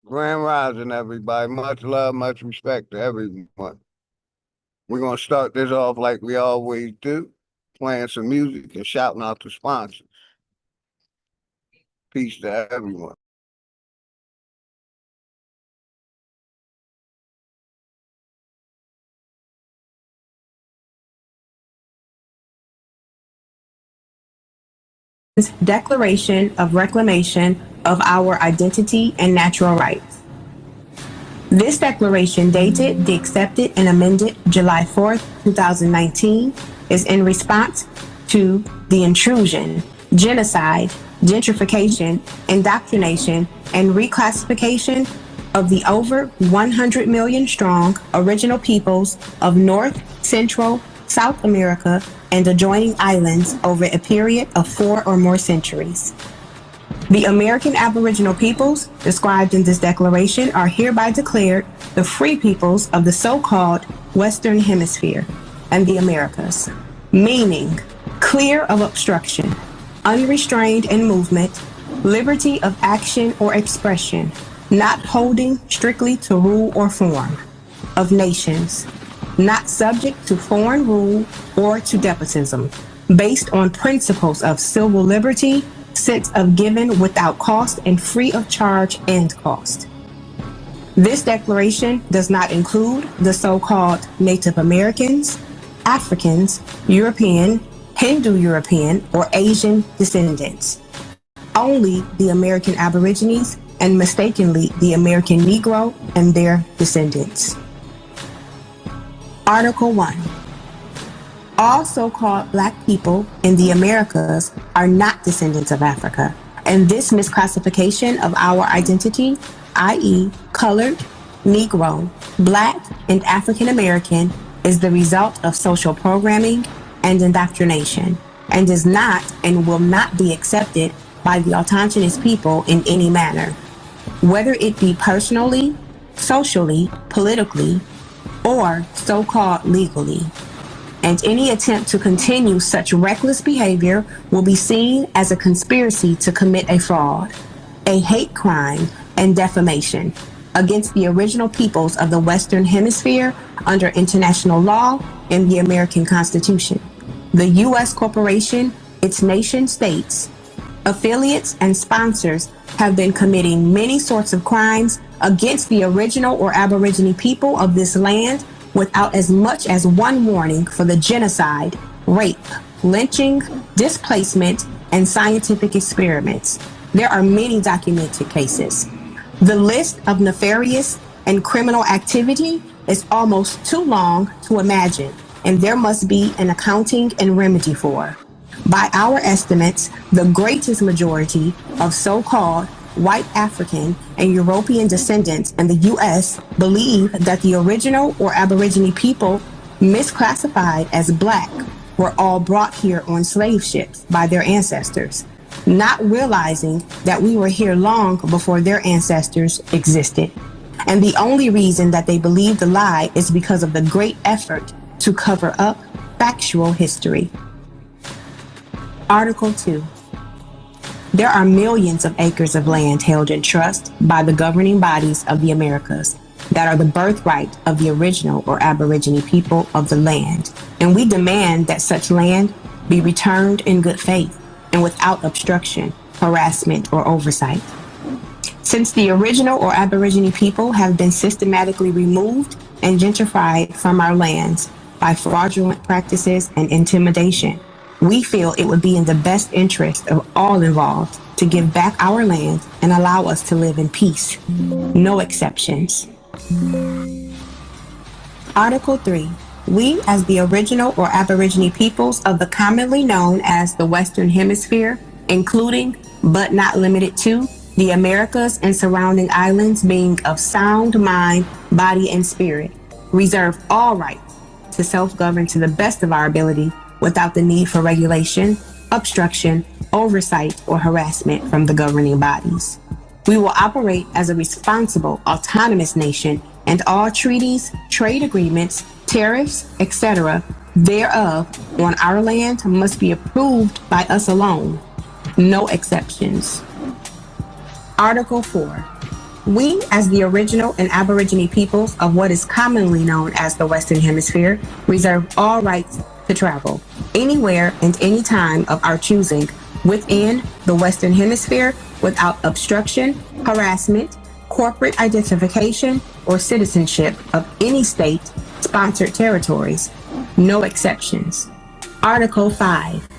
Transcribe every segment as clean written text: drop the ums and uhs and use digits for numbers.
Grand Rising, everybody. Much love, much respect to everyone. We're going to start this off like we always do, playing some music and shouting out the sponsors. Peace to everyone. Declaration of Reclamation of Our Identity and Natural Rights. This declaration, dated the accepted and amended July 4th, 2019, is in response to the intrusion, genocide, gentrification, indoctrination, and reclassification of the over 100 million strong original peoples of North, Central, South America, and adjoining islands over a period of 4 or more centuries. The American Aboriginal peoples described in this declaration are hereby declared the free peoples of the so-called Western Hemisphere and the Americas, meaning clear of obstruction, unrestrained in movement, liberty of action or expression, not holding strictly to rule or form, of nations, not subject to foreign rule or to despotism, based on principles of civil liberty, sense of giving without cost and free of charge and cost. This declaration does not include the so-called Native Americans, Africans, European, Hindu-European, or Asian descendants. Only the American Aborigines and mistakenly the American Negro and their descendants. Article 1. All so-called Black people in the Americas are not descendants of Africa, and this misclassification of our identity, i.e. colored, Negro, Black, and African American, is the result of social programming and indoctrination, and is not and will not be accepted by the autonomous people in any manner, whether it be personally, socially, politically, or so-called legally. And any attempt to continue such reckless behavior will be seen as a conspiracy to commit a fraud, a hate crime, and defamation against the original peoples of the Western Hemisphere under international law and the American Constitution. The U.S. corporation, its nation states, affiliates, and sponsors have been committing many sorts of crimes against the original or Aborigine people of this land without as much as one warning for the genocide, rape, lynching, displacement, and scientific experiments. There are many documented cases. The list of nefarious and criminal activity is almost too long to imagine, and there must be an accounting and remedy for. By our estimates, the greatest majority of so-called white African and European descendants in the U.S. believe that the original or Aborigine people misclassified as Black were all brought here on slave ships by their ancestors, not realizing that we were here long before their ancestors existed. And the only reason that they believe the lie is because of the great effort to cover up factual history. Article 2. There are millions of acres of land held in trust by the governing bodies of the Americas that are the birthright of the original or Aborigine people of the land, and we demand that such land be returned in good faith and without obstruction, harassment, or oversight. Since the original or Aborigine people have been systematically removed and gentrified from our lands by fraudulent practices and intimidation, we feel it would be in the best interest of all involved to give back our land and allow us to live in peace. No exceptions. Article 3. We, as the original or Aborigine peoples of the commonly known as the Western Hemisphere, including, but not limited to, the Americas and surrounding islands being of sound mind, body, and spirit, reserve all rights to self-govern to the best of our ability without the need for regulation, obstruction, oversight, or harassment from the governing bodies. We will operate as a responsible, autonomous nation, and all treaties, trade agreements, tariffs, etc., thereof on our land must be approved by us alone. No exceptions. Article 4. We, as the original and Aboriginal peoples of what is commonly known as the Western Hemisphere, reserve all rights to travel anywhere and any time of our choosing within the Western Hemisphere without obstruction, harassment, corporate identification, or citizenship of any state-sponsored territories. No exceptions. Article 5.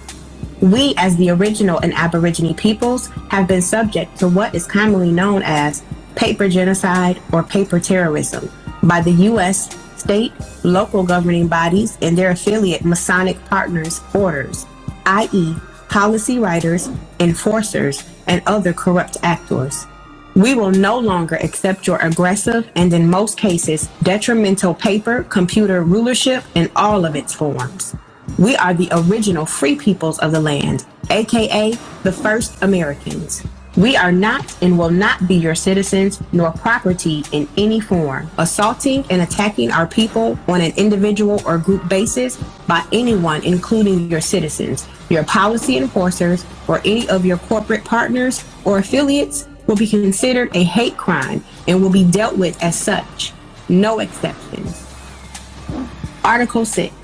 We, as the original and Aboriginal peoples, have been subject to what is commonly known as paper genocide or paper terrorism by the U.S. state, local governing bodies, and their affiliate Masonic partners' orders, i.e., policy writers, enforcers, and other corrupt actors. We will no longer accept your aggressive and, in most cases, detrimental paper, computer rulership in all of its forms. We are the original free peoples of the land, aka the first Americans. We are not and will not be your citizens nor property in any form, assaulting and attacking our people on an individual or group basis by anyone, including your citizens, your policy enforcers, or any of your corporate partners or affiliates will be considered a hate crime and will be dealt with as such. No exceptions. Article 6.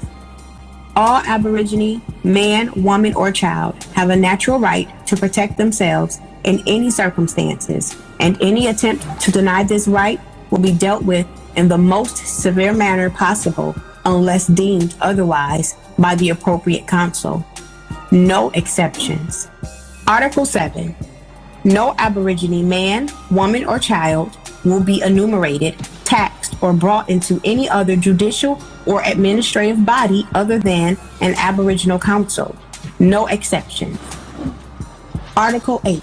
All Aborigine, man, woman, or child have a natural right to protect themselves in any circumstances, and any attempt to deny this right will be dealt with in the most severe manner possible unless deemed otherwise by the appropriate council. No exceptions. Article 7. No Aborigine man, woman, or child will be enumerated, taxed, or brought into any other judicial or administrative body other than an Aboriginal council. No exceptions. Article 8.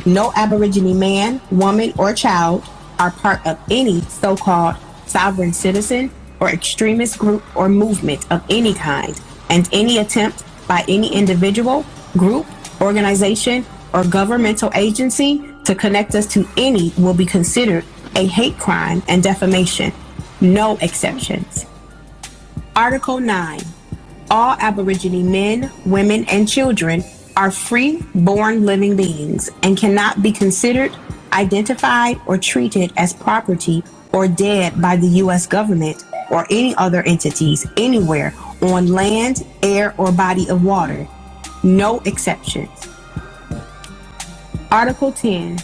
No Aborigine man, woman, or child are part of any so-called sovereign citizen or extremist group or movement of any kind, and any attempt by any individual, group, organization, or governmental agency to connect us to any will be considered a hate crime and defamation. No exceptions. Article 9. All Aborigine men, women, and children are free, born living beings and cannot be considered, identified, or treated as property or dead by the U.S. government or any other entities anywhere on land, air, or body of water. No exceptions. Article 10.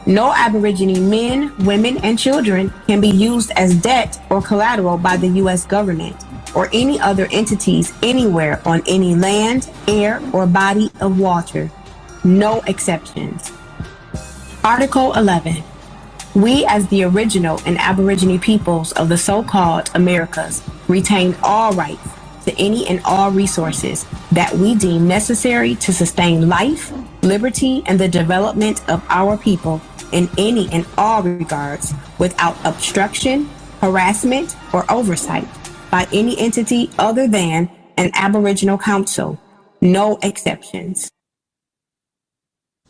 No Aborigine men, women, and children can be used as debt or collateral by the U.S. government or any other entities anywhere on any land, air, or body of water. No exceptions. Article 11. We, as the original and Aboriginal peoples of the so-called Americas, retain all rights to any and all resources that we deem necessary to sustain life, liberty, and the development of our people in any and all regards without obstruction, harassment, or oversight by any entity other than an Aboriginal council. No exceptions.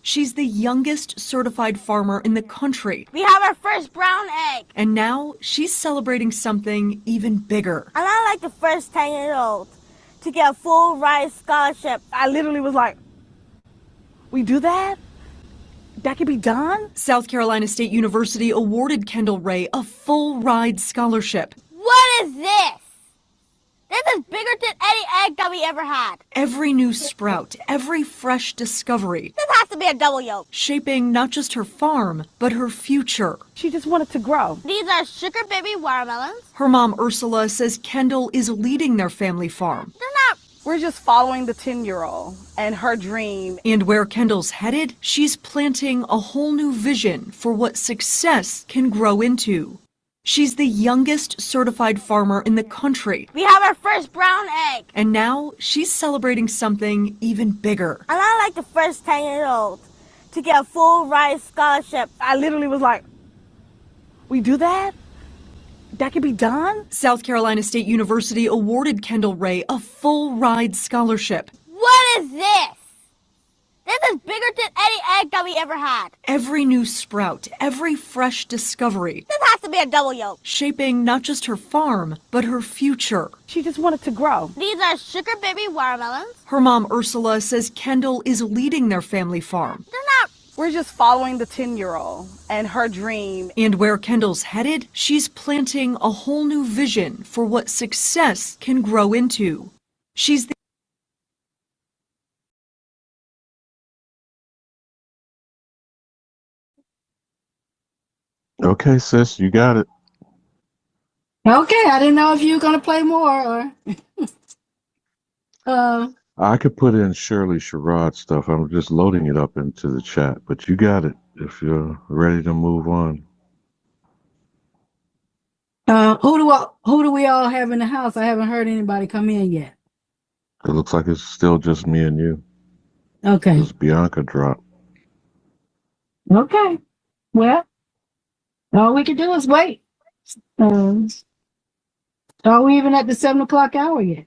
She's the youngest certified farmer in the country. We have our first brown egg. And now she's celebrating something even bigger. And I'm like the first 10-year-old to get a full ride scholarship. I literally was like, we do that? That could be done? South Carolina State University awarded Kendall Ray a full ride scholarship. What is this? This is bigger than any egg that we ever had. Every new sprout, every fresh discovery. This has to be a double yolk. Shaping not just her farm, but her future. She just wanted to grow. These are sugar baby watermelons. Her mom, Ursula, says Kendall is leading their family farm. They're not. We're just following the 10-year-old and her dream. And where Kendall's headed, she's planting a whole new vision for what success can grow into. She's the youngest certified farmer in the country. We have our first brown egg. And now she's celebrating something even bigger. And I'm like the first 10-year-old to get a full ride scholarship. I literally was like, we do that? That could be done? South Carolina State University awarded Kendall Ray a full ride scholarship. What is this? This is bigger than any egg that we ever had. Every new sprout, every fresh discovery. This has to be a double yolk. Shaping not just her farm, but her future. She just wanted to grow. These are sugar baby watermelons. Her mom, Ursula, says Kendall is leading their family farm. They're not. We're just following the 10-year-old and her dream. And where Kendall's headed, she's planting a whole new vision for what success can grow into. She's the Okay, sis, you got it. Okay, I didn't know if you were gonna play more or I could put in Shirley Sherrod stuff. I'm just loading it up into the chat, but you got it if you're ready to move on. who do we all have in the house? I haven't heard anybody come in yet. It looks like it's still just me and you. Okay. Because Bianca dropped. Okay. Well, all we can do is wait. Are we even at the 7 o'clock hour yet?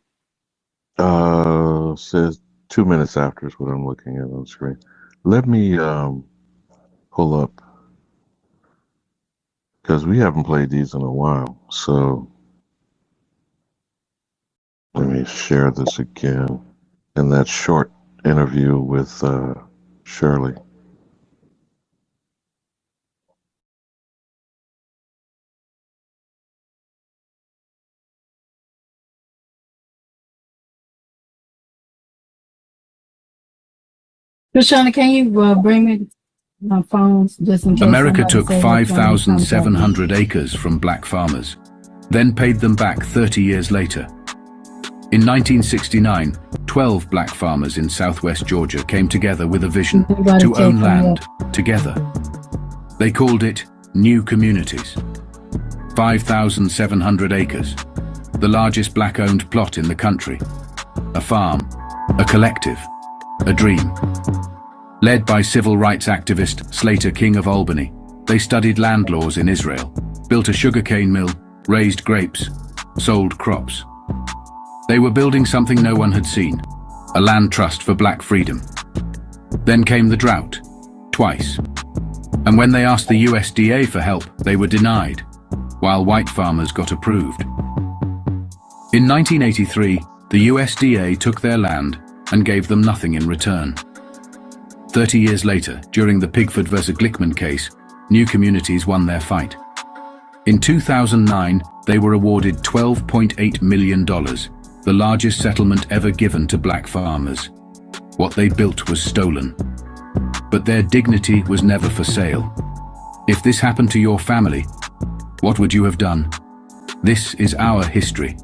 Says 2 minutes after is what I'm looking at on the screen. Let me pull up because we haven't played these in a while. So let me share this again. In that short interview with Shirley. Krishana, can you bring me my phones just in case? America took somebody says what's going on? 5,700 acres from black farmers, then paid them back 30 years later. In 1969, 12 black farmers in southwest Georgia came together with a vision to own land together. They called it New Communities. 5,700 acres, the largest black-owned plot in the country. A farm, a collective, a dream. Led by civil rights activist Slater King of Albany, they studied land laws in Israel, built a sugarcane mill, raised grapes, sold crops. They were building something no one had seen, a land trust for black freedom. Then came the drought, twice. And when they asked the USDA for help, they were denied, while white farmers got approved. In 1983, the USDA took their land and gave them nothing in return. 30 years later, during the Pigford versus Glickman case, New Communities won their fight. In 2009, they were awarded $12.8 million, the largest settlement ever given to black farmers. What they built was stolen. But their dignity was never for sale. If this happened to your family, what would you have done? This is our history.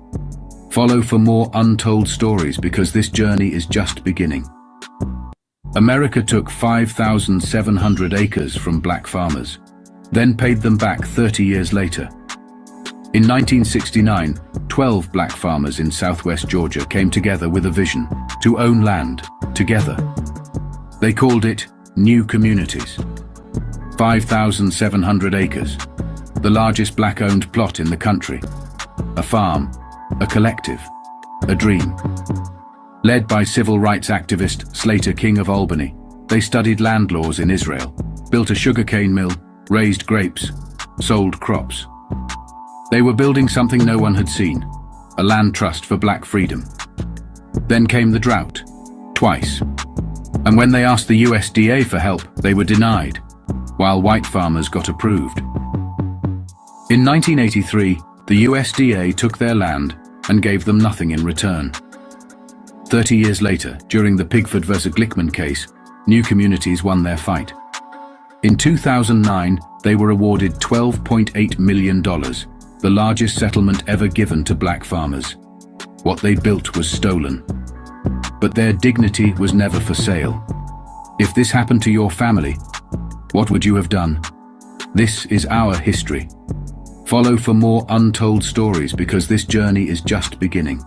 Follow for more untold stories because this journey is just beginning. America took 5,700 acres from black farmers, then paid them back 30 years later. In 1969, 12 black farmers in southwest Georgia came together with a vision to own land together. They called it New Communities. 5,700 acres, the largest black-owned plot in the country. A farm, a collective, a dream. Led by civil rights activist Slater King of Albany, they studied land laws in Israel, built a sugarcane mill, raised grapes, sold crops. They were building something no one had seen, a land trust for black freedom. Then came the drought, twice. And when they asked the USDA for help, they were denied, while white farmers got approved. In 1983, the USDA took their land and gave them nothing in return. 30 years later, during the Pigford versus Glickman case, New Communities won their fight. In 2009, they were awarded $12.8 million, the largest settlement ever given to black farmers. What they built was stolen. But their dignity was never for sale. If this happened to your family, what would you have done? This is our history. Follow for more untold stories because this journey is just beginning.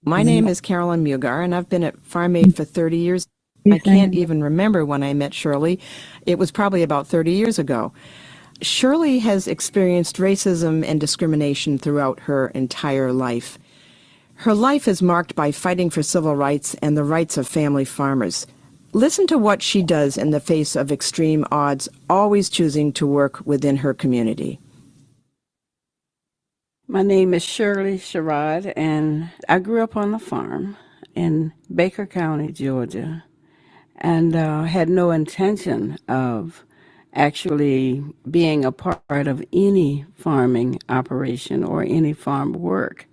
My name is Carolyn Mugar, and I've been at Farm Aid for 30 years. I can't even remember when I met Shirley. It was probably about 30 years ago. Shirley has experienced racism and discrimination throughout her entire life. Her life is marked by fighting for civil rights and the rights of family farmers. Listen to what she does in the face of extreme odds, always choosing to work within her community. My name is Shirley Sherrod, and I grew up on the farm. in Baker County, Georgia, and had no intention of actually being a part of any farming operation or any farm work.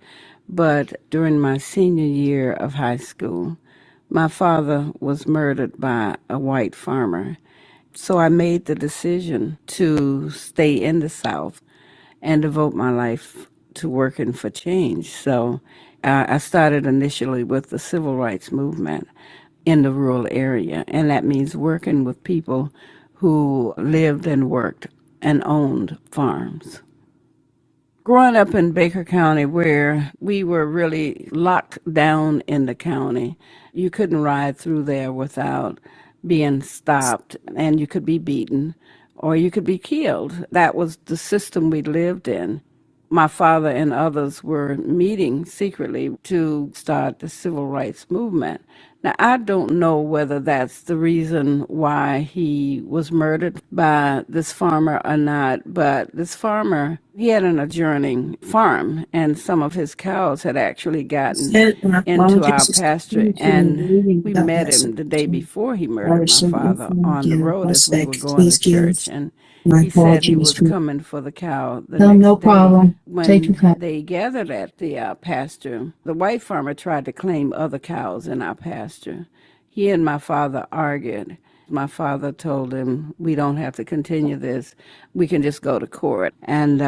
But during my senior year of high school, my father was murdered by a white farmer. So I made the decision to stay in the South and devote my life to working for change. So I started initially with the civil rights movement in the rural area, and that means working with people who lived and worked and owned farms. Growing up in Baker County, where we were really locked down in the county, you couldn't ride through there without being stopped, and you could be beaten or you could be killed. That was the system we lived in. My father and others were meeting secretly to start the civil rights movement. Now, I don't know whether that's the reason why he was murdered by this farmer or not, but this farmer, he had an adjoining farm, and some of his cows had actually gotten into our pasture, and we met him the day before he murdered my father on the road as we were going to church, and he said he was coming for the cow the No, next no day. problem. Take your When time. they gathered at the pasture, the white farmer tried to claim other cows in our pasture. He and my father argued. My father told him, "We don't have to continue this. We can just go to court." And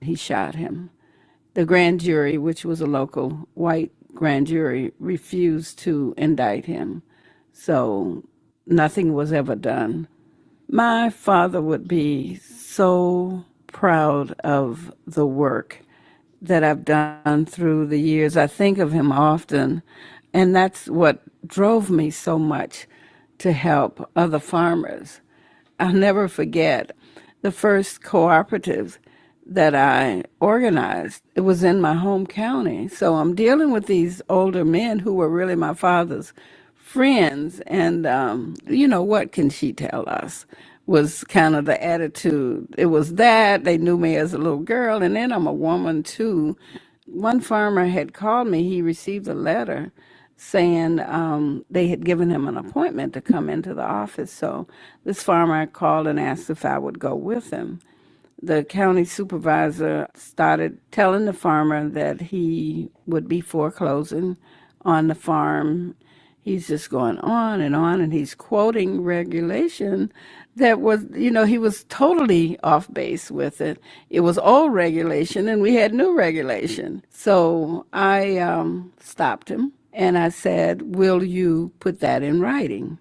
he shot him. The grand jury, which was a local white grand jury, refused to indict him. So nothing was ever done. My father would be so proud of the work that I've done through the years. I think of him often, and that's what drove me so much to help other farmers. I'll never forget the first cooperative that I organized. It was in my home county. So I'm dealing with these older men who were really my father's friends. And, what can she tell us? Was kind of the attitude. It was that they knew me as a little girl, and then I'm a woman too. One farmer had called me. He received a letter saying they had given him an appointment to come into the office. So this farmer called and asked if I would go with him. The county supervisor started telling the farmer that he would be foreclosing on the farm. He's just going on, and he's quoting regulation that was, he was totally off base with it. It was old regulation, and we had new regulation. So I stopped him, and I said, "Will you put that in writing?"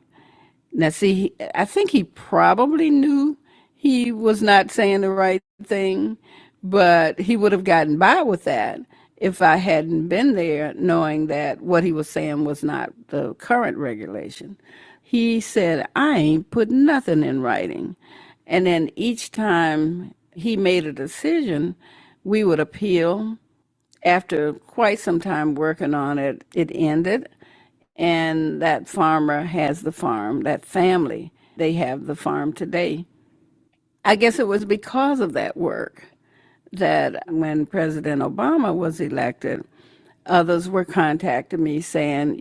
Now, see, I think he probably knew he was not saying the right thing, but he would have gotten by with that if I hadn't been there knowing that what he was saying was not the current regulation. He said, "I ain't put nothing in writing." And then each time he made a decision, we would appeal. After quite some time working on it, it ended. And that farmer has the farm, that family, they have the farm today. I guess it was because of that work that when President Obama was elected, others were contacting me saying,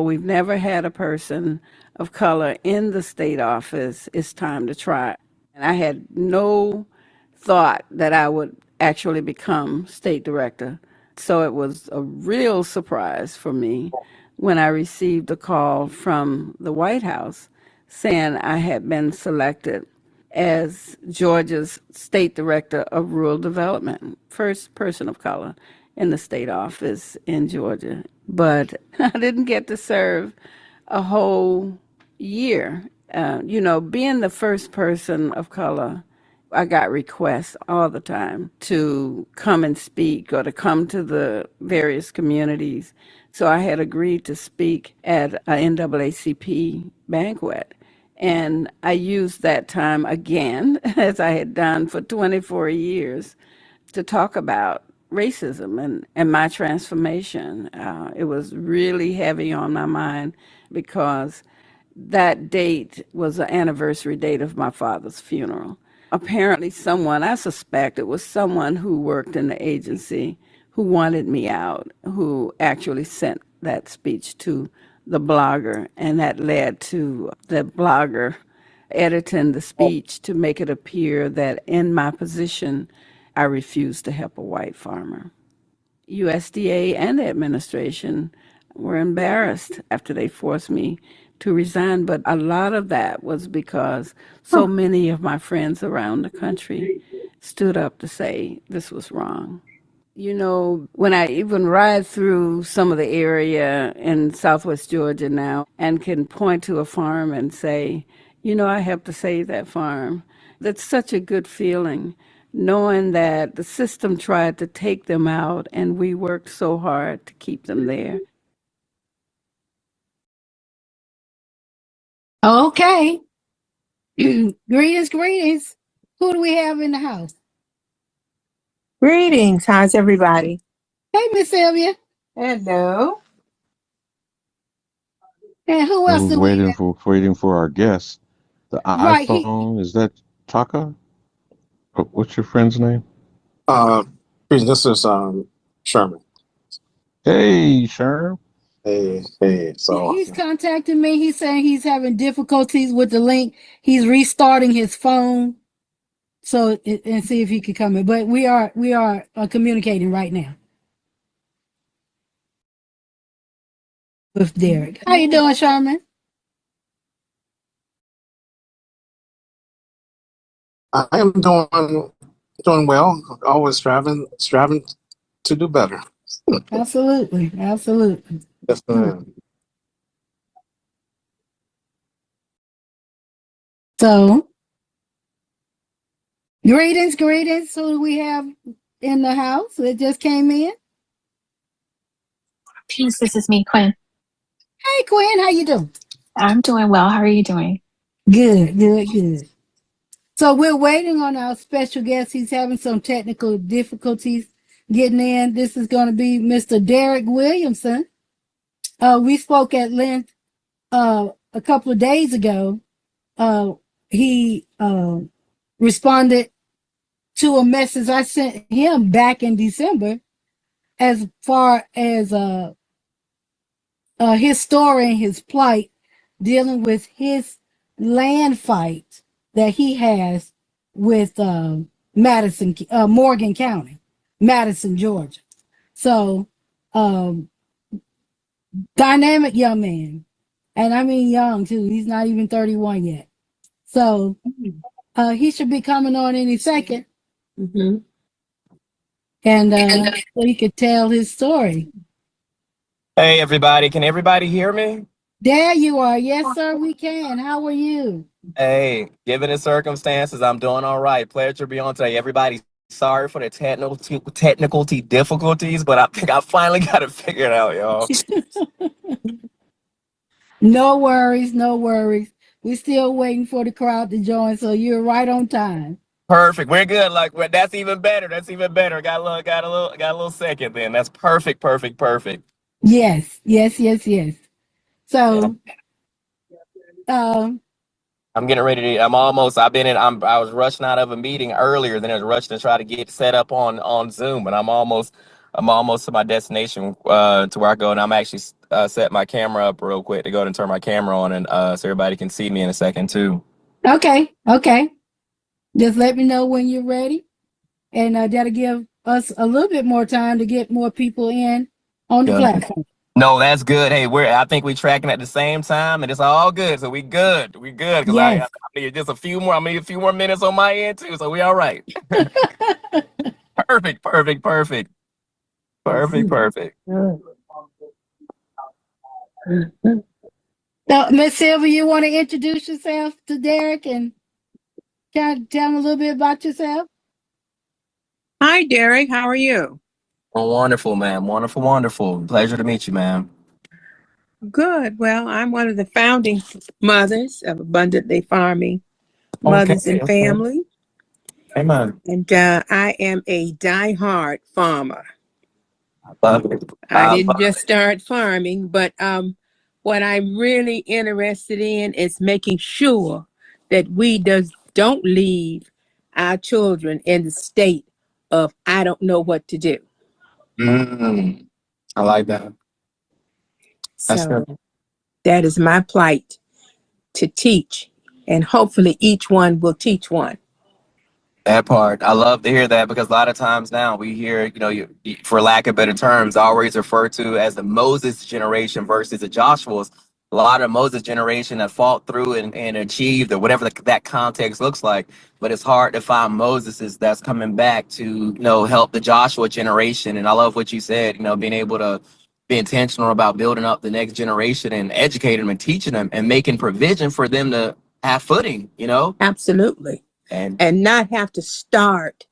"We've never had a person of color in the state office. It's time to try." And I had no thought that I would actually become state director. So it was a real surprise for me when I received a call from the White House saying I had been selected as Georgia's state director of rural development, first person of color in the state office in Georgia. But I didn't get to serve a whole year. Being the first person of color, I got requests all the time to come and speak or to come to the various communities. So I had agreed to speak at an NAACP banquet. And I used that time again, as I had done for 24 years, to talk about racism and my transformation. It was really heavy on my mind because that date was the anniversary date of my father's funeral. Apparently someone, I suspect it was someone who worked in the agency, who wanted me out, who actually sent that speech to the blogger, and that led to the blogger editing the speech to make it appear that in my position, I refused to help a white farmer. USDA and the administration were embarrassed after they forced me to resign, but a lot of that was because so many of my friends around the country stood up to say this was wrong. You know, when I even ride through some of the area in Southwest Georgia now and can point to a farm and say, you know, I helped to save that farm, that's such a good feeling, knowing that the system tried to take them out and we worked so hard to keep them there. Okay. Greetings, greetings. Who do we have in the house? Greetings. How's everybody? Hey, Miss Sylvia. Hello. And who I else was do we have? waiting for our guest. The Right, iPhone, is that Taka? What's your friend's name? This is Sherman. Hey, Sherm. Hey, yeah, so he's contacting me. He's saying he's having difficulties with the link. He's restarting his phone and see if he can come in. But we are communicating right now with Derek. How you doing, Sherman? I am doing well. Always striving to do better. Absolutely, absolutely. Yes, ma'am. So, greetings, greetings. Who do we have in the house that just came in? Peace, this is me, Quinn. Hey, Quinn, how you doing? I'm doing well. How are you doing? Good, good, good. So we're waiting on our special guest. He's having some technical difficulties getting in. This is going to be Mr. Derek Williamson. We spoke at length a couple of days ago. He responded to a message I sent him back in December as far as his story and his plight dealing with his land fight that he has with Morgan County, Madison, Georgia. So, dynamic young man. And I mean young too. He's not even 31 yet. So, he should be coming on any second. Mm-hmm. And so he could tell his story. Hey everybody, can everybody hear me? There you are. Yes, sir, we can. How are you? Hey, given the circumstances, I'm doing all right. Pleasure to be on today. Everybody, sorry for the technical difficulties, but I think I finally got it figured out, y'all. No worries, no worries. We're still waiting for the crowd to join, so you're right on time. Perfect. We're good. Like that's even better. That's even better. Got a little second then. That's perfect. Yes, yes, yes, yes. So, I'm getting ready to. I was rushing out of a meeting earlier than I was rushing to try to get set up on Zoom, but I'm almost to my destination to where I go, and I'm actually set my camera up real quick to go and turn my camera on, and so everybody can see me in a second too. okay. Just let me know when you're ready, and that'll give us a little bit more time to get more people in on the platform. No, that's good. Hey, I think we're tracking at the same time, and it's all good. So we good. Because yes. I need just a few more. I need a few more minutes on my end too. So we all right. Perfect. Now, Miss Sylvia, you want to introduce yourself to Derek and tell him a little bit about yourself? Hi, Derek. How are you? Oh, wonderful, man. Wonderful. Pleasure to meet you, man. Good. Well, I'm one of the founding mothers of Abundantly Farming Mothers and Family. Amen. And I am a diehard farmer. I love it. I didn't just start farming, but what I'm really interested in is making sure that we don't leave our children in the state of I don't know what to do. I like that. That's good. So that is my plight, to teach, and hopefully each one will teach one. That part. I love to hear that because a lot of times now we hear, for lack of better terms, always referred to as the Moses generation versus the Joshua's. A lot of Moses generation that fought through and achieved, or whatever that context looks like. But it's hard to find Moses's that's coming back to, help the Joshua generation. And I love what you said, being able to be intentional about building up the next generation and educating them and teaching them and making provision for them to have footing. Absolutely. And not have to start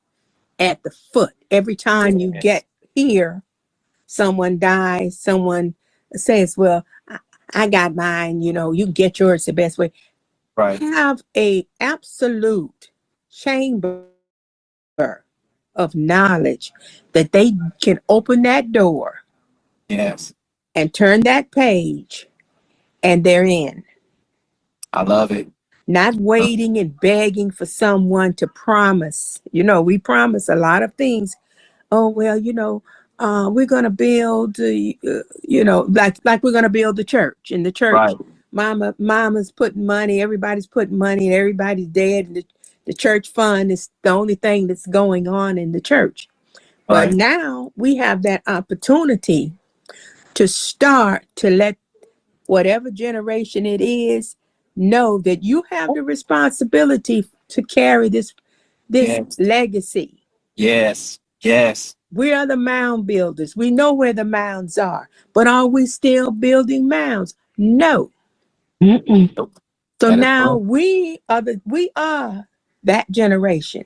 at the foot. Every time you get here, someone dies, someone says, well, I got mine, you get yours the best way. Right. Have a absolute chamber of knowledge that they can open that door. Yes. And turn that page, and they're in. I love it. Not waiting and begging for someone to promise. We promise a lot of things. Oh, well, we're going to build, like we're going to build the church. In the church, right. Mama's putting money, everybody's putting money, and everybody's dead. And the church fund is the only thing that's going on in the church. But Right. now we have that opportunity to start to let whatever generation it is know that you have the responsibility to carry this Yes. legacy. Yes. Yes. We are the mound builders. We know where the mounds are, but are we still building mounds? No. Nope. So That is now correct. we are that generation.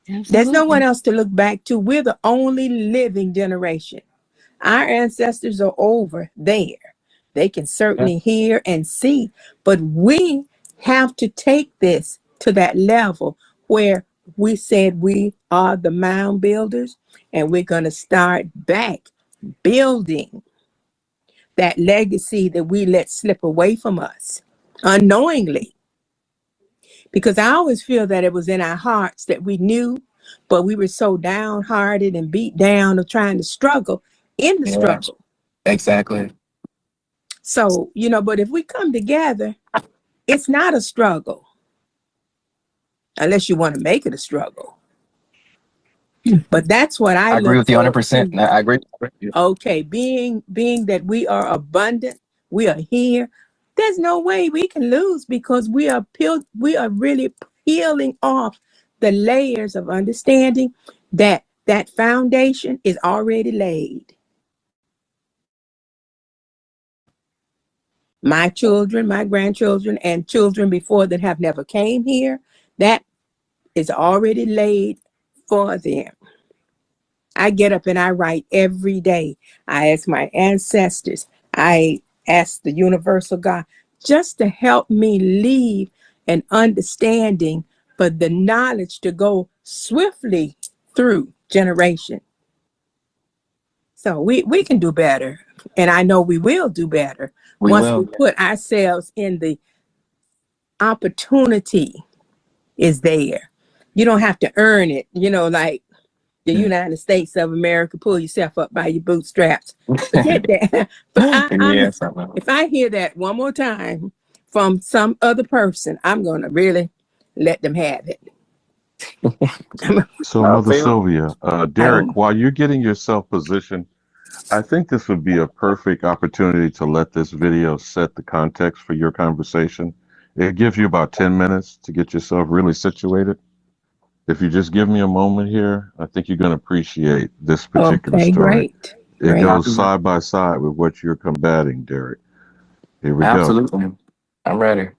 Absolutely. There's no one else to look back to. We're the only living generation. Our ancestors are over there. They can certainly hear and see, but we have to take this to that level where we said we are the mound builders, and we're going to start back building that legacy that we let slip away from us unknowingly. Because I always feel that it was in our hearts that we knew, but we were so downhearted and beat down of trying to struggle in the struggle. Exactly. So, but if we come together, it's not a struggle. Unless you want to make it a struggle. But that's what I agree look with you forward 100%. to. I agree. Okay, being that we are abundant, we are here. There's no way we can lose because we are really peeling off the layers of understanding that foundation is already laid. My children, my grandchildren, and children before that have never came here, that is already laid for them. I get up and I write every day. I ask my ancestors. I ask the universal God just to help me leave an understanding for the knowledge to go swiftly through generation. So we can do better. And I know we will do better once we put ourselves in the opportunity is there. You don't have to earn it, like the United States of America, pull yourself up by your bootstraps. Forget that. But if I hear that one more time from some other person, I'm going to really let them have it. So, Mother Sylvia, Derek, while you're getting yourself positioned, I think this would be a perfect opportunity to let this video set the context for your conversation. It gives you about 10 minutes to get yourself really situated. If you just give me a moment here, I think you're going to appreciate this particular story. Great. It goes side by side with what you're combating, Derek. Here we go. Absolutely. I'm ready.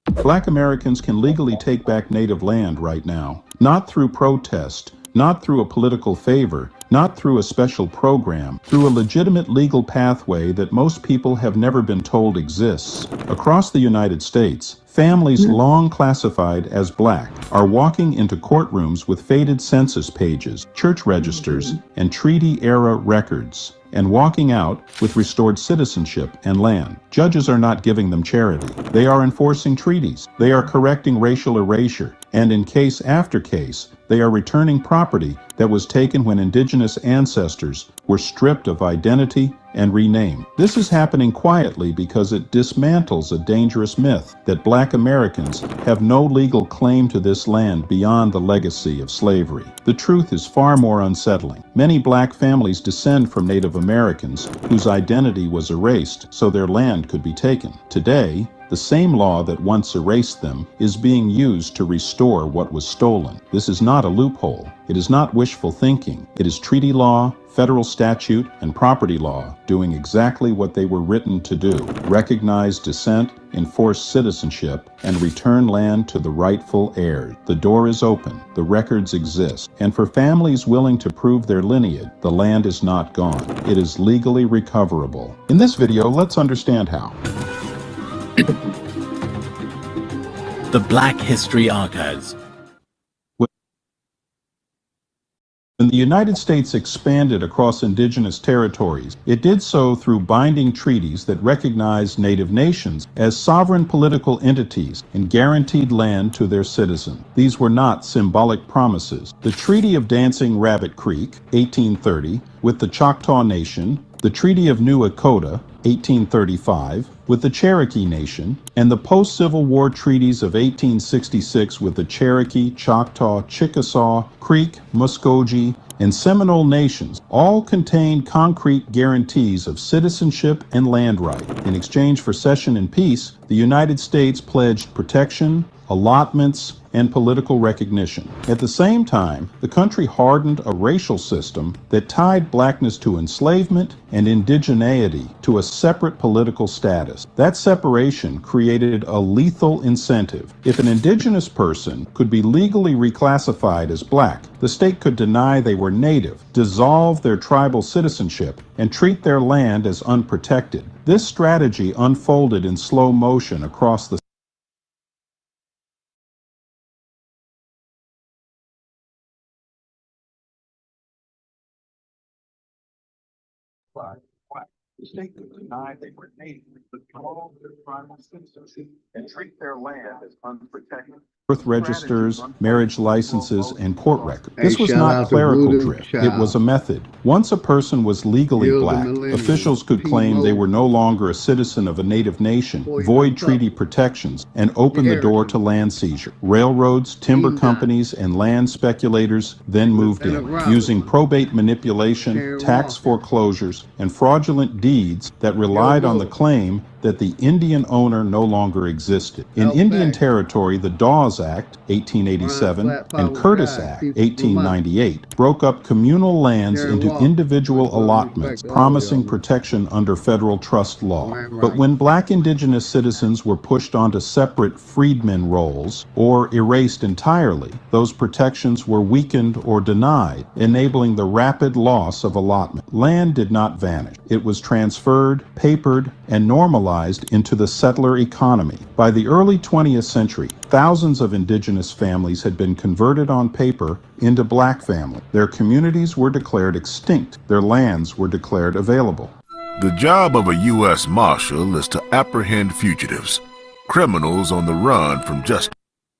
Black Americans can legally take back native land right now, not through protest, not through a political favor, not through a special program, through a legitimate legal pathway that most people have never been told exists. Across the United States, Families long classified as black are walking into courtrooms with faded census pages, church registers, and treaty-era records, and walking out with restored citizenship and land. Judges are not giving them charity. They are enforcing treaties. They are correcting racial erasure. And in case after case, they are returning property that was taken when indigenous ancestors were stripped of identity and renamed. This is happening quietly because it dismantles a dangerous myth that black Americans have no legal claim to this land beyond the legacy of slavery. The truth is far more unsettling. Many black families descend from Native Americans whose identity was erased so their land could be taken. Today, the same law that once erased them is being used to restore what was stolen. This is not a loophole. It is not wishful thinking. It is treaty law, federal statute, and property law doing exactly what they were written to do: recognize descent, enforce citizenship, and return land to the rightful heirs. The door is open. The records exist. And for families willing to prove their lineage, the land is not gone. It is legally recoverable. In this video, let's understand how. The Black History Archives. When the United States expanded across indigenous territories, it did so through binding treaties that recognized native nations as sovereign political entities and guaranteed land to their citizens. These were not symbolic promises. The Treaty of Dancing Rabbit Creek, 1830, with the Choctaw Nation, the Treaty of New Echota, 1835, with the Cherokee Nation, and the post-Civil War treaties of 1866 with the Cherokee, Choctaw, Chickasaw, Creek, Muskogee, and Seminole nations all contained concrete guarantees of citizenship and land right. In exchange for cession and peace, the United States pledged protection, allotments, and political recognition. At the same time, the country hardened a racial system that tied blackness to enslavement and indigeneity to a separate political status. That separation created a lethal incentive. If an indigenous person could be legally reclassified as black, the state could deny they were native, dissolve their tribal citizenship, and treat their land as unprotected. This strategy unfolded in slow motion across the The state could deny they were native, withdraw their tribal citizenship, and treat their land as unprotected. Birth registers, marriage licenses, and court records. This was not clerical drift. It was a method. Once a person was legally black, officials could claim they were no longer a citizen of a native nation, void treaty protections, and open the door to land seizure. Railroads, timber companies, and land speculators then moved in, using probate manipulation, tax foreclosures, and fraudulent deeds that relied on the claim that the Indian owner no longer existed. In Indian territory, the Dawes Act, 1887, and Curtis Act, 1898, broke up communal lands into individual allotments, promising protection under federal trust law. But when black indigenous citizens were pushed onto separate freedmen roles or erased entirely, those protections were weakened or denied, enabling the rapid loss of allotment. Land did not vanish. It was transferred, papered, and normalized into the settler economy. By the early 20th century, thousands of indigenous families had been converted on paper into black families. Their communities were declared extinct. Their lands were declared available. The job of a U.S. Marshal is to apprehend fugitives, criminals on the run from justice.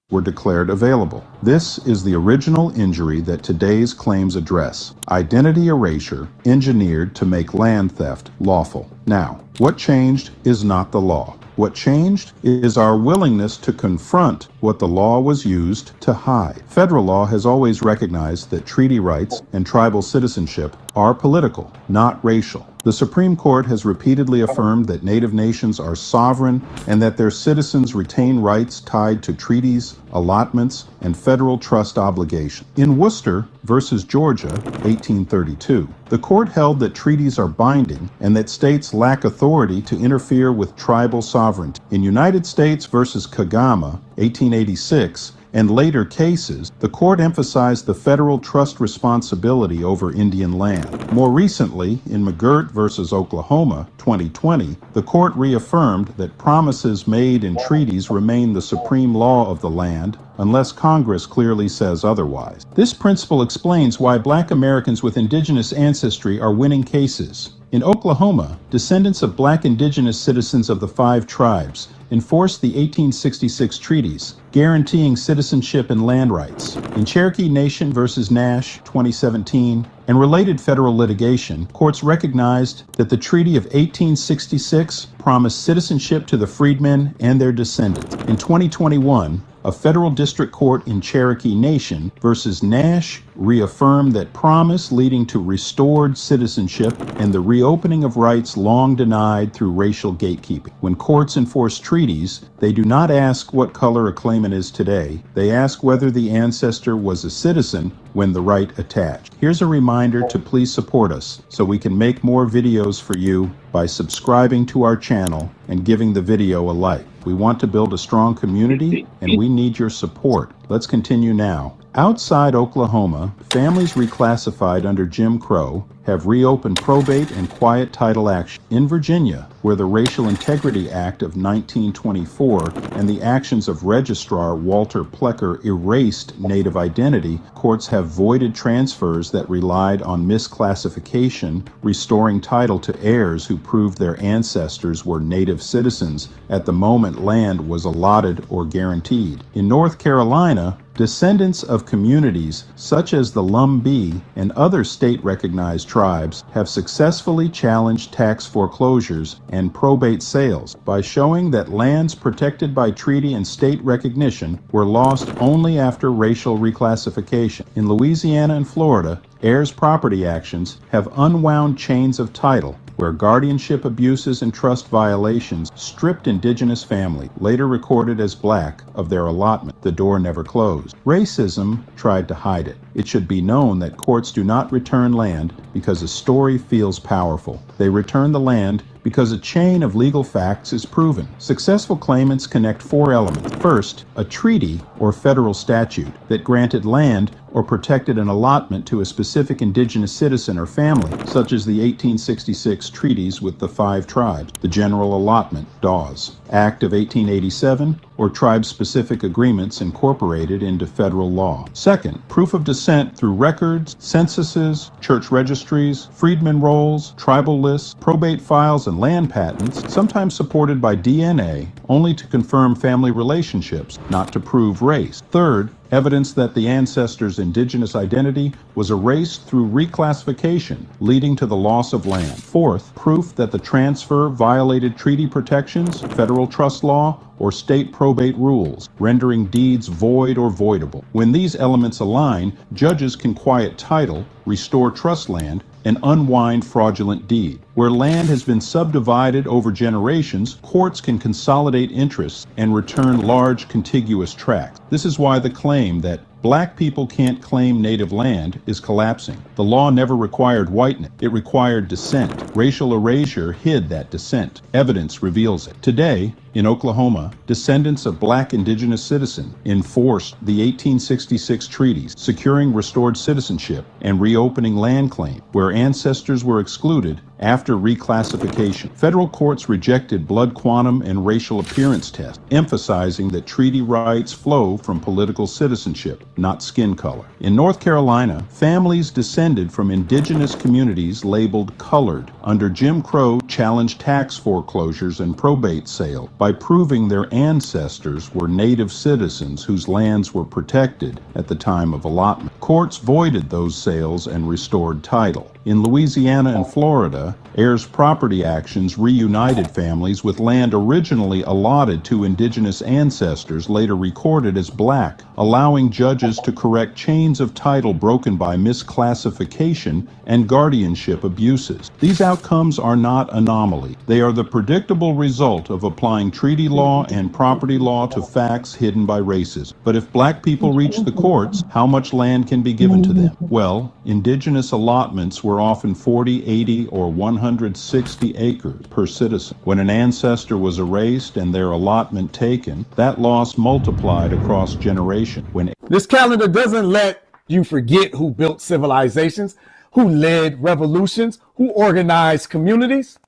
Were declared available. This is the original injury that today's claims address: identity erasure engineered to make land theft lawful. Now, what changed is not the law. What changed is our willingness to confront what the law was used to hide. Federal law has always recognized that treaty rights and tribal citizenship are political, not racial. The Supreme Court has repeatedly affirmed that Native nations are sovereign and that their citizens retain rights tied to treaties, allotments, and federal trust obligations. In Worcester versus Georgia, 1832, the court held that treaties are binding and that states lack authority to interfere with tribal sovereignty. In United States versus Kagama, 1886, and later cases, the court emphasized the federal trust responsibility over Indian land. More recently, in McGirt versus Oklahoma, 2020, the court reaffirmed that promises made in treaties remain the supreme law of the land unless Congress clearly says otherwise. This principle explains why Black Americans with indigenous ancestry are winning cases. In Oklahoma, descendants of Black indigenous citizens of the 5 tribes enforced the 1866 treaties, guaranteeing citizenship and land rights. In Cherokee Nation versus Nash, 2017, and related federal litigation, courts recognized that the Treaty of 1866 promised citizenship to the freedmen and their descendants. In 2021, a federal district court in Cherokee Nation versus Nash reaffirmed that promise leading to restored citizenship and the reopening of rights long denied through racial gatekeeping. When courts enforce treaties, they do not ask what color a claimant is today. They ask whether the ancestor was a citizen when the right attached. Here's a reminder to please support us so we can make more videos for you by subscribing to our channel and giving the video a like. We want to build a strong community and we need your support. Let's continue now. Outside Oklahoma, families reclassified under Jim Crow have reopened probate and quiet title action. In Virginia, where the Racial Integrity Act of 1924 and the actions of Registrar Walter Plecker erased Native identity, courts have voided transfers that relied on misclassification, restoring title to heirs who proved their ancestors were Native citizens at the moment land was allotted or guaranteed. In North Carolina, descendants of communities such as the Lumbee and other state-recognized tribes have successfully challenged tax foreclosures and probate sales by showing that lands protected by treaty and state recognition were lost only after racial reclassification. In Louisiana and Florida, heirs' property actions have unwound chains of title where guardianship abuses and trust violations stripped indigenous families, later recorded as Black, of their allotment. The door never closed. Racism tried to hide it. It should be known that courts do not return land because a story feels powerful. They return the land because a chain of legal facts is proven. Successful claimants connect 4 elements. First, a treaty or federal statute that granted land or protected an allotment to a specific indigenous citizen or family, such as the 1866 treaties with the 5 tribes, the General Allotment, Dawes, Act of 1887, or tribe-specific agreements incorporated into federal law. Second, proof of descent through records, censuses, church registries, freedmen rolls, tribal lists, probate files, and land patents, sometimes supported by DNA, only to confirm family relationships, not to prove race. Third, evidence that the ancestor's indigenous identity was erased through reclassification, leading to the loss of land. Fourth, proof that the transfer violated treaty protections, federal trust law, or state probate rules, rendering deeds void or voidable. When these elements align, judges can quiet title, restore trust land, and unwind fraudulent deed. Where land has been subdivided over generations, courts can consolidate interests and return large contiguous tracts. This is why the claim that Black people can't claim native land is collapsing. The law never required whiteness. It required descent. Racial erasure hid that descent. Evidence reveals it. Today, in Oklahoma, descendants of Black indigenous citizens enforced the 1866 treaties, securing restored citizenship and reopening land claims where ancestors were excluded after reclassification. Federal courts rejected blood quantum and racial appearance tests, emphasizing that treaty rights flow from political citizenship, not skin color. In North Carolina, families descended from indigenous communities labeled colored under Jim Crow challenged tax foreclosures and probate sale by proving their ancestors were Native citizens whose lands were protected at the time of allotment. Courts voided those sales and restored title. In Louisiana and Florida, heirs' property actions reunited families with land originally allotted to indigenous ancestors later recorded as Black, allowing judges to correct chains of title broken by misclassification and guardianship abuses. These outcomes are not anomaly. They are the predictable result of applying treaty law and property law to facts hidden by racism. But if Black people reach the courts, how much land can be given to them? Well, indigenous allotments were were often 40, 80, or 160 acres per citizen. When an ancestor was erased and their allotment taken, that loss multiplied across generations. This calendar doesn't let you forget who built civilizations, who led revolutions, who organized communities.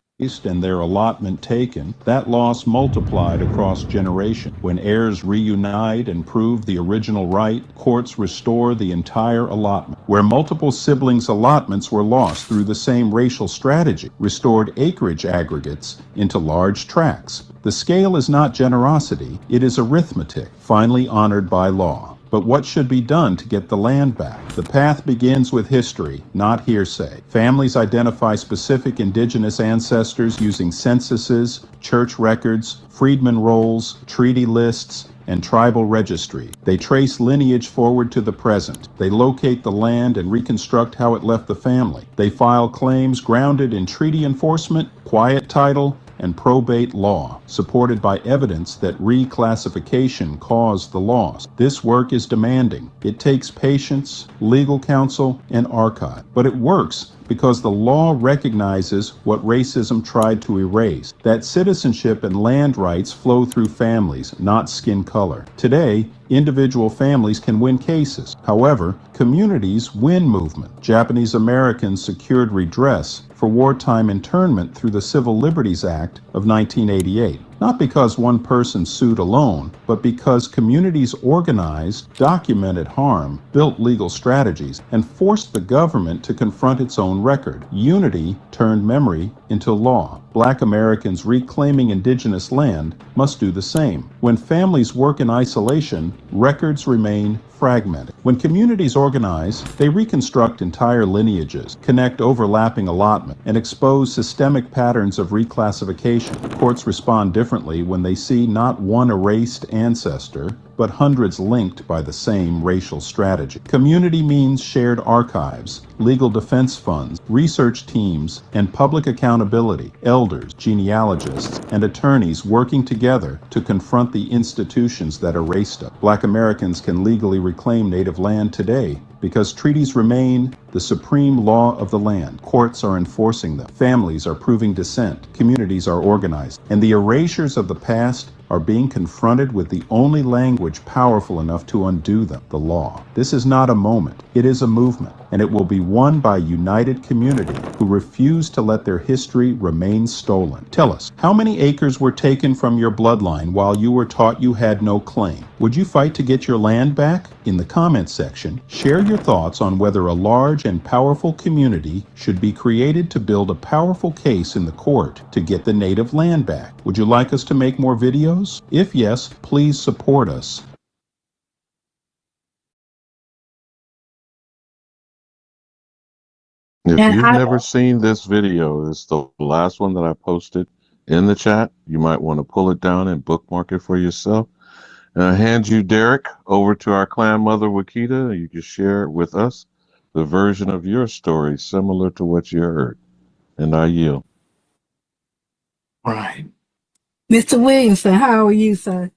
And their allotment taken, that loss multiplied across generations. When heirs reunite and prove the original right, courts restore the entire allotment. Where multiple siblings' allotments were lost through the same racial strategy, restored acreage aggregates into large tracts. The scale is not generosity, it is arithmetic, finally honored by law. But what should be done to get the land back? The path begins with history, not hearsay. Families identify specific indigenous ancestors using censuses, church records, freedmen rolls, treaty lists, and tribal registry. They trace lineage forward to the present. They locate the land and reconstruct how it left the family. They file claims grounded in treaty enforcement, quiet title, and probate law, supported by evidence that reclassification caused the loss. This work is demanding. It takes patience, legal counsel, and archive. But it works because the law recognizes what racism tried to erase, that citizenship and land rights flow through families, not skin color. Today, individual families can win cases. However, communities win movement. Japanese Americans secured redress for wartime internment through the Civil Liberties Act of 1988. Not because one person sued alone, but because communities organized, documented harm, built legal strategies, and forced the government to confront its own record. Unity turned memory into law. Black Americans reclaiming indigenous land must do the same. When families work in isolation, records remain fragmented. When communities organize, they reconstruct entire lineages, connect overlapping allotment, and expose systemic patterns of reclassification. Courts respond differently when they see not one erased ancestor, but hundreds linked by the same racial strategy. Community means shared archives, legal defense funds, research teams, and public accountability. Elders, genealogists, and attorneys working together to confront the institutions that erased us. Black Americans can legally reclaim native land today because treaties remain the supreme law of the land. Courts are enforcing them. Families are proving dissent. Communities are organized. And the erasures of the past are being confronted with the only language powerful enough to undo them, the law. This is not a moment, it is a movement, and it will be won by a united community who refuse to let their history remain stolen. Tell us, how many acres were taken from your bloodline while you were taught you had no claim? Would you fight to get your land back? In the comments section, share your thoughts on whether a large and powerful community should be created to build a powerful case in the court to get the native land back. Would you like us to make more videos? If yes, please support us. If you've never seen this video, it's the last one that I posted in the chat. You might want to pull it down and bookmark it for yourself. And I hand you, Derek, over to our clan mother, Wakita. You can share with us the version of your story similar to what you heard. And I yield. Right. Mr. Williamson, how are you, sir?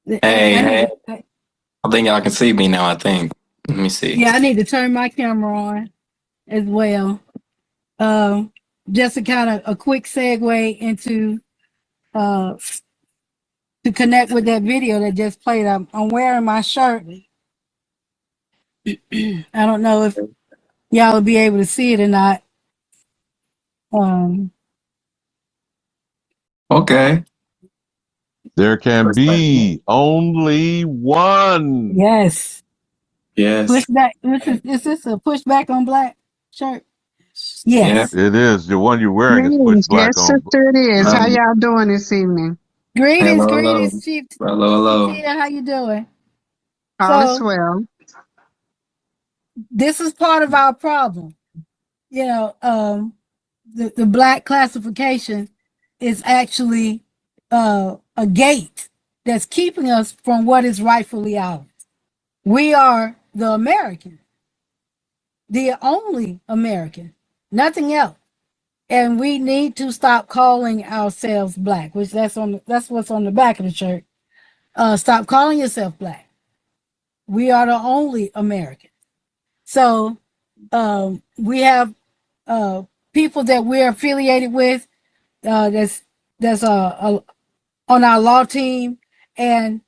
Hey, I think y'all can see me now, I think. Let me see. Yeah, I need to turn my camera on as well. Just a kind of a quick segue into to connect with that video that just played. I'm wearing my shirt. I don't know if y'all will be able to see it or not. Okay. There can be only one. Yes. Yes. Push back. Is this a push back on black shirt? Yes. It is. The one you're wearing is push black Yes, on. sister, it is. How y'all doing this evening? Greetings, Hello, greetings, Chief. hello. Tina, how you doing? All is well. This is part of our problem. You know, the black classification is actually a gate that's keeping us from what is rightfully ours. We are the American, the only American, nothing else. And we need to stop calling ourselves black, which that's what's on the back of the shirt. Stop calling yourself black. We are the only American. So we have people that we're affiliated with, that's on our law team, and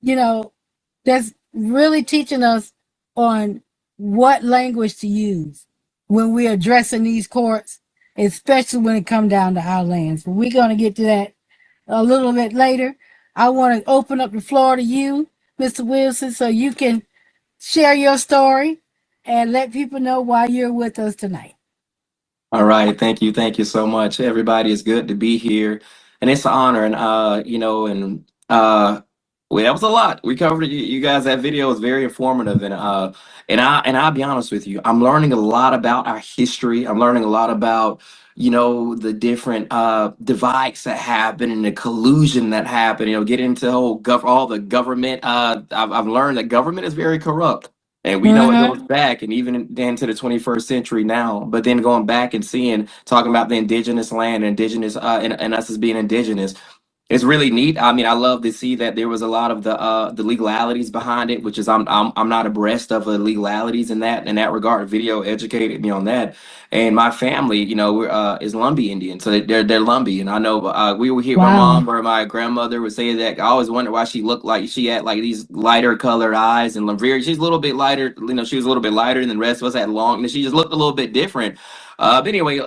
you know, that's really teaching us on what language to use when we're addressing these courts, especially when it comes down to our lands. But we're going to get to that a little bit later. I want to open up the floor to you, Mr. Wilson, so you can share your story and let people know why you're with us tonight. All right, thank you so much. Everybody, it's good to be here, and it's an honor. And well, that was a lot. We covered you guys. That video was very informative, and I'll be honest with you. I'm learning a lot about our history. I'm learning a lot about the different divides that happen and the collusion that happened. Get into all the government. I've learned that government is very corrupt. And we know it goes back and even into the 21st century now. But then going back and talking about the indigenous land, indigenous, and us as being indigenous, it's really neat. I mean, I love to see that there was a lot of the legalities behind it, which is I'm not abreast of the legalities in that regard. Video educated me on that, and my family, is Lumbee Indian, so they're Lumbee, and I know we were here. My mom or my grandmother would say that. I always wondered why she looked like she had like these lighter colored eyes, and Laveri, she's a little bit lighter. She was a little bit lighter, and the rest of us had long, and she just looked a little bit different. But anyway,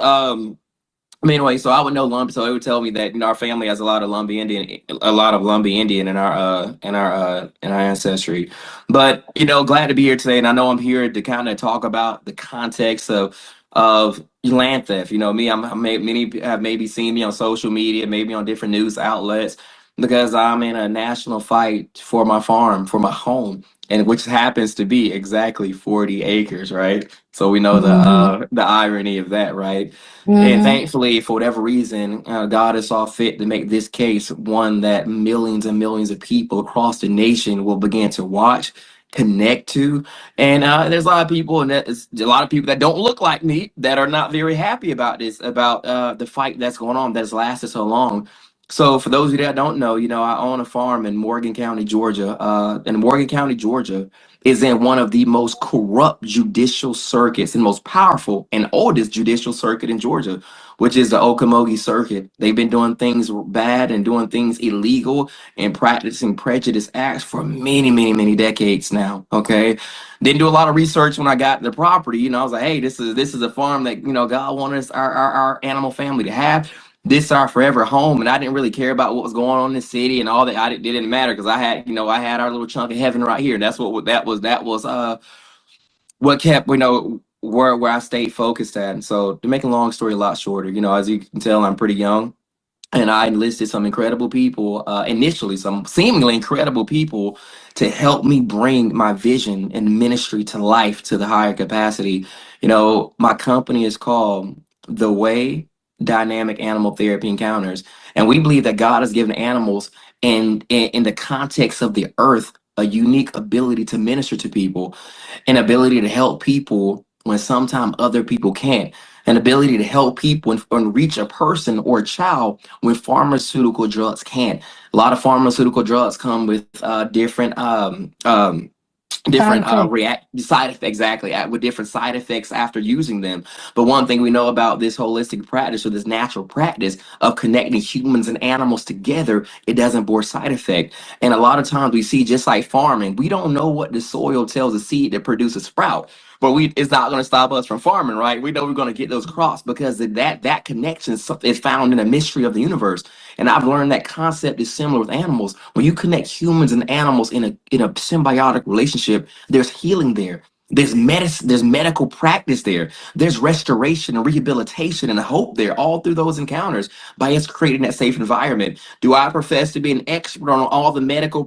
anyway, so I would know Lumbee, so it would tell me that our family has a lot of Lumbee Indian in our ancestry. But glad to be here today, and I know I'm here to kind of talk about the context of land theft. Many have maybe seen me on social media, maybe on different news outlets, because I'm in a national fight for my farm, for my home, and which happens to be exactly 40 acres, right? So we know the irony of that, right? And thankfully, for whatever reason, God has saw fit to make this case one that millions and millions of people across the nation will begin to watch, connect to. And there's a lot of people, and there's a lot of people that don't look like me that are not very happy about this, about the fight that's going on that's lasted so long. So for those of you that don't know, I own a farm in Morgan County, Georgia. And Morgan County, Georgia is in one of the most corrupt judicial circuits and most powerful and oldest judicial circuit in Georgia, which is the Okmulgee Circuit. They've been doing things bad and doing things illegal and practicing prejudice acts for many, many, many decades now. Okay. Didn't do a lot of research when I got the property. I was like, hey, this is a farm that, God wanted us, our animal family to have. This is our forever home, and I didn't really care about what was going on in the city and all that. It didn't matter because I had our little chunk of heaven right here. That's what that was what kept where I stayed focused at. And so to make a long story a lot shorter, as you can tell, I'm pretty young. And I enlisted some incredible people, initially, some seemingly incredible people to help me bring my vision and ministry to life to the higher capacity. My company is called The Way Dynamic Animal Therapy Encounters. And we believe that God has given animals in the context of the earth a unique ability to minister to people, an ability to help people when sometimes other people can't, an ability to help people and reach a person or a child when pharmaceutical drugs can't. A lot of pharmaceutical drugs come with different react side effects, exactly, with different side effects after using them. But one thing we know about this holistic practice or this natural practice of connecting humans and animals together, it doesn't bore side effect. And a lot of times we see, just like farming, we don't know what the soil tells the seed to produce a sprout, but it's not going to stop us from farming, right? We know we're going to get those crops because that connection is found in the mystery of the universe. And I've learned that concept is similar with animals. When you connect humans and animals in a symbiotic relationship, there's healing there. There's medicine, there's medical practice there. There's restoration and rehabilitation and hope there, all through those encounters by us creating that safe environment. Do I profess to be an expert on all the medical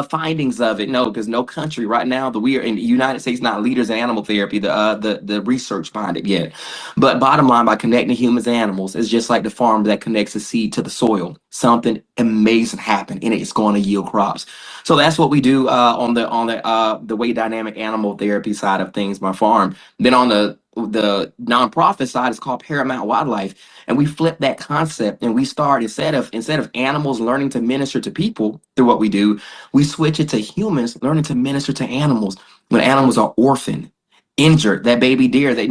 findings of it? No, because no country right now that we are in the United States not leaders in animal therapy, the research behind it yet. But bottom line, by connecting humans and animals, it's just like the farm that connects the seed to the soil. Something amazing happened, and it's going to yield crops. So that's what we do on the way dynamic animal therapy side of things, my farm. Then on the nonprofit side, it's called Paramount Wildlife, and we flip that concept and we start instead of animals learning to minister to people through what we do, we switch it to humans learning to minister to animals when animals are orphaned, injured. That baby deer that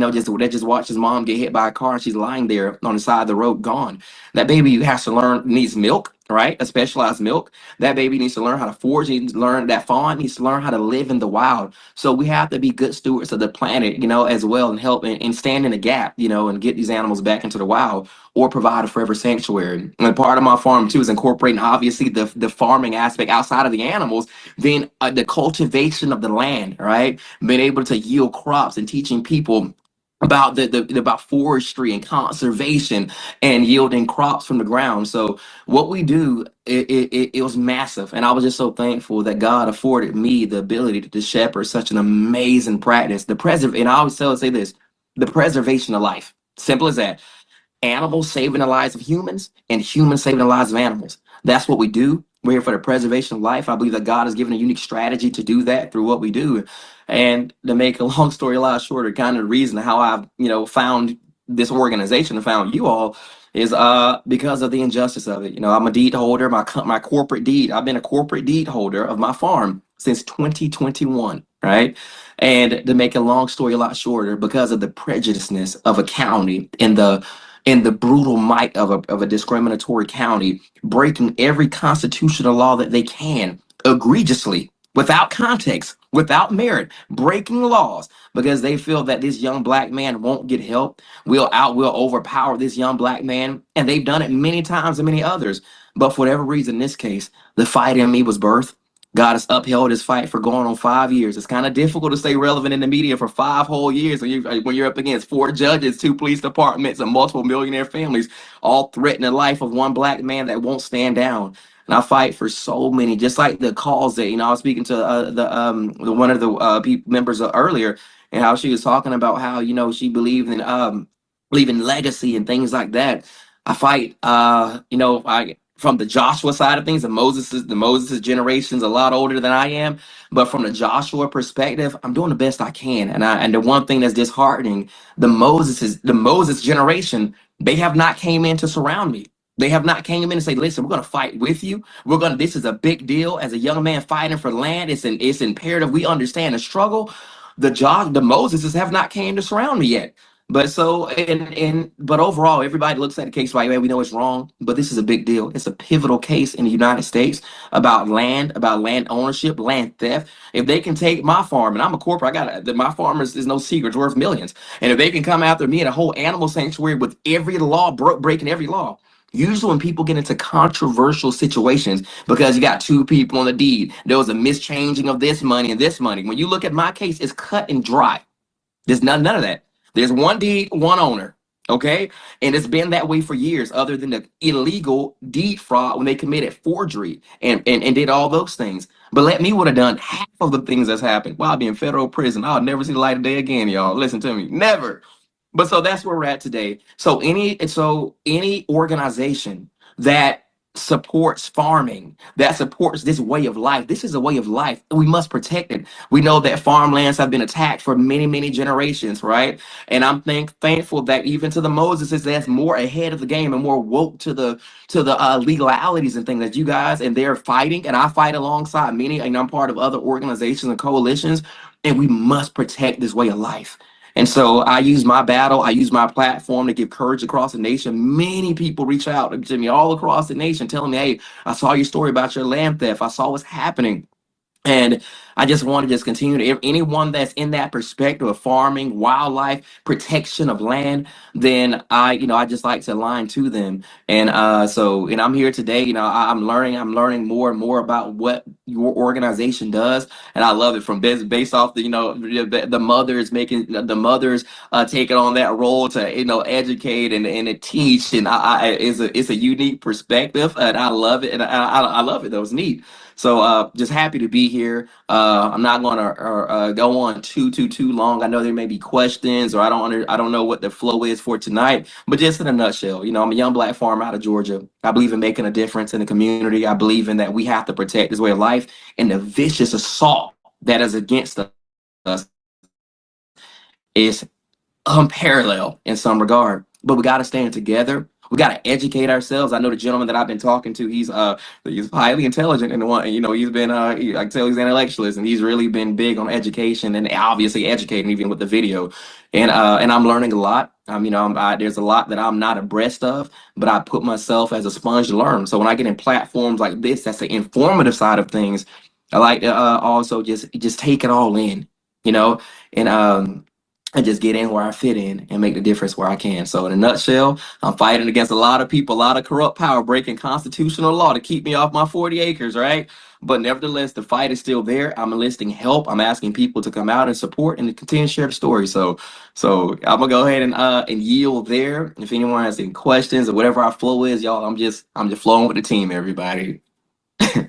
just watched his mom get hit by a car and she's lying there on the side of the road gone. That baby has to learn, needs milk, right? A specialized milk. That baby needs to learn how to forage. He needs to learn, that fawn needs to learn how to live in the wild. So we have to be good stewards of the planet, as well, and help and stand in the gap, and get these animals back into the wild, or provide a forever sanctuary. And part of my farm too is incorporating obviously the farming aspect outside of the animals, then the cultivation of the land, right? Being able to yield crops and teaching people about about forestry and conservation and yielding crops from the ground. So what we do, it was massive, and I was just so thankful that God afforded me the ability to shepherd such an amazing practice. And I always say this: the preservation of life. Simple as that. Animals saving the lives of humans and humans saving the lives of animals. That's what we do. We're here for the preservation of life. I believe that God has given a unique strategy to do that through what we do. And to make a long story a lot shorter, kind of the reason how I've, found this organization and found you all is because of the injustice of it. I'm a deed holder, my corporate deed. I've been a corporate deed holder of my farm since 2021, right? And to make a long story a lot shorter, because of the prejudiceness of a county and the brutal might of a discriminatory county, breaking every constitutional law that they can egregiously, without context, without merit, breaking laws because they feel that this young black man won't get help. We'll overpower this young black man. And they've done it many times and many others. But for whatever reason, in this case, the fight in me was birthed. God has upheld his fight for going on 5 years. It's kind of difficult to stay relevant in the media for 5 whole years when you're up against 4 judges, 2 police departments, and multiple millionaire families, all threatening the life of one black man that won't stand down. And I fight for so many, just like the calls that I was speaking to the one of the members earlier, and how she was talking about how she believed in leaving legacy and things like that. I fight, I from the Joshua side of things, the Moses generation's a lot older than I am, but from the Joshua perspective, I'm doing the best I can. And the one thing that's disheartening, the Moses generation, they have not came in to surround me. They have not came in and say, listen, we're gonna fight with you. This is a big deal. As a young man fighting for land, it's imperative we understand the struggle. The Moseses have not came to surround me yet. But overall, everybody looks at the case like, man, we know it's wrong, but this is a big deal. It's a pivotal case in the United States about land ownership, land theft. If they can take my farm, and I'm a corporate, my farm is no secret, it's worth millions. And if they can come after me in a whole animal sanctuary with every law breaking every law. Usually when people get into controversial situations because you got 2 people on the deed, there was a mischanging of this money and this money. When you look at my case, it's cut and dry. There's none of that. There's one deed, one owner. Okay. And it's been that way for years, other than the illegal deed fraud when they committed forgery and did all those things. But let me would have done half of the things that's happened while I'll be in federal prison. I'll never see the light of day again, y'all. Listen to me. Never. But so that's where we're at today. So any organization that supports farming, that supports this way of life, this is a way of life. We must protect it. We know that farmlands have been attacked for many, many generations, right? And I'm thankful that even to the Moseses, that's more ahead of the game and more woke to the legalities and things that you guys, and they're fighting, and I fight alongside many, and I'm part of other organizations and coalitions, and we must protect this way of life. And so I use my battle, I use my platform to give courage across the nation. Many people reach out to me all across the nation telling me, hey, I saw your story about your land theft. I saw what's happening. And I just want to just continue to anyone that's in that perspective of farming, wildlife, protection of land, then I just like to align to them. And I'm here today, I'm learning more and more about what your organization does. And I love it from based off the mothers taking on that role to, educate and to teach. And it's a unique perspective and I love it. And I love it. That was neat. So just happy to be here. I'm not going to go on too long. I know there may be questions, or I don't know what the flow is for tonight. But just in a nutshell, I'm a young black farmer out of Georgia. I believe in making a difference in the community. I believe in that we have to protect this way of life, and the vicious assault that is against us is unparalleled in some regard. But we got to stand together. We got to educate ourselves. I know the gentleman that I've been talking to, he's highly intelligent and one, he's been I can tell he's an intellectualist, and he's really been big on education and obviously educating even with the video. And I'm learning a lot. There's a lot that I'm not abreast of, but I put myself as a sponge to learn. So when I get in platforms like this, that's the informative side of things. I like to also just take it all in, you know, and and just get in where I fit in and make the difference where I can. So in a nutshell, I'm fighting against a lot of people, a lot of corrupt power breaking constitutional law to keep me off my 40 acres, right? But nevertheless, the fight is still there. I'm enlisting help. I'm asking people to come out and support and to continue to share the story. So I'm gonna go ahead and yield there. If anyone has any questions or whatever our flow is, y'all, I'm just flowing with the team, everybody.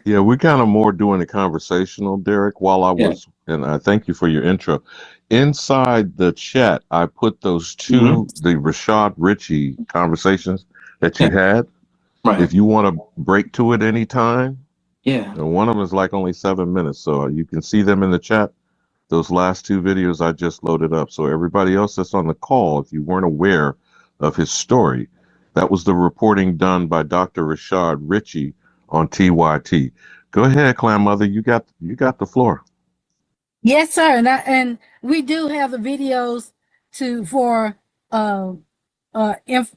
Yeah, we're kind of more doing the conversational, Derek, while I Yeah. was, and I thank you for your intro. Inside the chat, I put those two, the Rashad Ritchie conversations that you had. Right. If you want to break to it anytime, Yeah. one of them is like only 7 minutes, so you can see them in the chat. Those last two videos I just loaded up. So everybody else that's on the call, if you weren't aware of his story, that was the reporting done by Dr. Rashad Ritchie on TYT. Go ahead, Clan Mother. You got the floor. Yes, sir. And we do have the videos for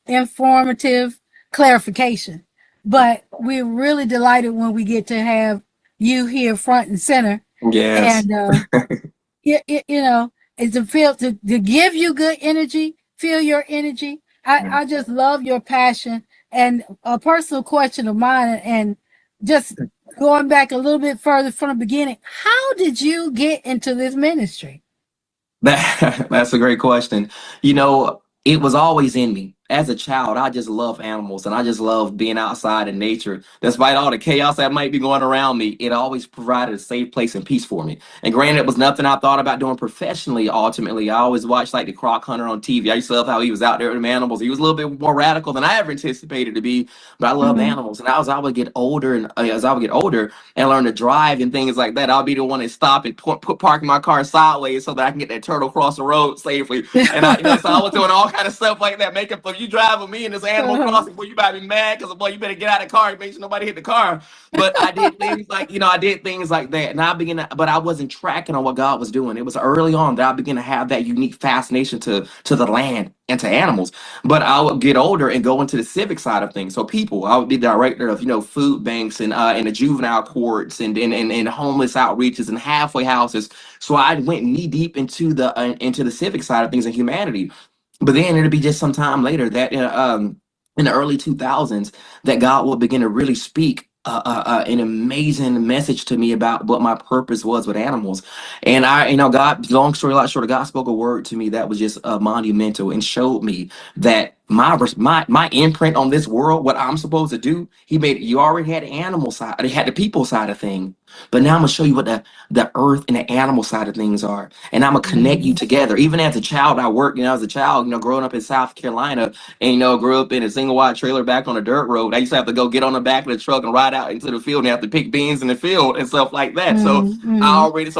informative clarification. But we're really delighted when we get to have you here front and center. Yes. And it's to feel to give you good energy, feel your energy. I just love your passion. And a personal question of mine, and just going back a little bit further from the beginning, how did you get into this ministry? That's a great question. It was always in me. As a child, I just love animals and I just love being outside in nature. Despite all the chaos that might be going around me, it always provided a safe place and peace for me. And granted, it was nothing I thought about doing professionally. Ultimately, I always watched like the Croc Hunter on TV. I used to love how he was out there with them animals. He was a little bit more radical than I ever anticipated to be, but I love animals. And as I would get older and learn to drive and things like that, I'll be the one to stop and park my car sideways so that I can get that turtle across the road safely. And so I was doing all kind of stuff like that, making for you drive with me in this animal crossing, boy, you might be mad because boy, you better get out of the car and make sure nobody hit the car. But I did things like that, and but I wasn't tracking on what God was doing. It was early on that I began to have that unique fascination to the land and to animals. But I would get older and go into the civic side of things. So I would be director of food banks and in the juvenile courts and homeless outreaches and halfway houses. So I went knee deep into the civic side of things and humanity. But then it'll be just some time later that in the early 2000s that God will begin to really speak an amazing message to me about what my purpose was with animals. And God, long story lot short, God spoke a word to me that was just monumental and showed me that my imprint on this world, what I'm supposed to do. You already had the animal side, it had the people side of thing, but now I'm gonna show you what the earth and the animal side of things are, and I'm gonna connect you together. Even as a child, I worked. As a child, growing up in South Carolina, and grew up in a single wide trailer back on a dirt road. I used to have to go get on the back of the truck and ride out into the field and have to pick beans in the field and stuff like that. So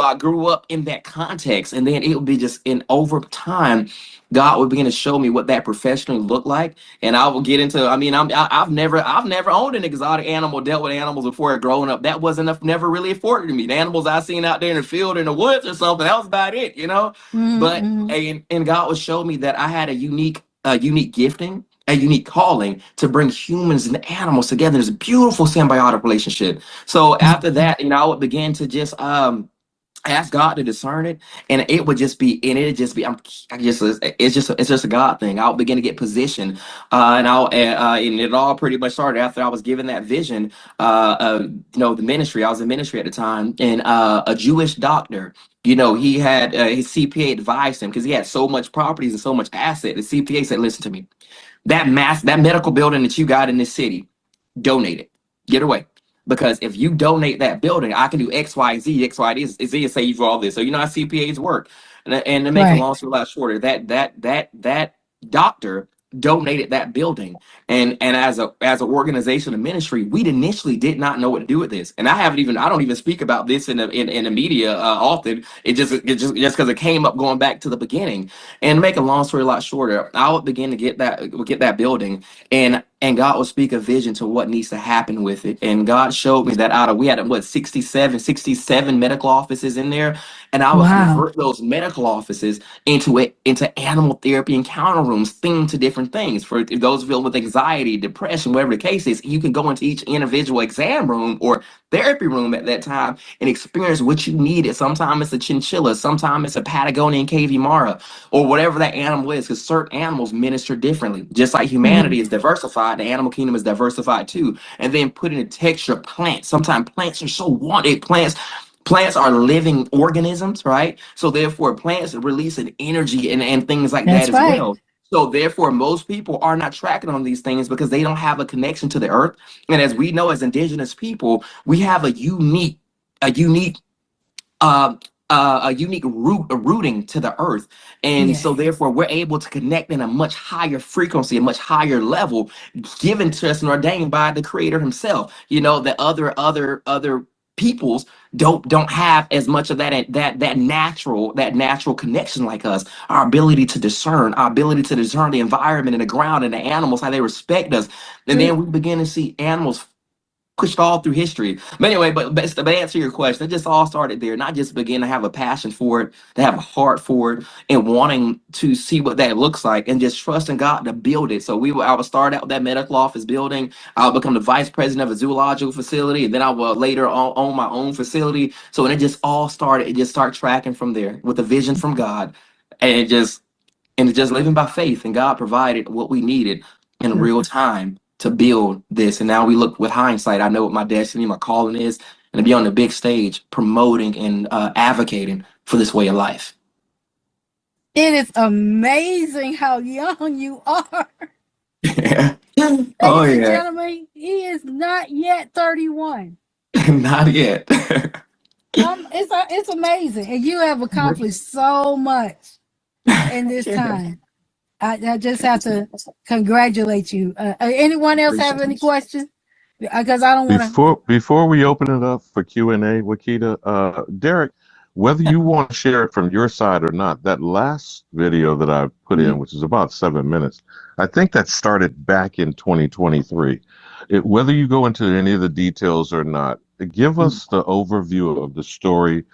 I grew up in that context, and then it would be just in over time. God would begin to show me what that professionally looked like, and I will get into. I've never owned an exotic animal, dealt with animals before growing up. That wasn't never really afforded to me. The animals I seen out there in the field, in the woods, or something, that was about it. But and God would show me that I had a unique gifting, a unique calling to bring humans and animals together. It's a beautiful symbiotic relationship. So after that, I would begin to just ask God to discern it, and it would just be, it's just a God thing. I'll begin to get positioned, and it all pretty much started after I was given that vision. The ministry. I was in ministry at the time, and a Jewish doctor. He had his CPA advised him because he had so much properties and so much asset. The CPA said, "Listen to me, that medical building that you got in this city, donate it, get away." Because if you donate that building, I can do X, Y, Z, X, Y, Z, and save you all this. So how CPAs work. And to make a long story a lot shorter, that doctor donated that building. And as an organization of ministry, we initially did not know what to do with this. And I don't even speak about this in the media often. It just because it came up going back to the beginning. And to make a long story a lot shorter, I would begin to get that building. And and God will speak a vision to what needs to happen with it. And God showed me that we had what 67 medical offices in there, and I would Wow. convert those medical offices into animal therapy encounter rooms themed to different things. For those filled with anxiety, depression, whatever the case is, you can go into each individual exam room or therapy room at that time and experience what you needed. Sometimes it's a chinchilla, sometimes it's a Patagonian cavy mara, or whatever that animal is, because certain animals minister differently. Just like humanity is diversified, the animal kingdom is diversified too. And then put in a texture of plants. Sometimes plants are so wanted. Plants are living organisms, right? So therefore, plants release an energy and things like that That's as right. well. So therefore, most people are not tracking on these things because they don't have a connection to the earth. And as we know, as indigenous people, we have a unique uh, a unique rooting to the earth, and Yes. so therefore we're able to connect in a much higher frequency, a much higher level, given to us and ordained by the Creator Himself. You know that other peoples don't have as much of that natural connection like us. Our ability to discern, the environment and the ground and the animals, how they respect us, and then we begin to see animals pushed all through history. But anyway, but to answer your question, it just all started there. And I just began to have a passion for it, to have a heart for it, and wanting to see what that looks like, and just trusting God to build it. So I would start out with that medical office building. I'll become the vice president of a zoological facility, and then I will later own my own facility. So when it just all started, it just started tracking from there with a vision from God, and it's just living by faith, and God provided what we needed in real time to build this. And now we look with hindsight. I know what my destiny, my calling is, and to be on the big stage promoting and advocating for this way of life. It is amazing how young you are. Oh Ladies and yeah, gentlemen, he is not yet 31. not yet. It's amazing, and you have accomplished so much in this time. I just have to congratulate you. Anyone else have any questions? Because I don't want to. Before we open it up for Q&A, Wakita, Derek, whether you want to share it from your side or not, that last video that I put in, which is about 7 minutes, I think that started back in 2023. Whether you go into any of the details or not, give us the overview of the story.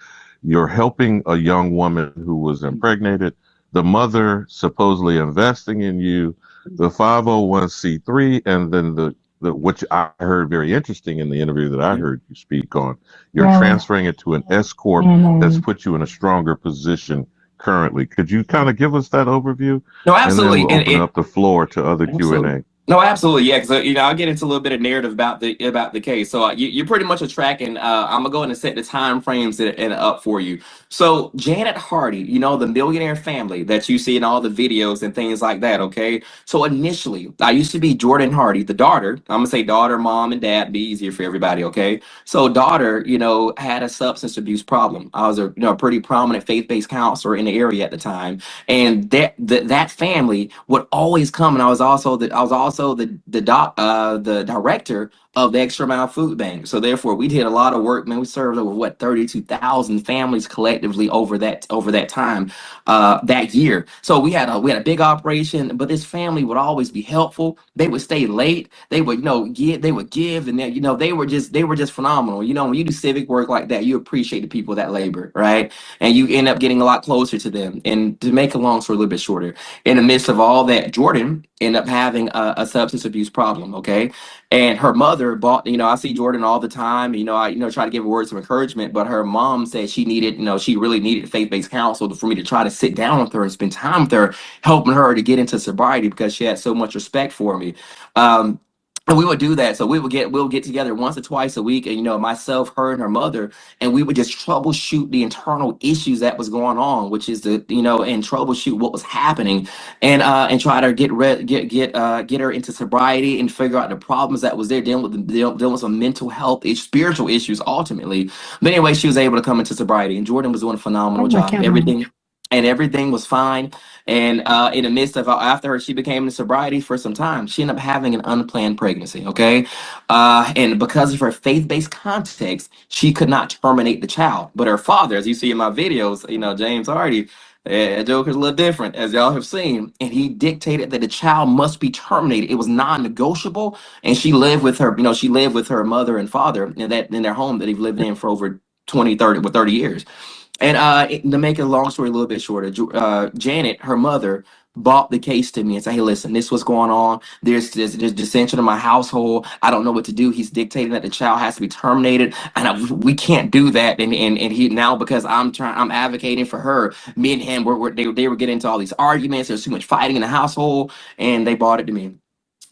You're helping a young woman who was impregnated, the mother supposedly investing in you, the 501c3, and then which I heard very interesting in the interview that I heard you speak on. You're transferring it to an S corp that's put you in a stronger position currently. Could you kind of give us that overview? No, And then absolutely. we'll open up the floor to other Q&A. No, absolutely, yeah. Because I'll get into a little bit of narrative about the case. So you pretty much are tracking. I'm gonna go ahead and set the time frames and up for you. So Janet Hardy, the millionaire family that you see in all the videos and things like that. Okay. So initially, I used to be Jordan Hardy, the daughter. I'm gonna say daughter, mom, and dad. Be easier for everybody. Okay. So daughter, had a substance abuse problem. I was a pretty prominent faith-based counselor in the area at the time, and that family would always come. And I was also the director of the Extra Mile Food Bank. So therefore, we did a lot of work. Man, we served over 32,000 families collectively over that time, that year. So we had a big operation, but this family would always be helpful. They would stay late. They would give, and then they were just phenomenal. When you do civic work like that, you appreciate the people that labor, right? And you end up getting a lot closer to them. And to make a long story a little bit shorter, in the midst of all that, Jordan ended up having a substance abuse problem. Okay. And her mother bought, I see Jordan all the time. I try to give her words of encouragement, but her mom said she really needed faith-based counsel for me to try to sit down with her and spend time with her, helping her to get into sobriety because she had so much respect for me. And we would do that. So we'll get together once or twice a week, and myself, her, and her mother, and we would just troubleshoot the internal issues that was going on, which is and troubleshoot what was happening, and try to get her into sobriety and figure out the problems that was there, dealing with some mental health, spiritual issues ultimately. But anyway, she was able to come into sobriety, and Jordan was doing a phenomenal job. Everything was fine. And in the midst of after she became in sobriety for some time, she ended up having an unplanned pregnancy. Okay, and because of her faith-based context, she could not terminate the child. But her father, as you see in my videos, James Hardy, Joker's a little different, as y'all have seen, and he dictated that the child must be terminated. It was non-negotiable, and she lived with her, she lived with her mother and father in their home that they've lived in for over 30 years. And to make a long story a little bit shorter, Janet, her mother, brought the case to me and said, "Hey, listen, this what's going on. There's dissension in my household. I don't know what to do. He's dictating that the child has to be terminated, and we can't do that." And he now, because I'm advocating for her. Me and him, they were getting into all these arguments. There's too much fighting in the household, and they brought it to me.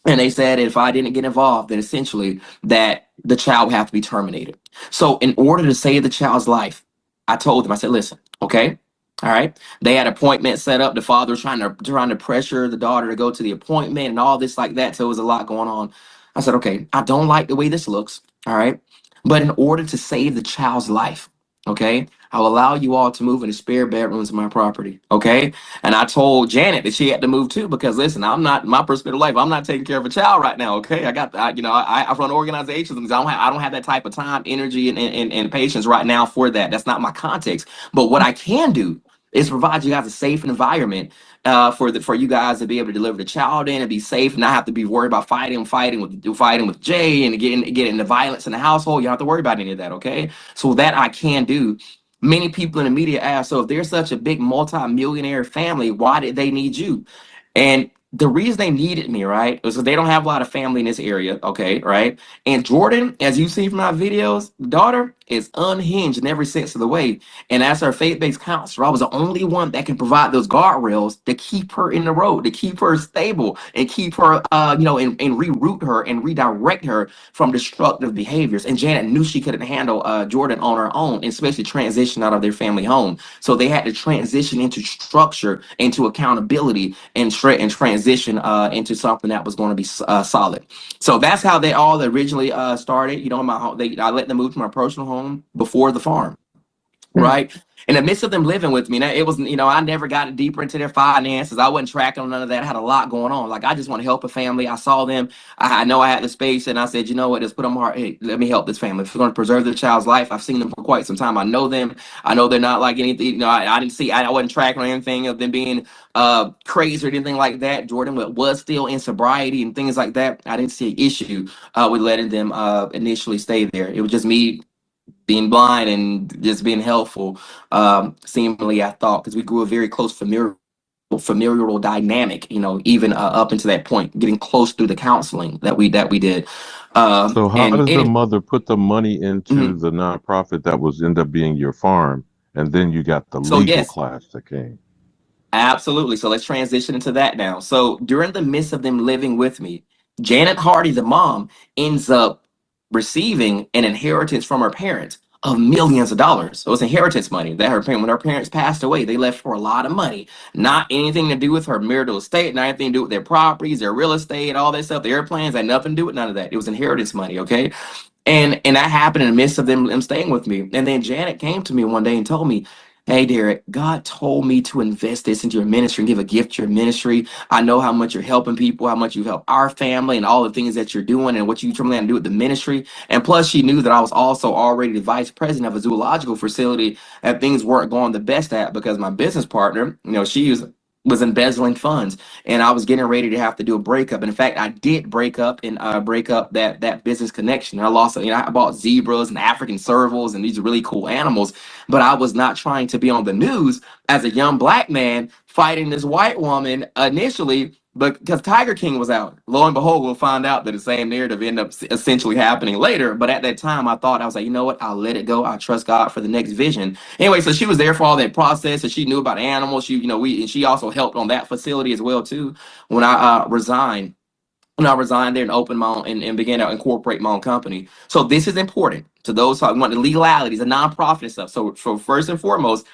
And they said if I didn't get involved, then essentially that the child would have to be terminated. So in order to save the child's life, I told them, I said, listen, okay, all right. They had appointments set up. The father was trying to pressure the daughter to go to the appointment and all this like that. So it was a lot going on. I said, okay, I don't like the way this looks. All right. But in order to save the child's life, okay, I'll allow you all to move in the spare bedrooms of my property. Okay. And I told Janet that she had to move too, because listen, I'm not my perspective life. I'm not taking care of a child right now. Okay, I run organizations, and I don't have that type of time, energy, and patience right now for that. That's not my context. But what I can do is provide you guys a safe environment for you guys to be able to deliver the child in and be safe, and not have to be worried about fighting with Jay and getting into violence in the household. You don't have to worry about any of that. Okay, so that I can do. Many people in the media ask, so if they're such a big multi-millionaire family, why did they need you? And the reason they needed me, right, was because they don't have a lot of family in this area, okay, right? And Jordan, as you see from my videos, the daughter is unhinged in every sense of the way. And as her faith-based counselor, I was the only one that can provide those guardrails to keep her in the road, to keep her stable, and keep her, and reroute her and redirect her from destructive behaviors. And Janet knew she couldn't handle Jordan on her own, and especially transition out of their family home. So they had to transition into structure, into accountability, and transition into something that was going to be solid. So that's how they all originally started. My home, I let them move to my personal home before the farm. Right. In the midst of them living with me, now it was, I never got deeper into their finances. I wasn't tracking on none of that. I had a lot going on. Like, I just want to help a family. I saw them. I know I had the space, and I said, you know what, just put on my heart. Hey, let me help this family. If we're going to preserve the child's life, I've seen them for quite some time. I know them. I know they're not like anything. I didn't see, I wasn't tracking on anything of them being crazy or anything like that. Jordan was still in sobriety and things like that. I didn't see an issue with letting them initially stay there. It was just me being blind and just being helpful, seemingly, I thought, because we grew a very close familial dynamic, even up into that point, getting close through the counseling that we did. So how And does the it, mother put the money into mhm. the nonprofit that was end up being your farm, and then you got the So legal yes, class that came? absolutely. So let's transition into that now. So during the midst of them living with me, Janet Hardy, the mom, ends up receiving an inheritance from her parents of millions of dollars. So it's inheritance money that when her parents passed away, they left her a lot of money. Not anything to do with her marital estate, not anything to do with their properties, their real estate, all that stuff, the airplanes, had nothing to do with none of that. It was inheritance money, okay? And that happened in the midst of them staying with me. And then Janet came to me one day and told me, "Hey, Derek, God told me to invest this into your ministry and give a gift to your ministry. I know how much you're helping people, how much you help our family, and all the things that you're doing and what you plan to do with the ministry." And plus, she knew that I was also already the vice president of a zoological facility that things weren't going the best at, because my business partner, she was embezzling funds, and I was getting ready to have to do a breakup. And in fact, I did break up and break up that business connection. I lost, I bought zebras and African servals and these really cool animals, but I was not trying to be on the news as a young black man fighting this white woman initially. But because Tiger King was out, lo and behold, we'll find out that the same narrative ended up essentially happening later. But at that time, I was like, you know what? I'll let it go. I'll trust God for the next vision. Anyway, so she was there for all that process, and she knew about animals. She also helped on that facility as well too. When I resigned, there and opened my own and began to incorporate my own company. So this is important to those who want the legalities, the nonprofit and stuff. So first and foremost,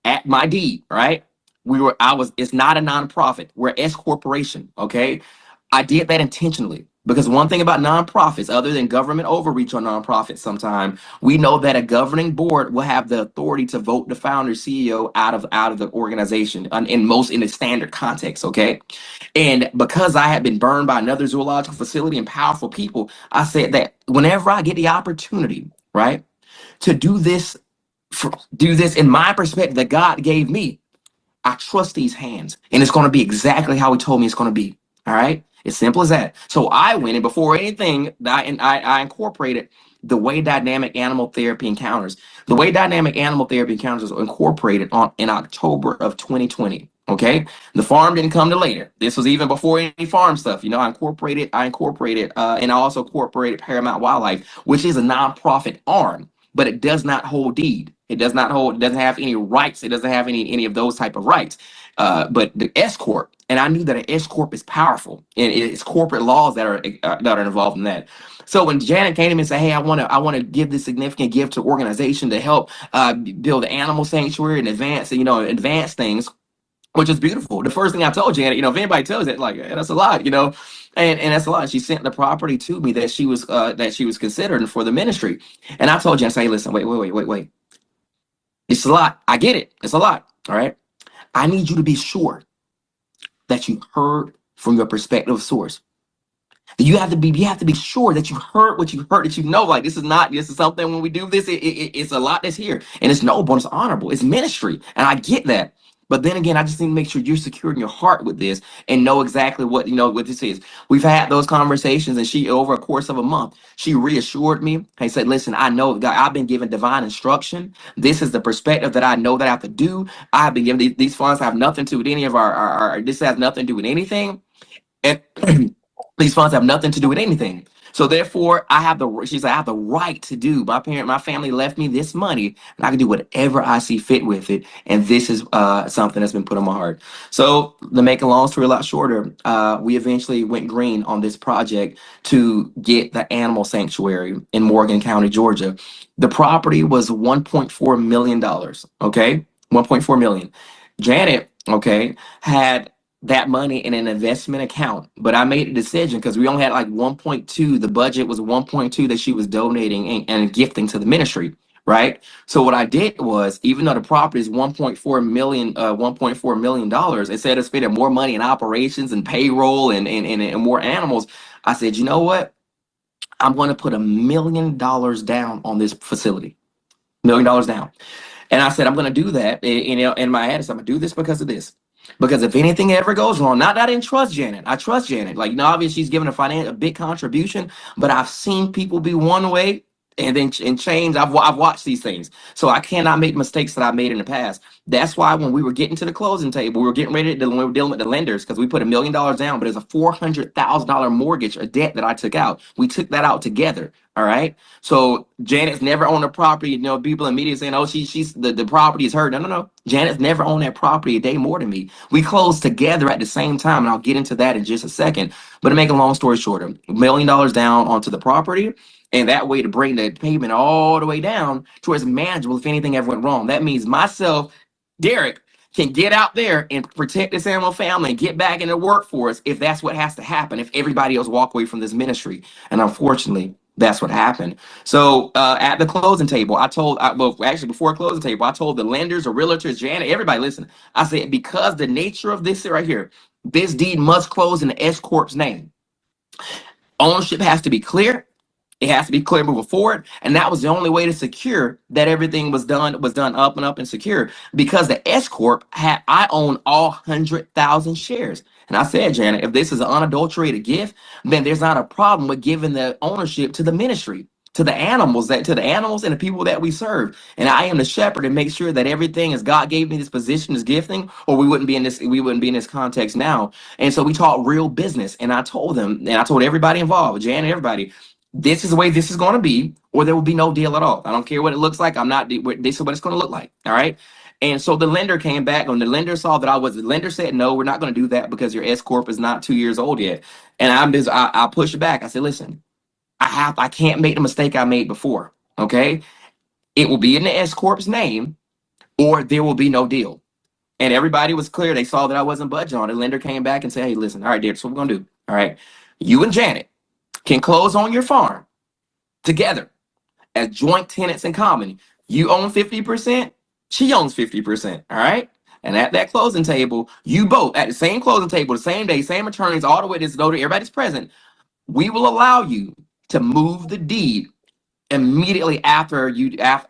at my deed, right? It's not a nonprofit. We're S corporation. Okay. I did that intentionally because one thing about nonprofits, other than government overreach on nonprofits, sometime we know that a governing board will have the authority to vote the founder CEO out of the organization in the standard context. Okay. And because I had been burned by another zoological facility and powerful people, I said that whenever I get the opportunity, right, to do this in my perspective that God gave me, I trust these hands, and it's going to be exactly how he told me it's going to be. All right, it's simple as that. So I went, and before anything, I incorporated the way dynamic animal therapy encounters. The way dynamic animal therapy encounters was incorporated on in October of 2020. Okay, the farm didn't come till later. This was even before any farm stuff. You know, and I also incorporated Paramount Wildlife, which is a nonprofit arm, but it does not hold deed. It doesn't have any rights. It doesn't have any of those type of rights. But the S corp, and I knew that an S corp is powerful, and it's corporate laws that are involved in that. So when Janet came to me and said, "Hey, I want to give this significant gift to organization to help build an animal sanctuary and advance things," which is beautiful. The first thing I told Janet, if anybody tells it, like, "Hey, that's a lot," and that's a lot. She sent the property to me that she was considering for the ministry, and I told Janet, "Say, listen, wait. It's a lot. I get it. It's a lot. All right. I need you to be sure that you heard from your perspective source. You have to be sure that you heard what you heard, that like this is something. When we do this, it's a lot that's here, and it's noble, it's honorable, it's ministry, and I get that. But then again, I just need to make sure you're secure in your heart with this and know exactly what this is. We've had those conversations, and she, over a course of a month, she reassured me and said, "Listen, I know, God, I've been given divine instruction. This is the perspective that I know that I have to do. I've been given these funds have nothing to do with any of our this has nothing to do with anything, and these funds have nothing to do with anything. So therefore, she said, I have the right to do. My family left me this money, and I can do whatever I see fit with it. And this is something that's been put on my heart." So to make a long story a lot shorter, we eventually went green on this project to get the animal sanctuary in Morgan County, Georgia. The property was $1.4 million. Okay, 1.4 million. Janet, okay, had that money in an investment account, but I made a decision because we only had like 1.2. The budget was 1.2 that she was donating and gifting to the ministry, right? So what I did was, even though the property is 1.4 million dollars, instead of spending more money in operations and payroll and more animals, I said, you know what, I'm going to put $1 million down on this facility. $1 million down. And I said, I'm going to do that. In my head, I said, I'm going to do this because of this. Because if anything ever goes wrong, not that I didn't trust Janet. I trust Janet. Like, obviously she's given a big contribution, but I've seen people be one way and then change. I've watched these things. So I cannot make mistakes that I made in the past. That's why when we were getting to the closing table, we were getting ready to, when we were dealing with the lenders, because we put $1 million down, but there's a $400,000 mortgage, a debt that I took out. We took that out together. All right. So Janet's never owned a property. People in media saying, "Oh, she's the property is her." No. Janet's never owned that property a day more than me. We closed together at the same time, and I'll get into that in just a second. But to make a long story shorter, $1 million down onto the property, and that way to bring the payment all the way down towards manageable if anything ever went wrong. That means myself, Derek, can get out there and protect this animal family and get back in the workforce if that's what has to happen, if everybody else walk away from this ministry. And unfortunately, that's what happened. So at the closing table, before closing table, I told the lenders, the realtors, Janet, everybody, listen. I said, because the nature of this right here, this deed must close in the S Corp's name. Ownership has to be clear. It has to be clear moving forward. And that was the only way to secure that everything was done up and up and secure. Because the S Corp I own all 100,000 shares. And I said, Janet, if this is an unadulterated gift, then there's not a problem with giving the ownership to the ministry, to the animals and the people that we serve. And I am the shepherd and make sure that everything as God gave me this position, this gifting, or we wouldn't be in this context now. And so we talked real business. And I told them, and I told everybody involved, Janet, everybody, this is the way this is going to be, or there will be no deal at all. I don't care what it looks like. This is what it's going to look like. All right. And so the lender came back. When the lender saw that the lender said, "No, we're not going to do that because your S Corp is not 2 years old yet." And I pushed back. I said, "Listen, I can't make the mistake I made before. Okay. It will be in the S Corp's name, or there will be no deal." And everybody was clear. They saw that I wasn't budging on it. The lender came back and said, "Hey, listen, all right, dear, that's what we're going to do. All right. You and Janet can close on your farm together as joint tenants in common. You own 50%, she owns 50%. All right. And at that closing table, you both at the same closing table, the same day, same attorneys, all the witnesses, everybody's present. We will allow you to move the deed immediately after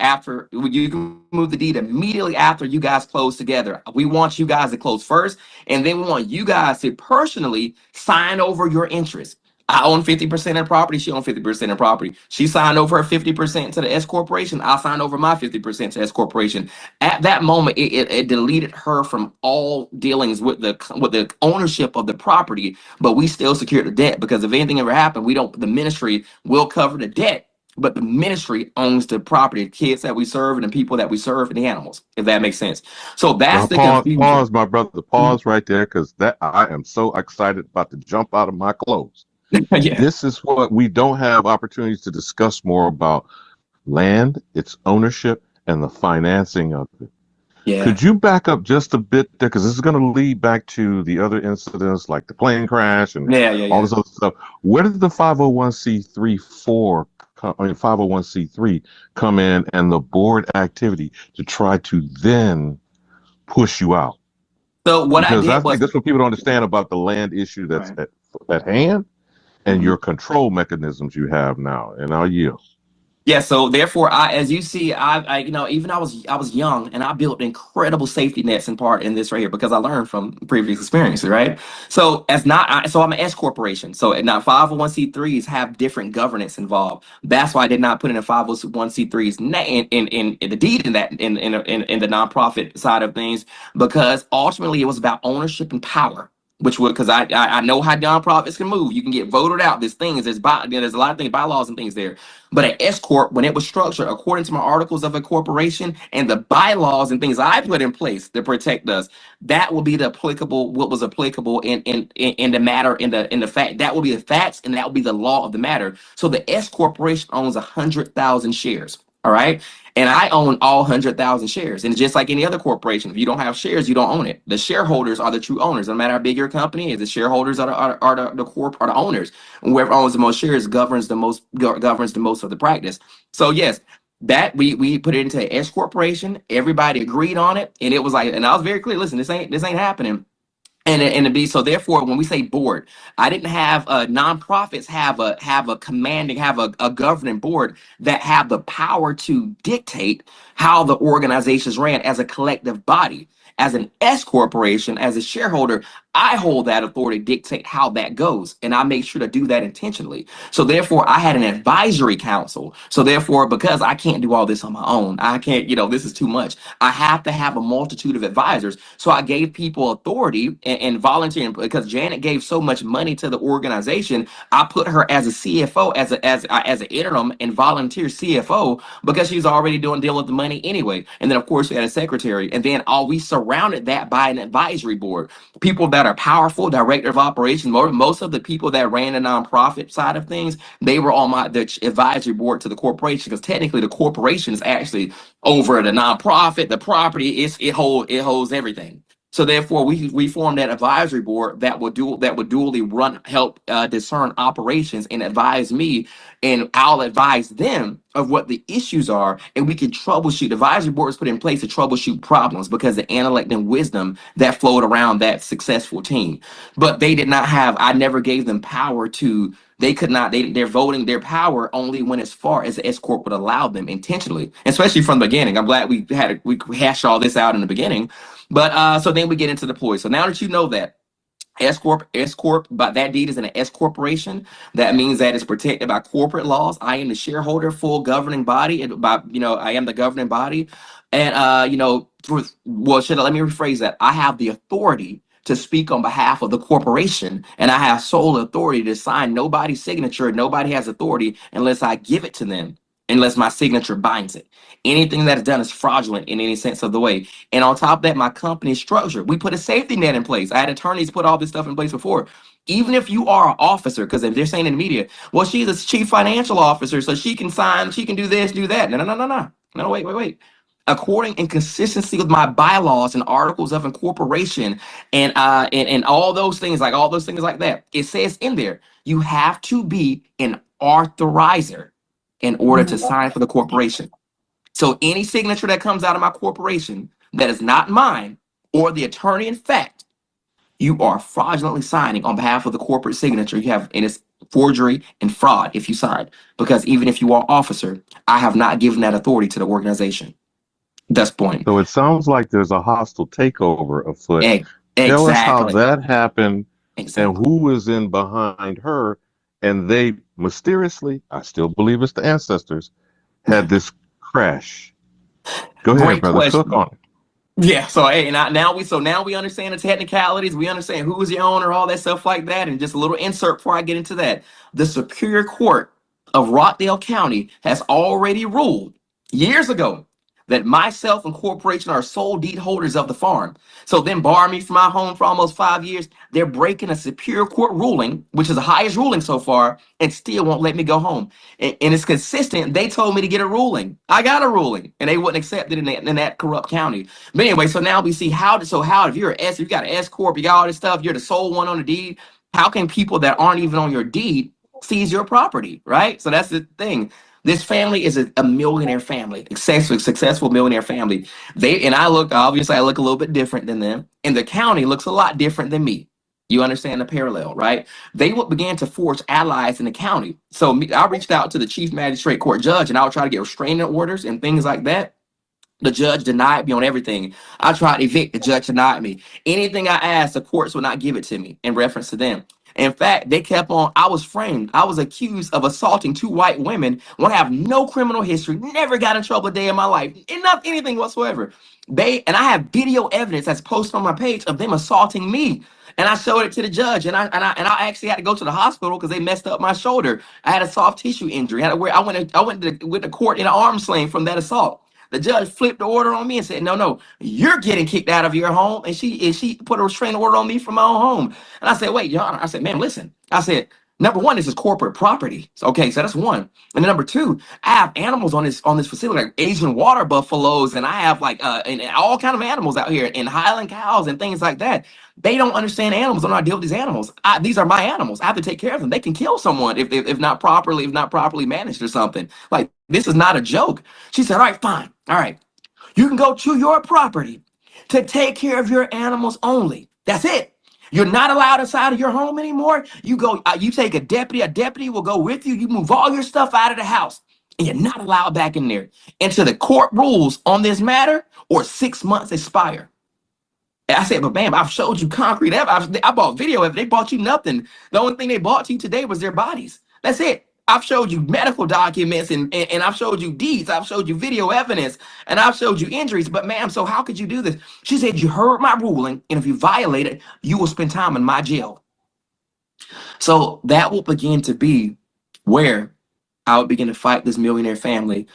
after you can move the deed immediately after you guys close together. We want you guys to close first, and then we want you guys to personally sign over your interest. I own 50% of property. She owned 50% of property. She signed over her 50% to the S corporation. I signed over my 50% to S corporation. At that moment, it deleted her from all dealings with the ownership of the property. But we still secured the debt, because if anything ever happened, we don't. The ministry will cover the debt, but the ministry owns the property, the kids that we serve and the people that we serve and the animals, if that makes sense. So Now that's the pause, confusion. my brother. Pause right there, because that I am so excited about to jump out of my clothes. Yeah. This is what we don't have opportunities to discuss more about: land, its ownership, and the financing of it. Yeah. Could you back up just a bit there? Because this is going to lead back to the other incidents like the plane crash and all this other stuff. Where did the 501c3 come in, and the board activity to try to then push you out? So what I Because I did think was, that's what people don't understand about the land issue that's right. at hand, and Mhm. your control mechanisms you have now. And I'll yield. Yeah, so therefore, as you see, even I was young, and I built incredible safety nets in part in this right here, because I learned from previous experiences, right? So so I'm an S corporation. So now 501c3s have different governance involved. That's why I did not put in a 501c3s in the deed in the nonprofit side of things, because ultimately it was about ownership and power. Which would, because I know how nonprofits can move. You can get voted out. There's a lot of things, bylaws and things there. But an S corp, when it was structured according to my articles of incorporation and the bylaws and things I put in place to protect us, that will be the applicable, what was applicable in the matter, in the fact. That will be the facts, and that will be the law of the matter. So the S corporation owns 100,000 shares. All right. And I own all 100,000 shares. And just like any other corporation, if you don't have shares, you don't own it. The shareholders are the true owners. No matter how big your company is, the shareholders are the corp, are the owners. Whoever owns the most shares governs the most of the practice. So yes, that we put it into an S corporation. Everybody agreed on it, and it was like, and I was very clear. Listen, this ain't happening. And to be so, therefore, when we say board, I didn't have nonprofits have a governing board that have the power to dictate how the organizations ran as a collective body. As an S corporation, as a shareholder, I hold that authority to dictate how that goes, and I make sure to do that intentionally. So therefore, I had an advisory council. So therefore, because I can't do all this on my own, I can't, this is too much. I have to have a multitude of advisors. So I gave people authority and volunteering, because Janet gave so much money to the organization. I put her as a CFO, as an interim and volunteer CFO, because she's already dealing with the money anyway. And then of course we had a secretary, and then we surrounded that by an advisory board, people that are powerful, director of operations. Most of the people that ran the nonprofit side of things, they were on the advisory board to the corporation, because technically the corporation is actually over the nonprofit. The property it holds everything. So therefore, we formed that advisory board that would dually help discern operations and advise me, and I'll advise them of what the issues are, and we can troubleshoot. The advisory board is put in place to troubleshoot problems, because the intellect and wisdom that flowed around that successful team. But they did not have. I never gave them power to. They could not. They're voting their power only when as far as the S corp would allow them intentionally, especially from the beginning. I'm glad we hashed all this out in the beginning. But so then we get into the ploy. So now that you know that S corp, but that deed is in an S corporation. That means that it's protected by corporate laws. I am the shareholder, full governing body. I am the governing body, and let me rephrase that. I have the authority to speak on behalf of the corporation, and I have sole authority to sign nobody's signature. Nobody has authority unless I give it to them, unless my signature binds it. Anything that is done is fraudulent in any sense of the way. And on top of that, my company structure, we put a safety net in place. I had attorneys put all this stuff in place before. Even if you are an officer, because if they're saying in the media, well, she's a chief financial officer, so she can sign, she can do this, do that. No, wait. According in consistency with my bylaws and articles of incorporation, and all those things, like that, it says in there, you have to be an authorizer in order to sign for the corporation. So any signature that comes out of my corporation that is not mine, or the attorney in fact, you are fraudulently signing on behalf of the corporate signature. You have, and it's forgery, and fraud if you sign. Because even if you are officer, I have not given that authority to the organization. That's point. So it sounds like there's a hostile takeover afoot. Tell us how Exactly. that happened and Exactly. who was in behind her. And they mysteriously, I still believe it's the ancestors, had this crash. Go ahead, Great brother. Cook question. on it. Yeah, so hey, now we understand the technicalities. We understand who is the owner, all that stuff like that. And just a little insert before I get into that. The Superior Court of Rockdale County has already ruled years ago that myself and corporation are sole deed holders of the farm. So then bar me from my home for almost 5 years. They're breaking a Superior Court ruling, which is the highest ruling so far, and still won't let me go home. And it's consistent. They told me to get a ruling. I got a ruling, and they wouldn't accept it in that corrupt county. But anyway, so now we see how if you're an S, you got an S corp, you got all this stuff, you're the sole one on the deed. How can people that aren't even on your deed seize your property, right? So that's the thing. This family is a millionaire family, successful millionaire family. I look a little bit different than them, and the county looks a lot different than me. You understand the parallel, right? They began to forge allies in the county. So I reached out to the chief magistrate court judge, and I would try to get restraining orders and things like that. The judge denied me on everything. I tried to evict. The judge denied me. Anything I asked, the courts would not give it to me in reference to them. In fact, they kept on. I was framed. I was accused of assaulting two white women when I have no criminal history, never got in trouble a day in my life, not anything whatsoever. And I have video evidence that's posted on my page of them assaulting me. And I showed it to the judge, and I actually had to go to the hospital because they messed up my shoulder. I had a soft tissue injury. I went with the court in an arm sling from that assault. The judge flipped the order on me and said, no, you're getting kicked out of your home. And she put a restraining order on me from my own home. And I said, wait, Your Honor. I said, ma'am, listen. I said, number one, this is corporate property. Okay, so that's one. And number two, I have animals on this facility, like Asian water buffaloes, and I have and all kind of animals out here, and Highland cows and things like that. They don't understand animals. I don't know how to deal with these animals. These are my animals. I have to take care of them. They can kill someone if not properly managed or something. Like, this is not a joke. She said, all right, fine. All right. You can go to your property to take care of your animals only. That's it. You're not allowed inside of your home anymore. You go, you take a deputy will go with you. You move all your stuff out of the house, and you're not allowed back in there until the court rules on this matter or 6 months expire. I said, but ma'am, I've showed you concrete evidence. I bought video evidence. They bought you nothing. The only thing they bought to you today was their bodies. That's it. I've showed you medical documents and I've showed you deeds. I've showed you video evidence and I've showed you injuries. But ma'am, so how could you do this? She said, you heard my ruling, and if you violate it, you will spend time in my jail. So that will begin to be where I would begin to fight this millionaire family,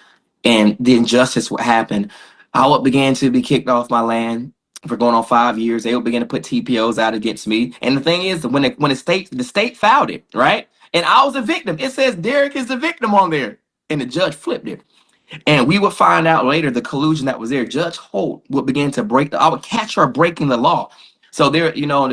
and the injustice would happen. I would begin to be kicked off my land for going on 5 years. They would begin to put TPOs out against me. And the thing is, when the state filed it, right? And I was a victim. It says Derek is the victim on there. And the judge flipped it. And we would find out later the collusion that was there. Judge Holt would begin to I would catch her breaking the law. So there, on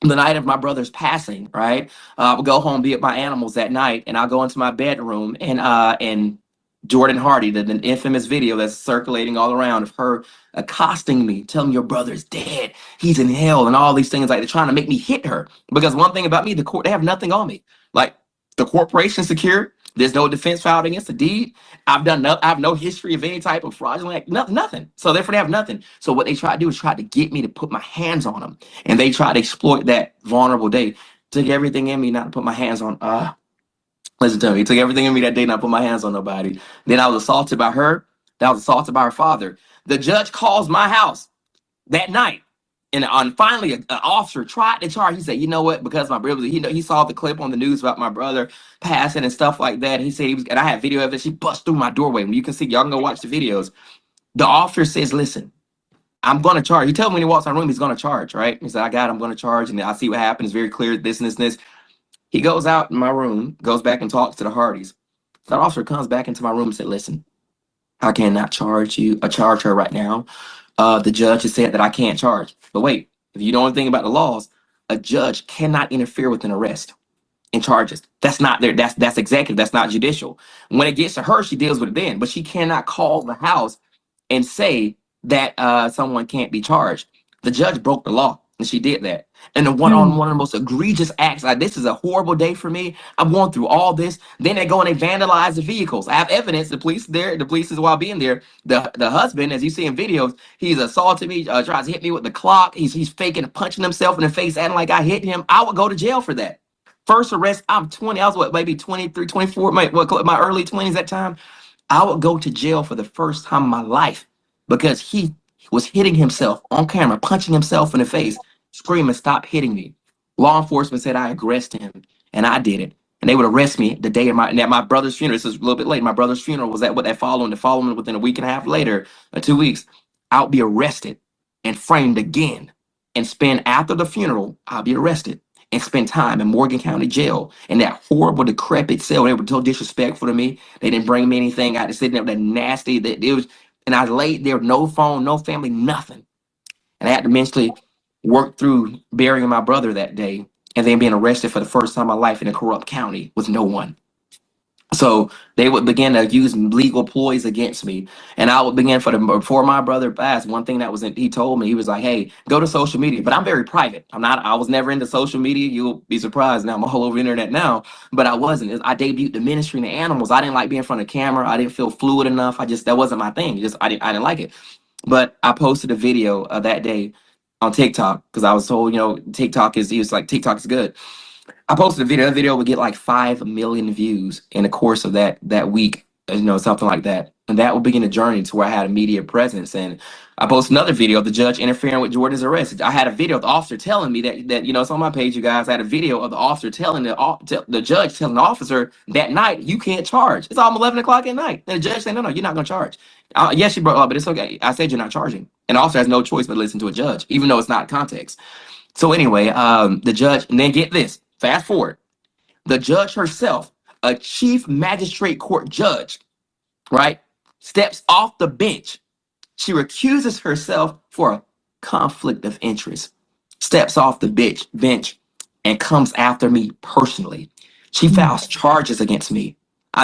the night of my brother's passing, right? I would go home, be with my animals that night, and I'll go into my bedroom, and Jordan Hardy, the infamous video that's circulating all around of her accosting me, telling me your brother's dead, he's in hell, and all these things, like they're trying to make me hit her. Because one thing about me, the court, they have nothing on me. Like, the corporation's secure. There's no defense filed against the deed. I have no history of any type of fraudulent, nothing. So therefore, they have nothing. So what they try to do is try to get me to put my hands on them, and they try to exploit that vulnerable day. Took everything in me not to put my hands on. Listen to me. He took everything in me that day not put my hands on nobody. Then I was assaulted by her. That was assaulted by her father. The judge calls my house that night. And finally, an officer tried to charge. He said, you know what? Because my brother, he saw the clip on the news about my brother passing and stuff like that. He said and I had video of it. She bust through my doorway. You can see, y'all can go watch the videos. The officer says, listen, I'm going to charge. He told me when he walks in my room, he's going to charge, right? He said, I'm going to charge. And I see what happens. It's very clear, this and this and this. He goes out in my room, goes back and talks to the Hardys. That officer comes back into my room and said, listen, I cannot charge her right now. The judge has said that I can't charge. But wait, if you know anything about the laws, a judge cannot interfere with an arrest and charges. That's not there. That's executive. That's not judicial. When it gets to her, she deals with it then. But she cannot call the house and say that someone can't be charged. The judge broke the law. And she did that. And the one on one of the most egregious acts, like this is a horrible day for me. I'm going through all this. Then they go and they vandalize the vehicles. I have evidence. The police there. The police is while being there. The husband, as you see in videos, he's assaulted me, tries to hit me with the clock. He's faking punching himself in the face, acting like I hit him. I would go to jail for that. First arrest, I'm 20. I was what, maybe 23, 24, my early 20s at that time. I would go to jail for the first time in my life because he was hitting himself on camera, punching himself in the face, screaming, "Stop hitting me." Law enforcement said I aggressed him, and I did it. And they would arrest me the day of my brother's funeral. This is a little bit late. My brother's funeral was the following within a week and a half later, or 2 weeks. I'll be arrested and framed again, and spend after the funeral. I'll be arrested and spend time in Morgan County Jail in that horrible, decrepit cell. They were so disrespectful to me. They didn't bring me anything. I had to sit there with that nasty. That it was, and I laid there, no phone, no family, nothing. And I had to mentally work through burying my brother that day, and then being arrested for the first time in my life in a corrupt county with no one. So they would begin to use legal ploys against me, and I would begin before my brother passed. One thing that he told me, he was like, "Hey, go to social media." But I'm very private. I was never into social media. You'll be surprised. Now I'm all over the internet now, but I wasn't. I debuted the ministry and the animals. I didn't like being in front of camera. I didn't feel fluid enough. That wasn't my thing. I didn't like it. But I posted a video of that day on TikTok because I was told, TikTok is good. I posted a video. That video would get like 5 million views in the course of that week, something like that. And that would begin a journey to where I had a media presence. And I posted another video of the judge interfering with Jordan's arrest. I had a video of the officer telling me that it's on my page, you guys. I had a video of the officer telling the judge telling the officer that night, "You can't charge." It's almost 11 o'clock at night. And the judge said, "No, you're not going to charge." Yes, she brought up, but it's okay. I said you're not charging. And the officer has no choice but to listen to a judge, even though it's not context. So anyway, the judge, and then get this, fast forward, the judge herself, a chief magistrate court judge, right, steps off the bench. She recuses herself for a conflict of interest, steps off the bench and comes after me personally. She files charges against me.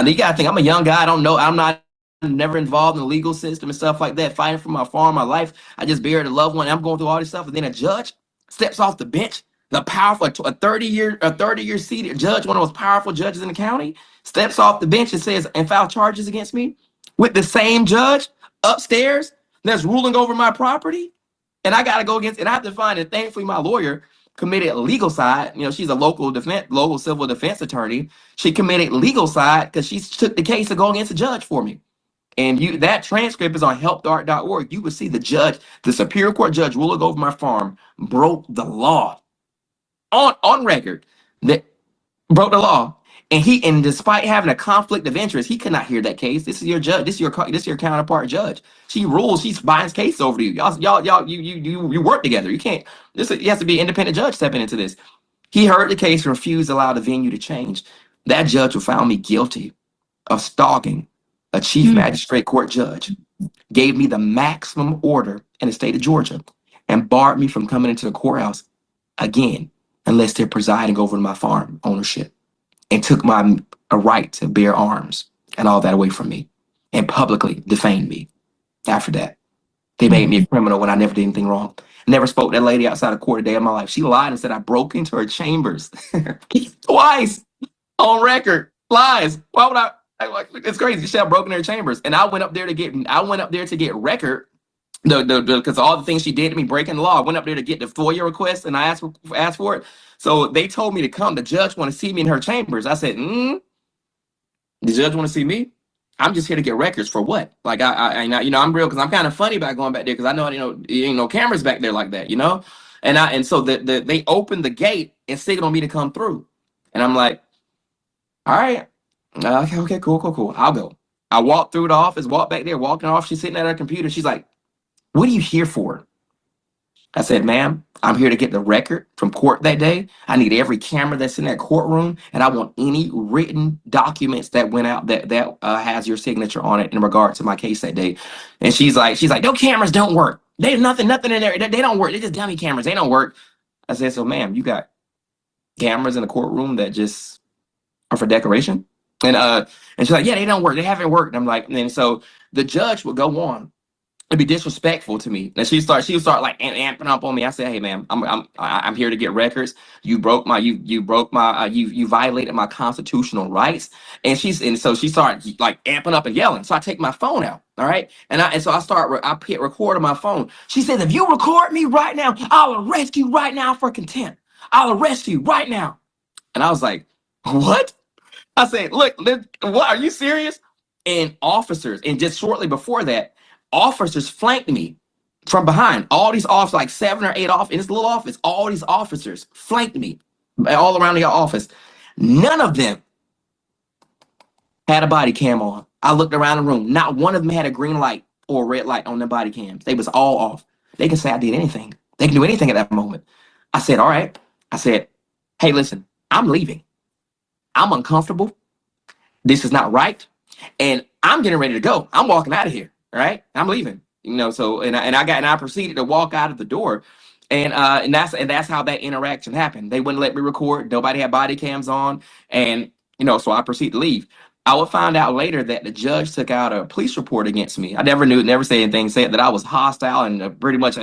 You gotta think, I'm a young guy. I don't know. I'm never involved in the legal system and stuff like that, fighting for my farm, my life. I just buried a loved one. I'm going through all this stuff. And then a judge steps off the bench, the powerful, a 30-year seated judge, one of the most powerful judges in the county, steps off the bench and says, and file charges against me with the same judge upstairs that's ruling over my property. And I got to go against, and I have to find it. Thankfully, my lawyer committed legal side. She's a local civil defense attorney. She committed legal side because she took the case to go against the judge for me. And that transcript is on helpdart.org. You will see the judge, the Superior Court judge ruling over my farm, broke the law on record, that broke the law. And despite having a conflict of interest, he could not hear that case. This is your judge. This is your counterpart judge. She rules. She's buying case over to you. You work together. You can't. You have to be an independent judge stepping into this. He heard the case and refused to allow the venue to change. That judge will found me guilty of stalking a chief magistrate court judge, gave me the maximum order in the state of Georgia, and barred me from coming into the courthouse again unless they're presiding over my farm ownership, and took a right to bear arms and all that away from me, and publicly defamed me. After that, they made me a criminal when I never did anything wrong. Never spoke to that lady outside of court a day of my life. She lied and said I broke into her chambers twice on record. Lies. Why would I? It's crazy. She had broken her chambers, and I went up there to get record. Because all the things she did to me, breaking the law. I went up there to get the FOIA request, and I asked for it. So they told me to come. The judge want to see me in her chambers. I said, the judge want to see me? I'm just here to get records for what? Like I'm real because I'm kind of funny about going back there because I know ain't no cameras back there like that, And so they opened the gate and signaled me to come through, and I'm like, all right. Okay, cool. I'll go. I walked through the office, walked back there, walking off. She's sitting at her computer. She's like, "What are you here for?" I said, "Ma'am, I'm here to get the record from court that day. I need every camera that's in that courtroom, and I want any written documents that went out that has your signature on it in regard to my case that day." And she's like, "Those cameras don't work. There's nothing in there. They don't work. They're just dummy cameras. They don't work." I said, "So, ma'am, you got cameras in the courtroom that just are for decoration?" And she's like, "Yeah, they don't work. They haven't worked." And I'm like, and then so the judge would go on it'd be disrespectful to me. And she would start like amping up on me. I said, "Hey, ma'am, I'm here to get records. You broke my, you violated my constitutional rights." And so she started like amping up and yelling. So I take my phone out, all right, and so I hit record on my phone. She says, "If you record me right now, I'll arrest you right now for contempt. I'll arrest you right now." And I was like, "What?" I said, "Look, what? Are you serious?" And officers, and just shortly before that, officers flanked me from behind. All these officers, like 7 or 8 off in this little office, all these officers flanked me all around the office. None of them had a body cam on. I looked around the room. Not one of them had a green light or a red light on their body cams. They was all off. They can say I did anything. They can do anything at that moment. I said, "All right." I said, "Hey, listen, I'm leaving. I'm uncomfortable. This is not right. And I'm getting ready to go. I'm walking out of here. All right. I'm leaving. So I proceeded to walk out of the door. And that's how that interaction happened. They wouldn't let me record. Nobody had body cams on. And so I proceeded to leave. I would find out later that the judge took out a police report against me. I never said anything, said that I was hostile and pretty much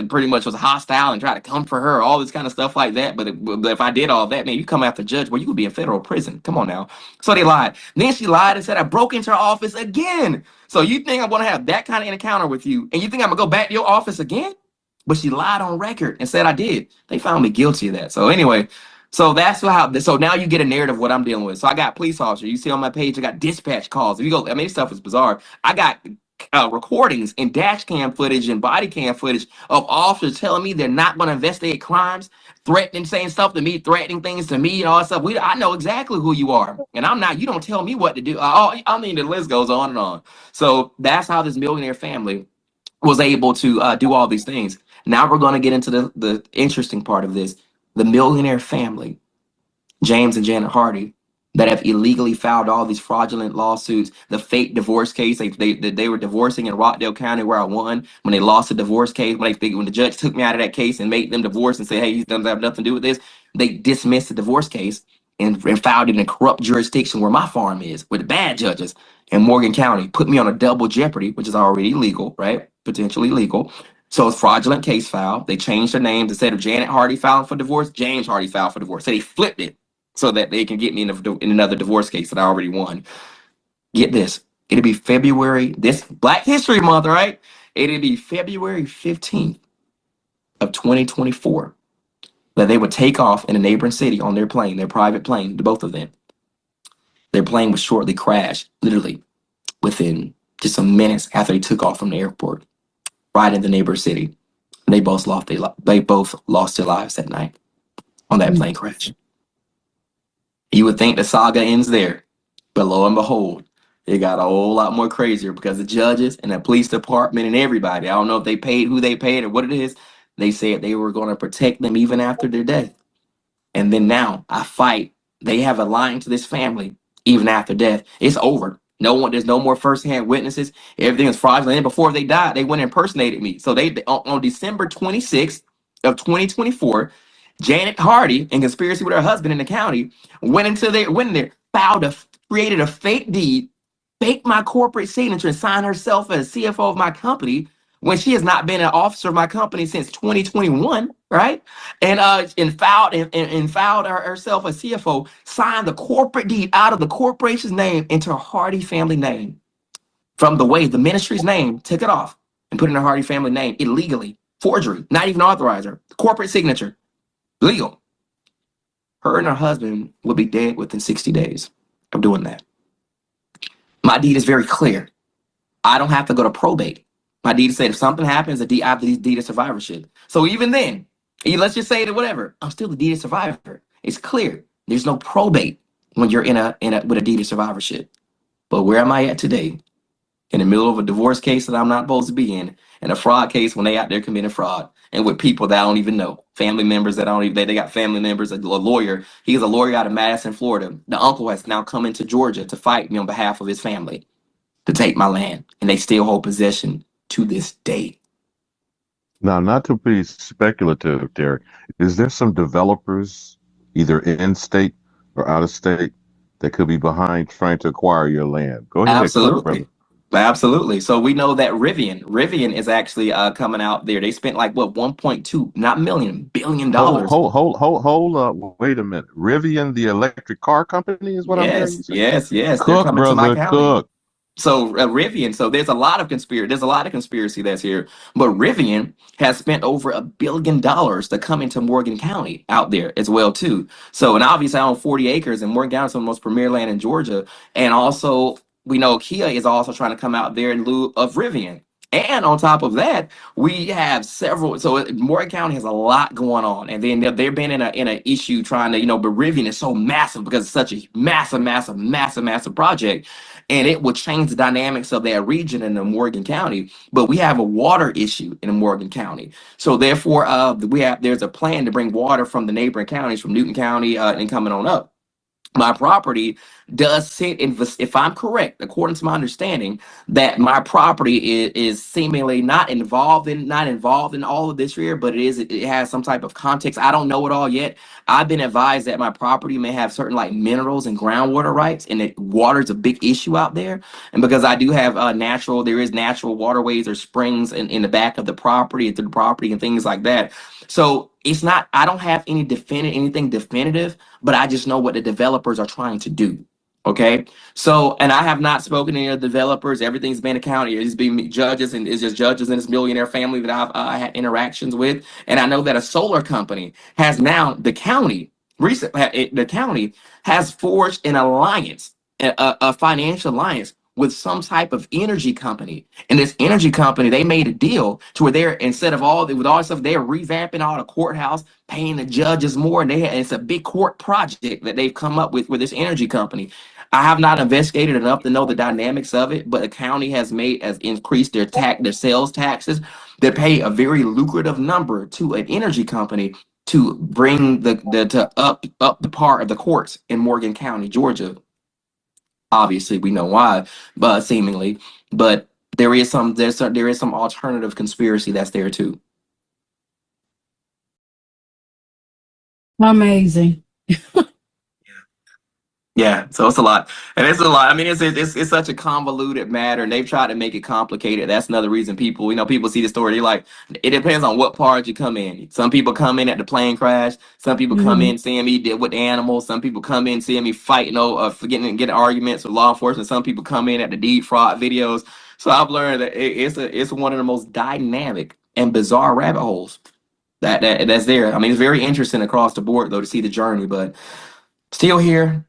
was hostile and tried to come for her, all this kind of stuff like that. But if I did all that, man, you come after the judge, well, you could be in federal prison. Come on now. So they lied. Then she lied and said I broke into her office again. So you think I'm going to have that kind of encounter with you, and you think I'm going to go back to your office again? But she lied on record and said I did. They found me guilty of that. So anyway, so that's how. So now you get a narrative of what I'm dealing with. So I got police officer. You see on my page, I got dispatch calls. If you go, I mean, this stuff is bizarre. I got recordings and dash cam footage and body cam footage of officers telling me they're not going to investigate crimes, threatening, saying stuff to me, threatening things to me, and all that stuff. I know exactly who you are, and I'm not. You don't tell me what to do. I mean, the list goes on and on. So that's how this millionaire family was able to do all these things. Now we're going to get into the interesting part of this. The millionaire family, James and Janet Hardy, that have illegally filed all these fraudulent lawsuits. The fake divorce case, they were divorcing in Rockdale County where I won. When they lost the divorce case, when the judge took me out of that case and made them divorce and say, "Hey, he doesn't have nothing to do with this," they dismissed the divorce case and filed it in a corrupt jurisdiction where my farm is, with the bad judges in Morgan County, put me on a double jeopardy, which is already illegal, right? Potentially legal. So it's fraudulent case filed. They changed their names. Instead of Janet Hardy filing for divorce, James Hardy filed for divorce. So they flipped it so that they can get me in another divorce case that I already won. Get this. It'll be February, this Black History Month, right? It'll be February 15th of 2024 that they would take off in a neighboring city on their plane, their private plane, the both of them. Their plane would shortly crash, literally within just some minutes after they took off from the airport, right in the neighbor city. They both lost their lives that night on that plane crash. You would think the saga ends there, but lo and behold, it got a whole lot more crazier because the judges and the police department and everybody, I don't know if they paid who they paid or what it is, they said they were going to protect them even after their death. And then now I fight. They have a line to this family even after death. It's over. There's no more firsthand witnesses. Everything is fraudulent. And before they died, they went and impersonated me. So they on December 26th of 2024, Janet Hardy, in conspiracy with her husband in the county, went there, created a fake deed, faked my corporate signature, and signed herself as CFO of my company when she has not been an officer of my company since 2021, right? And filed herself as CFO, signed the corporate deed out of the corporation's name into a Hardy family name. From the way the ministry's name, took it off and put in a Hardy family name illegally. Forgery, not even authorizer. Corporate signature, legal. Her and her husband would be dead within 60 days of doing that. My deed is very clear. I don't have to go to probate. My deed said if something happens, I have the deed of survivorship. So even then, let's just say that whatever, I'm still the deed of survivor. It's clear. There's no probate when you're with a deed of survivorship. But where am I at today? In the middle of a divorce case that I'm not supposed to be in, and a fraud case when they out there committing fraud, and with people that I don't even know, family members that I don't even, they got family members, a lawyer. He's a lawyer out of Madison, Florida. The uncle has now come into Georgia to fight me on behalf of his family to take my land, and they still hold possession to this day. Now, not to be speculative, Derek, is there some developers, either in state or out of state, that could be behind trying to acquire your land? Go ahead. Absolutely. Absolutely. So we know that Rivian is actually coming out there. They spent like what 1.2, not million, billion Hold, dollars. hold, hold, hold, hold up. Wait a minute. Rivian, the electric car company, is what I'm hearing Yes, you say? yes, yes. They're Cook, coming to my brother, county. cook. So Rivian, so there's a lot of conspiracy that's here. But Rivian has spent over $1 billion to come into Morgan County out there as well too. So and obviously I own 40 acres and Morgan County is some of the most premier land in Georgia. And also we know Kia is also trying to come out there in lieu of Rivian. And on top of that, we have several. So Morgan County has a lot going on, and then they've been in a issue trying to, but Rivian is so massive because it's such a massive project, and it will change the dynamics of that region in the Morgan County. But we have a water issue in Morgan County, so therefore, there's a plan to bring water from the neighboring counties, from Newton County, and coming on up. My property does sit in, if I'm correct, according to my understanding, that my property is seemingly not involved in all of this here, but it has some type of context. I don't know it all yet. I've been advised that my property may have certain like minerals and groundwater rights, and that water is a big issue out there. And because I do have there is natural waterways or springs in the back of the property and through the property and things like that. So it's not, I don't have anything definitive, but I just know what the developers are trying to do. Okay. So, and I have not spoken to any of the developers. Everything's been accounted. It's been judges, and it's just judges in this millionaire family that I've had interactions with. And I know that a solar company has now, the county has forged an alliance, a financial alliance with some type of energy company. And this energy company, they made a deal to where they're, instead of with all this stuff, they're revamping all the courthouse, paying the judges more, and it's a big court project that they've come up with this energy company. I have not investigated enough to know the dynamics of it, but the county has increased their sales taxes. They pay a very lucrative number to an energy company to bring to up the part of the courts in Morgan County, Georgia. Obviously, we know why, but seemingly, but there is some alternative conspiracy that's there too. Amazing. Yeah, so it's a lot, and it's a lot. I mean, it's such a convoluted matter, and they've tried to make it complicated. That's another reason people see the story. They're like, it depends on what part you come in. Some people come in at the plane crash. Some people come in seeing me deal with animals. Some people come in seeing me fighting, getting arguments with law enforcement. Some people come in at the deed fraud videos. So I've learned that it's one of the most dynamic and bizarre rabbit holes that's there. I mean, it's very interesting across the board though to see the journey, but still here.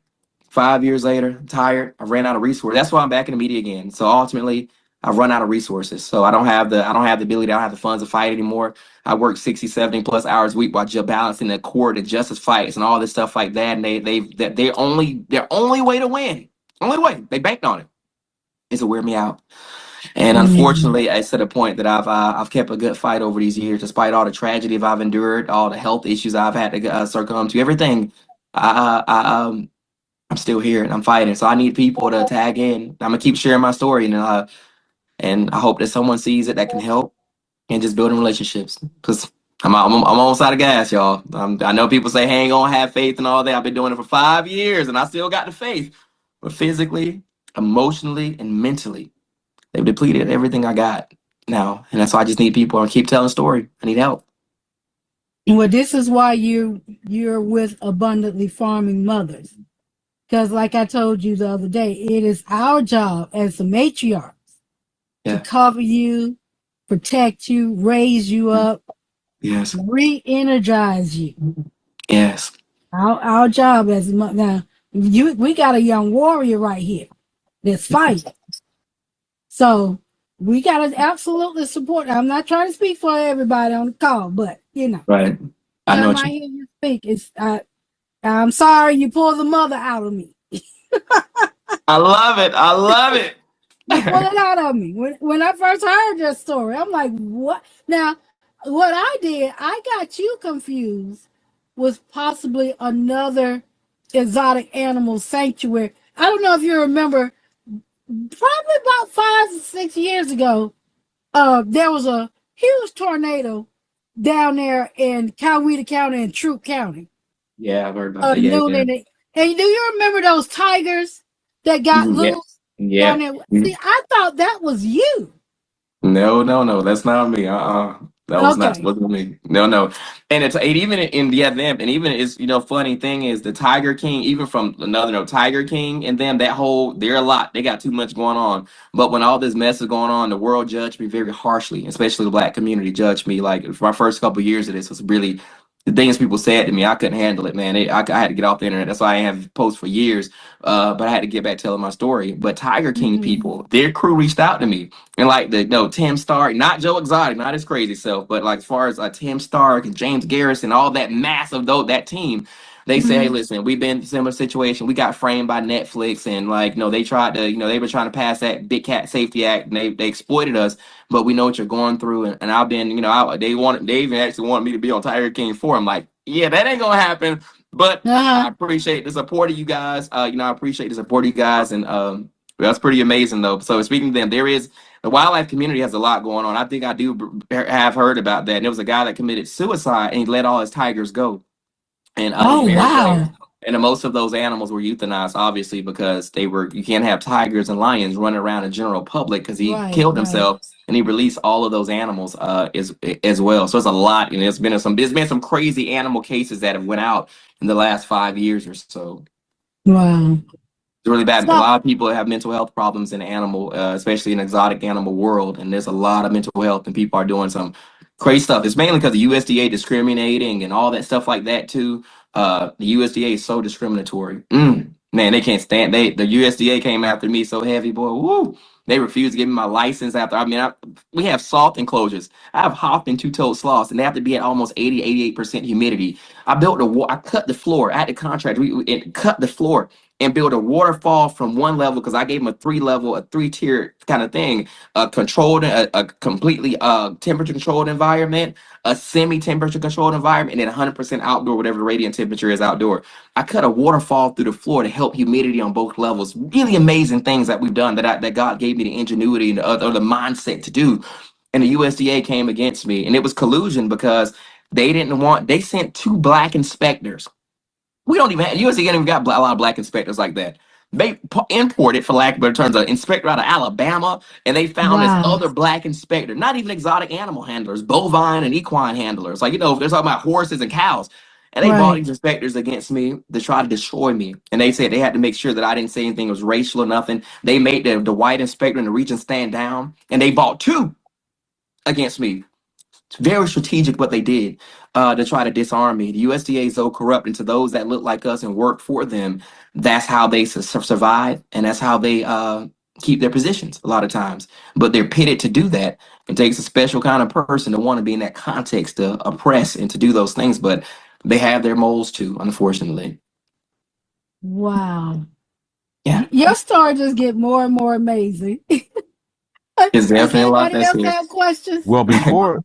5 years later, I'm tired. I ran out of resources. That's why I'm back in the media again. So ultimately, I've run out of resources. So I don't have the ability, I don't have the funds to fight anymore. I work 60, 70 plus hours a week while just balancing the court and justice fights and all this stuff like that. And their only way to win, only way, they banked on it, is to wear me out. And unfortunately, it's to the point that I've kept a good fight over these years, despite all the tragedy I've endured, all the health issues I've had to succumb to, everything. I'm still here and I'm fighting. So I need people to tag in. I'm gonna keep sharing my story, and I hope that someone sees it that can help and just building relationships. Cause I'm on side of gas, y'all. I know people say, "Hey, ain't gonna have faith and all that." I've been doing it for 5 years, and I still got the faith. But physically, emotionally, and mentally, they've depleted everything I got now, and that's why I just need people to keep telling the story. I need help. Well, this is why you're with Abundantly Farming Mothers. Because like I told you the other day, it is our job as the matriarchs to cover you, protect you, raise you up, Yes. re-energize you. Yes. Our job as now, we got a young warrior right here that's fighting. So we got to absolutely support. I'm not trying to speak for everybody on the call, but Right. I know time what I you. hear you speak, I'm sorry you pulled the mother out of me. I love it. I love it. You pull it out of me. When I first heard your story, I'm like, what? Now, what I did, I got you confused with possibly another exotic animal sanctuary. I don't know if you remember, probably about 5 or 6 years ago, there was a huge tornado down there in Coweta County and Troup County. Yeah, I've heard about that. Yeah, Noon yeah. and do you remember those tigers that got Yeah. loose? Yeah. down there. See, I thought that was you. No, that's not me. That was not Okay. wasn't me. No. And it's even in them, and even it's funny thing is the Tiger King, even from another note, Tiger King and them, that whole they're a lot. They got too much going on. But when all this mess is going on, the world judged me very harshly, especially the black community judged me. Like for my first couple of years of this was really the things people said to me, I couldn't handle it, man. I had to get off the internet. That's why I have posts for years. But I had to get back telling my story. But Tiger King people, their crew reached out to me. And like Tim Stark, not Joe Exotic, not his crazy self, but like as far as Tim Stark and James Garrison, all that massive that team, they say, hey, listen, we've been in a similar situation. We got framed by Netflix, and they tried to, they were trying to pass that Big Cat Safety Act, and they exploited us. But we know what you're going through, and I've been, they even actually wanted me to be on Tiger King 4. I'm like, yeah, that ain't gonna happen. But I appreciate the support of you guys. I appreciate the support of you guys, and that's pretty amazing though. So speaking to them, the wildlife community has a lot going on. I think I do have heard about that. And there was a guy that committed suicide and he let all his tigers go. And Oh, wow. and most of those animals were euthanized, obviously, because you can't have tigers and lions running around in general public because he killed himself and he released all of those animals as well. So it's a lot. There's been some crazy animal cases that have went out in the last 5 years or so. Wow. It's really bad. So, A lot of people have mental health problems in animal, especially in exotic animal world. And there's a lot of mental health and people are doing some crazy stuff. It's mainly because the USDA discriminating and all that stuff like that too. The USDA is so discriminatory. Man, they can't stand. The USDA came after me so heavy, boy. Woo! They refused to give me my license after. We have salt enclosures. I have hopped and two-toed sloths, and they have to be at almost 88% humidity. I cut the floor. I had to contract. We cut the floor and build a waterfall from one level because I gave them a 3-tier kind of thing, a completely temperature controlled environment, a semi-temperature controlled environment, and then 100% outdoor, whatever the radiant temperature is outdoor. I cut a waterfall through the floor to help humidity on both levels. Really amazing things that we've done that God gave me the ingenuity and the mindset to do. And the USDA came against me, and it was collusion because they sent 2 black inspectors. We don't even USDA ain't even got a lot of black inspectors like that. They imported, for lack of better terms, an inspector out of Alabama, and they found this other black inspector, not even exotic animal handlers, bovine and equine handlers. Like, they're talking about horses and cows. And they brought these inspectors against me to try to destroy me. And they said they had to make sure that I didn't say anything was racial or nothing. They made the white inspector in the region stand down, and they bought 2 against me. It's very strategic what they did to try to disarm me. The USDA is so corrupt, and to those that look like us and work for them, that's how they survive, and that's how they keep their positions a lot of times. But they're pitted to do that. It takes a special kind of person to want to be in that context to oppress and to do those things. But they have their moles too, unfortunately. Wow. Yeah. Your story just get more and more amazing. It's definitely a lot Anybody else have questions? Well, before,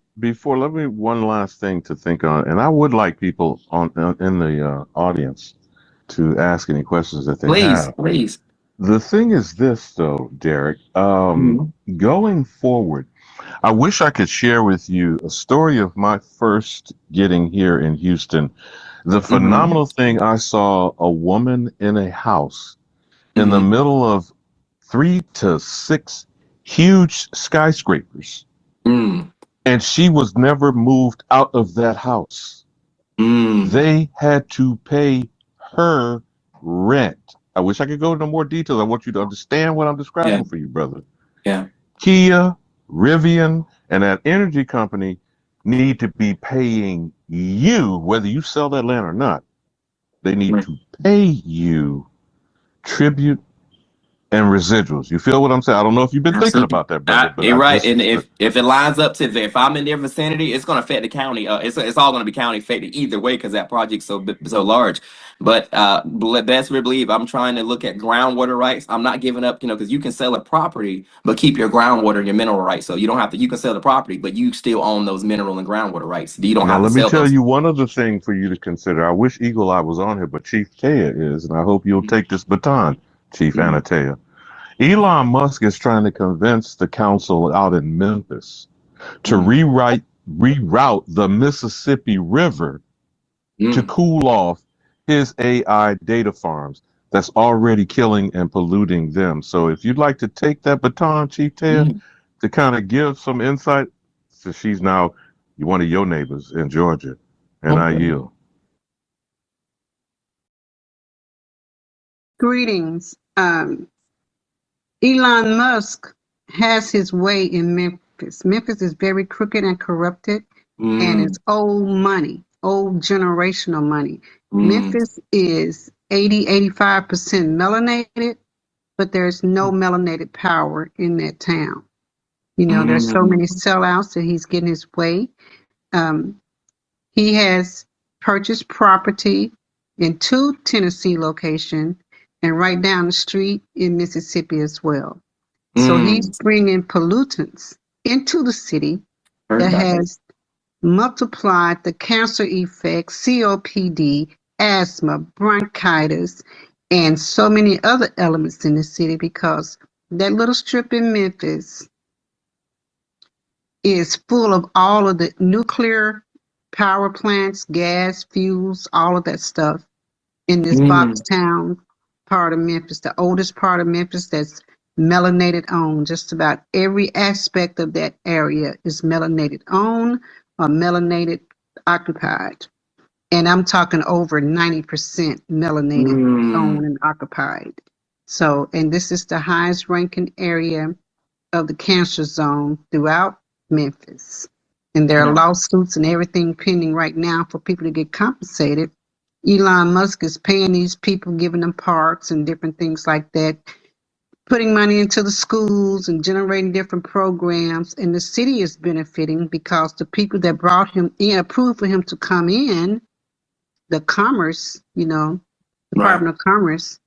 let me one last thing to think on, and I would like people in the audience to ask any questions that they have. Please. The thing is this, though, Derek. Going forward, I wish I could share with you a story of my first getting here in Houston. The phenomenal thing, I saw a woman in a house in the middle of 3 to 6 huge skyscrapers. And she was never moved out of that house. They had to pay her rent. I wish I could go into more details. I want you to understand what I'm describing for you, brother. Yeah. Kia, Rivian, and that energy company need to be paying you, whether you sell that land or not. They need to pay you tribute and residuals. You feel what I'm saying? I don't know if you've been thinking about that, brother. But You're right. And if it lines up to if I'm in their vicinity, it's going to affect the county. It's all going to be county affected either way because that project's so large. But best believe I'm trying to look at groundwater rights. I'm not giving up, because you can sell a property, but keep your groundwater and your mineral rights. So you don't have to. You can sell the property, but you still own those mineral and groundwater rights. You don't have to sell. Let me tell you one other thing for you to consider. I wish Eagle Eye was on here, but Chief Taya is, and I hope you'll take this baton, Chief Anatea. Elon Musk is trying to convince the council out in Memphis to reroute the Mississippi River to cool off his AI data farms. that's already killing and polluting them. So if you'd like to take that baton, Chief Ted, to kind of give some insight, so she's now one of your neighbors in Georgia, and I yield. Greetings. Elon Musk has his way in Memphis. Memphis is very crooked and corrupted, and it's old money, old generational money. Memphis is 85% melanated, but there's no melanated power in that town. You know, there's so many sellouts that he's getting his way. He has purchased property in 2 Tennessee locations and right down the street in Mississippi as well. So he's bringing pollutants into the city that has multiplied the cancer effects, COPD, asthma, bronchitis, and so many other elements in the city because that little strip in Memphis is full of all of the nuclear power plants, gas, fuels, all of that stuff in this box town part of Memphis, the oldest part of Memphis that's melanated owned. Just about every aspect of that area is melanated owned or melanated occupied. And I'm talking over 90% melanated owned and occupied. So, and this is the highest ranking area of the cancer zone throughout Memphis. And there are lawsuits and everything pending right now for people to get compensated. Elon Musk is paying these people, giving them parks and different things like that, putting money into the schools and generating different programs. And the city is benefiting because the people that brought him in, approved for him to come in, the Commerce, you know, Department of Commerce,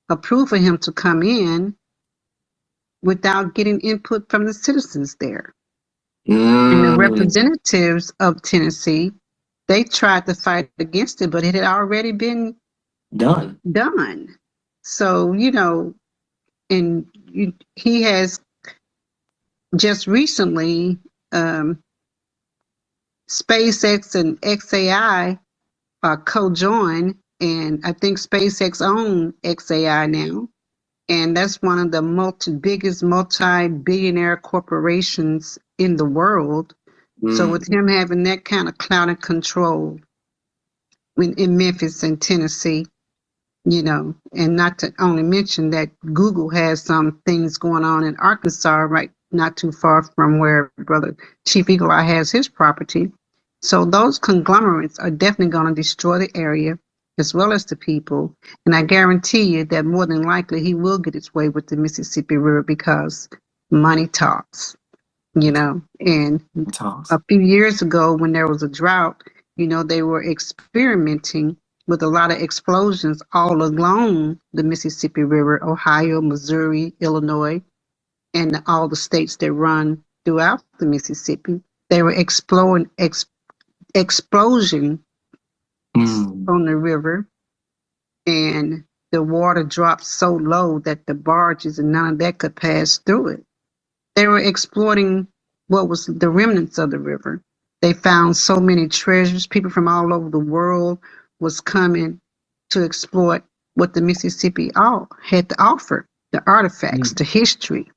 approved for him to come in without getting input from the citizens there. And the representatives of Tennessee, they tried to fight against it, but it had already been done. So, you know, and he has just recently, SpaceX and XAI co-joined, and I think SpaceX owns XAI now. And that's one of the biggest multi-billionaire corporations in the world. So with him having that kind of clout and control in Memphis and Tennessee, you know, and not to only mention that Google has some things going on in Arkansas, right, not too far from where Brother Chief Eagle Eye has his property. So those conglomerates are definitely going to destroy the area as well as the people. And I guarantee you that more than likely he will get his way with the Mississippi River because money talks, you know. And a few years ago when there was a drought, you know, they were experimenting with a lot of explosions all along the Mississippi River, Ohio, Missouri, Illinois, and all the states that run throughout the Mississippi. They were explosion on the river, and the water dropped so low that the barges and none of that could pass through it. They were exploiting what was the remnants of the river. They found so many treasures. People from all over the world was coming to exploit what the Mississippi all had to offer, the artifacts, the history,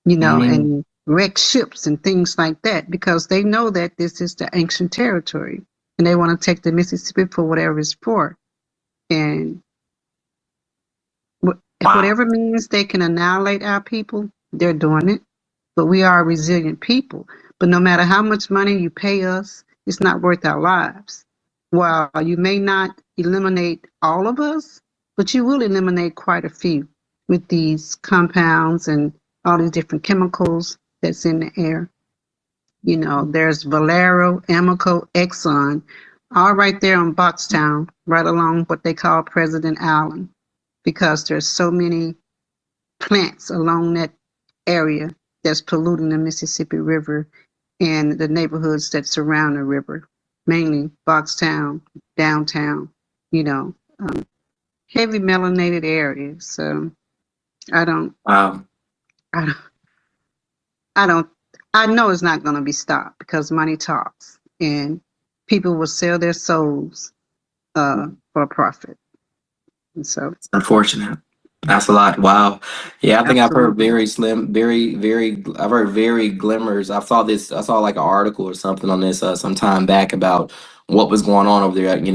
you know, and wrecked ships and things like that, because they know that this is the ancient territory and they want to take the Mississippi for whatever it's for. And whatever means they can annihilate our people, they're doing it. But we are a resilient people. But no matter how much money you pay us, it's not worth our lives. While you may not eliminate all of us, but you will eliminate quite a few with these compounds and all these different chemicals that's in the air. You know, there's Valero, Amoco, Exxon, all right there on Boxtown, right along what they call President Island, because there's so many plants along that area that's polluting the Mississippi River and the neighborhoods that surround the river, mainly Boxtown, downtown, you know, heavy melanated areas. So I know it's not going to be stopped because money talks and people will sell their souls for a profit. And so, It's unfortunate. That's a lot. Wow. Yeah, I think I've heard absolutely. very slim, I've heard very glimmers. I saw like an article or something on this some time back about what was going on over there, and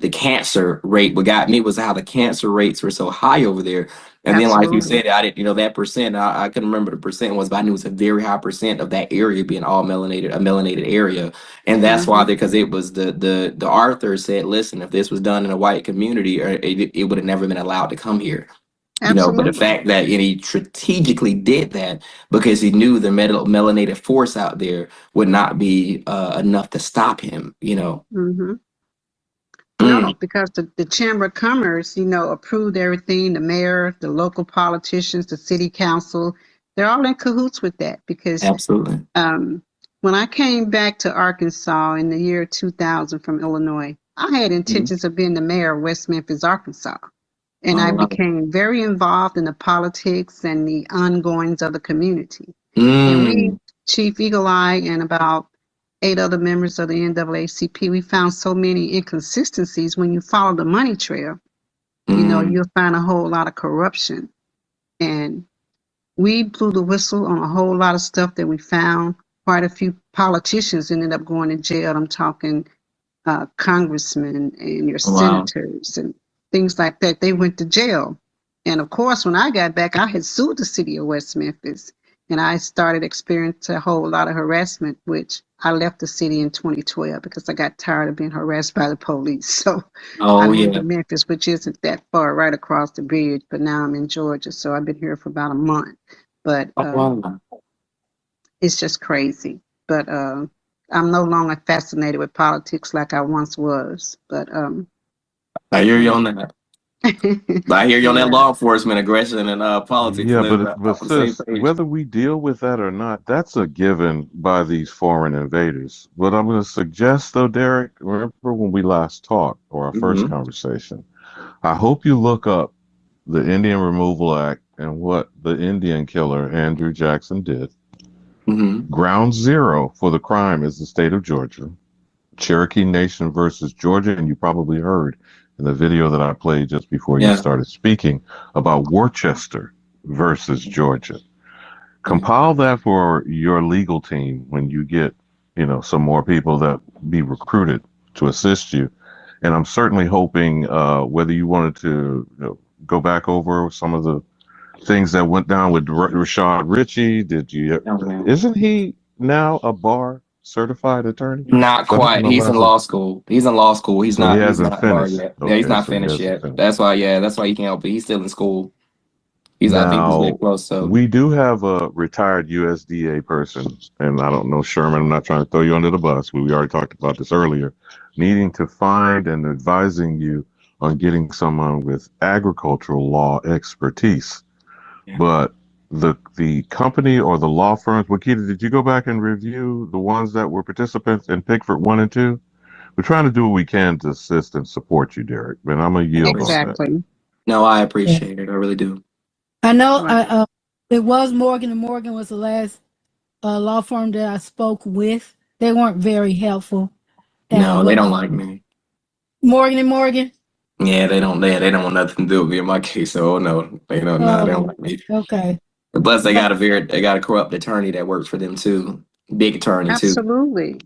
the cancer rate. What got me was how the cancer rates were so high over there. And then, like you Absolutely. said, I didn't, that percent, I couldn't remember the percent was, but I knew it was a very high percent of that area being all melanated, a melanated area. And that's why, Hmm. because it was the author said, listen, if this was done in a white community, it would have never been allowed to come here. But the Absolutely. fact that he strategically did that because he knew the melanated force out there would not be enough to stop him. Hmm. Mm, No, because the Chamber of Commerce, approved everything. The mayor, the local politicians, the city council, they're all in cahoots with that because absolutely. um, when I came back to Arkansas in the year 2000 from Illinois, I had Mhm. intentions of being the mayor of West Memphis, Arkansas. And Oh, I wow. became very involved in the politics and the ongoings of the community. And we, Mm, Chief Eagle Eye, and about 8 other members of the NAACP, we found so many inconsistencies. When you follow the money trail, mm, you'll find a whole lot of corruption. And we blew the whistle on a whole lot of stuff that we found. Quite a few politicians ended up going to jail. I'm talking congressmen and your wow. senators and things like that. They went to jail. And of course, when I got back, I had sued the city of West Memphis and I started experiencing a whole lot of harassment, which I left the city in 2012 because I got tired of being harassed by the police. So I Oh, moved to yeah. Memphis, which isn't that far, right across the bridge, but now I'm in Georgia. So I've been here for about a month. But Oh, wow. it's just crazy. But I'm no longer fascinated with politics like I once was. But I hear you yeah, on that. I hear you on that yeah, law enforcement aggression and politics. Yeah, Live but on the same sis, page. whether we deal with that or not, that's a given by these foreign invaders. What I'm going to suggest, though, Derek, remember when we last talked or our first Hmm. conversation? I hope you look up the Indian Removal Act and what the Indian killer Andrew Jackson did. Hmm. Ground zero for the crime is the state of Georgia. Cherokee Nation versus Georgia, and you probably heard in the video that I played just before you Yeah. started speaking about Worcester versus Georgia. Yeah. Compile that for your legal team when you get, some more people that be recruited to assist you. And I'm certainly hoping, whether you wanted to go back over some of the things that went down with Rashad Ritchie. Did you? Oh, man. Isn't he now a bar certified attorney? Not So I don't quite. know He's in last. law school. He's in law school. He's So he not. He's hasn't not bar finished. yet. Yeah, he's Okay, not so he finished hasn't yet. finished. That's why. Yeah, that's why he can't help it. He's still in school. I think he's getting Now, close. So we do have a retired USDA person, and I don't know, Sherman, I'm not trying to throw you under the bus. We already talked about this earlier, needing to find and advising you on getting someone with agricultural law expertise. yeah. But the company or the law firms, Wakita, did you go back and review the ones that were participants in Pickford 1 and 2? We're trying to do what we can to assist and support you, Derek, and I'm going to I yield on appreciate that. it. exactly. No, I Yeah. appreciate it. I really do. I know Right. it was Morgan and Morgan was the last law firm that I spoke with. They weren't very helpful. No, they But don't like me. Morgan and Morgan. Yeah, they don't. They don't want nothing to do with me in my case. So no, they don't. Nah, they don't Oh, like me. okay. Plus, But they got a corrupt attorney that works for them too. Big attorney too. Absolutely.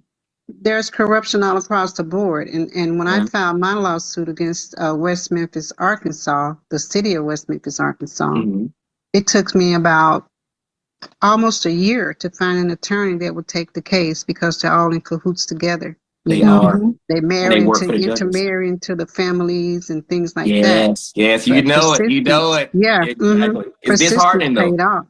There's corruption all across the board. And when I Yeah. filed my lawsuit against West Memphis, Arkansas, the city of West Memphis, Arkansas, Hmm. it took me about almost a year to find an attorney that would take the case because they're all in cahoots together. They are, mhm. They and they marry work into for the judges. intermarry into the families and things like that. Yes, yes, you But know it. You know persistence, it. yeah, Exactly. It's persistence disheartening though. paid off.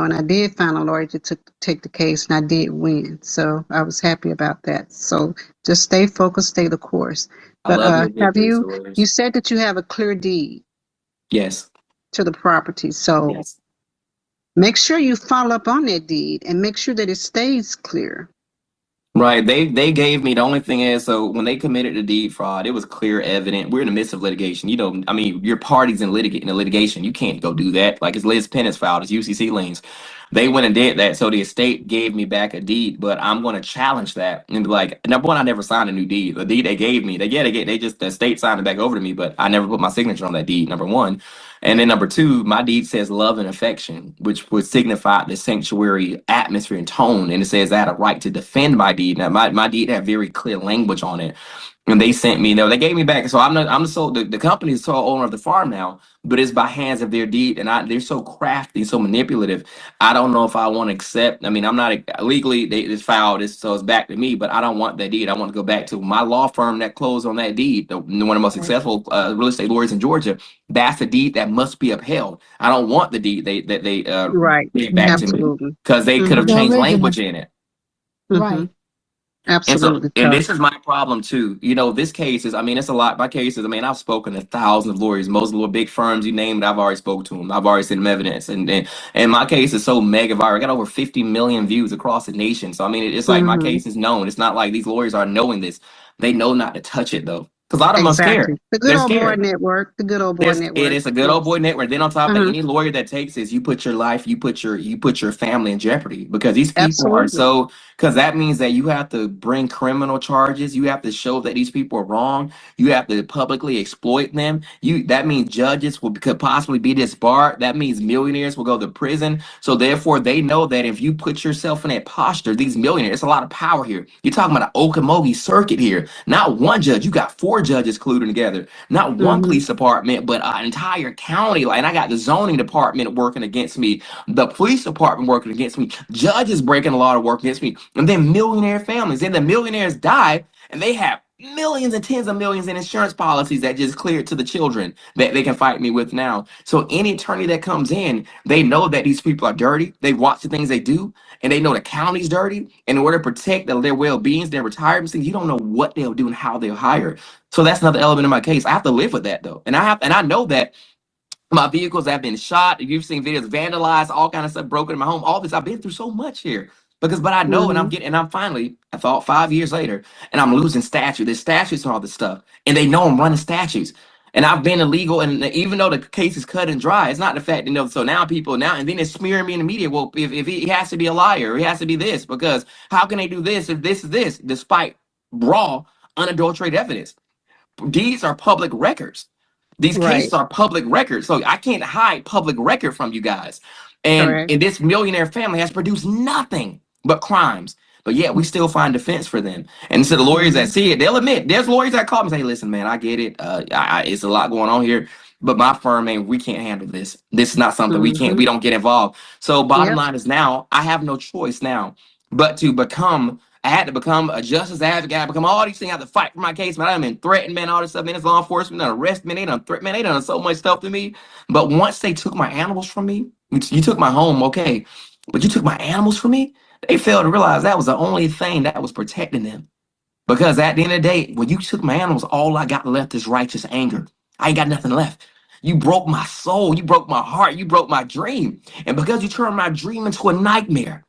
And I did find a lawyer to take the case, and I did win. So I was happy about that. So just stay focused, stay the course. I But love your have victory you? You stories. said that you have a clear deed Yes, to the property. So yes. make sure you follow up on that deed and make sure that it stays clear. Right. They gave me, the only thing is, so when they committed the deed fraud, it was clear evident. We're in the midst of litigation. You know, I mean, your parties in the litigation. You can't go do that. Like it's Liz Pennis filed, it's UCC liens. They went and did that. So the estate gave me back a deed, but I'm going to challenge that and be like, number one, I never signed a new deed. The deed they gave me, they just, the estate signed it back over to me, but I never put my signature on that deed, number one. And then number two, my deed says love and affection, which would signify the sanctuary atmosphere and tone. And it says I had a right to defend my deed. Now, my deed had very clear language on it. And they sent me, they gave me back. So I'm the sole, the company is sole owner of the farm now, but it's by hands of their deed. And they're so crafty, so manipulative. I don't know if I want to accept. I mean, I'm not legally, it's filed, so it's back to me, but I don't want that deed. I want to go back to my law firm that closed on that deed, one of the most successful real estate lawyers in Georgia. That's a deed that must be upheld. I don't want the deed that they Right. gave back to me Absolutely. because they could have The changed original. language in it. Right. And so, Absolutely. and this is my problem too. You know, this case is, I mean, it's a lot. My cases, I mean, I've spoken to thousands of lawyers, most of the big firms you name it, I've already spoke to them. I've already sent them evidence. And my case is so mega viral. I got over 50 million views across the nation. So, I mean, it's like my Mm-hmm. case is known. It's not like these lawyers are knowing this. They know not to touch it though. Because a lot of them are scared. Exactly. The good They're old boy scared. network. The good old boy It network. is a good old Yes. boy network. Then on top of that, Uh-huh. any lawyer that takes this, you put your life, you put your family in jeopardy because these people are Absolutely. so, because that means that you have to bring criminal charges. You have to show that these people are wrong. You have to publicly exploit them. That means judges could possibly be disbarred. That means millionaires will go to prison. So therefore, they know that if you put yourself in that posture, these millionaires, it's a lot of power here. You're talking about an Okamogi circuit here. Not one judge. You got four judges colluding together. Not one Mm-hmm. police department, but an entire county. Like, and I got the zoning department working against me, the police department working against me, judges breaking a law to work against me, and then millionaire families. Then the millionaires die, and they have millions and tens of millions in insurance policies that just cleared to the children that they can fight me with now. So any attorney that comes in, they know that these people are dirty. They watch the things they do, and they know the county's dirty. In order to protect their well-beings, their retirement things, you don't know what they'll do and how they'll hire. So that's another element in my case. I have to live with that though. And I know that my vehicles have been shot. You've seen videos vandalized, all kind of stuff broken in my home. All this, I've been through so much here. But I know, and Mm-hmm. I'm finally, I thought 5 years later, and I'm losing statute. There's statutes and all this stuff. And they know I'm running statutes. And I've been illegal, and even though the case is cut and dry, it's not the fact, so now and then they're smearing me in the media. Well, if he has to be a liar, he has to be this, because how can they do this if this is this, despite raw, unadulterated evidence? These are public records. These Right. cases are public records. So I can't hide public record from you guys. Correct. And this millionaire family has produced nothing but crimes. But yet we still find defense for them. And so the lawyers that Mm-hmm. see it, they'll admit, there's lawyers that call me and say, listen, man, I get it. It's a lot going on here. But my firm, man, we can't handle this. This is not something Mm-hmm. we don't get involved. So bottom Yep. line is now I have no choice now but to become, I had to become a justice advocate. I had to become all these things. I had to fight for my case, man. I've been threatened, man, all this stuff, man. It's law enforcement, done arrest me, they done threat, man, they done so much stuff to me. But once they took my animals from me, you took my home, okay, but you took my animals from me, they failed to realize that was the only thing that was protecting them. Because at the end of the day, when you took my animals, all I got left is righteous anger. I ain't got nothing left. You broke my soul. You broke my heart. You broke my dream. And because you turned my dream into a nightmare,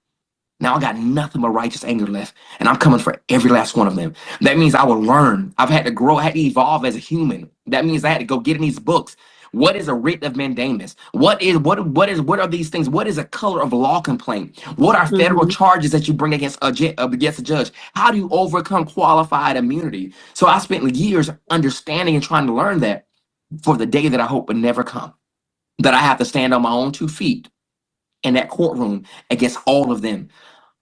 now I got nothing but righteous anger left, and I'm coming for every last one of them. That means I will learn. I've had to grow. I had to evolve as a human. That means I had to go get in these books. What is a writ of mandamus? What are these things? What is a color of law complaint? What are federal Mm-hmm. charges that you bring against a judge? How do you overcome qualified immunity? So I spent years understanding and trying to learn that for the day that I hope would never come. That I have to stand on my own 2 feet in that courtroom against all of them.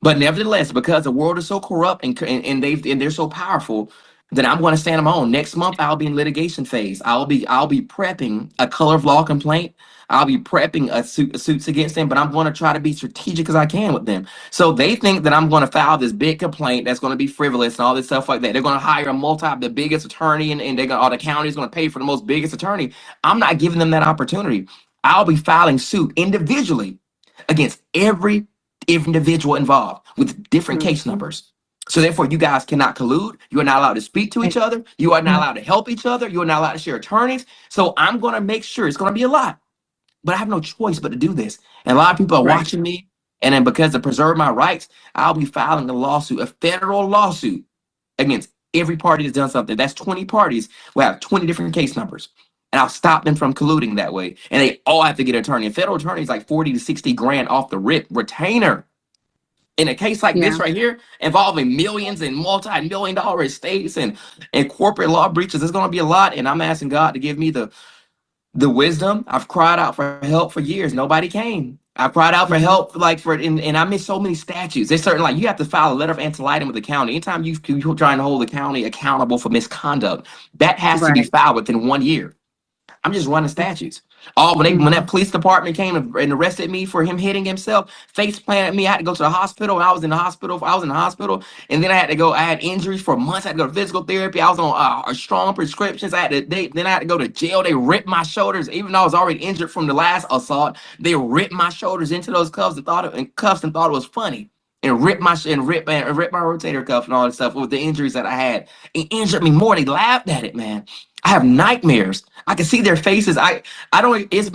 But nevertheless, because the world is so corrupt and they're so powerful, then I'm going to stand on my own. Next month, I'll be in litigation phase. I'll be prepping a color of law complaint. I'll be prepping suits against them, but I'm going to try to be strategic as I can with them. So they think that I'm going to file this big complaint that's going to be frivolous and all this stuff like that. They're going to hire the biggest attorney, and or the county is going to pay for the most biggest attorney. I'm not giving them that opportunity. I'll be filing suit individually against every individual involved with different case Mm-hmm. numbers. So therefore, you guys cannot collude. You are not allowed to speak to each other. You are not allowed to help each other. You are not allowed to share attorneys. So I'm going to make sure it's going to be a lot, but I have no choice but to do this. And a lot of people are Right. watching me. And then because to preserve my rights, I'll be filing a lawsuit, a federal lawsuit against every party that's done something. That's 20 parties. We'll have 20 different case numbers. And I'll stop them from colluding that way. And they all have to get an attorney. A federal attorney is like 40 to 60 grand off the rip retainer. In a case like Yeah. this right here, involving millions and multi-million dollar estates and corporate law breaches, there's going to be a lot. And I'm asking God to give me the wisdom. I've cried out for help for years. Nobody came. I cried out for help, like and I missed so many statutes. There's certain, like, you have to file a letter of antelitum with the county. Anytime you're trying to hold the county accountable for misconduct, that has to be Right. filed within 1 year. I'm just running statutes. When that police department came and arrested me for him hitting himself, face planted me. I had to go to the hospital. I was in the hospital, and then I had to go. I had injuries for months. I had to go to physical therapy. I was on strong prescriptions. Then I had to go to jail. They ripped my shoulders, even though I was already injured from the last assault. They ripped my shoulders into those cuffs and thought it was funny. And ripped my rotator cuff and all that stuff with the injuries that I had. It injured me more. They laughed at it, man. I have nightmares. I can see their faces. I don't. It's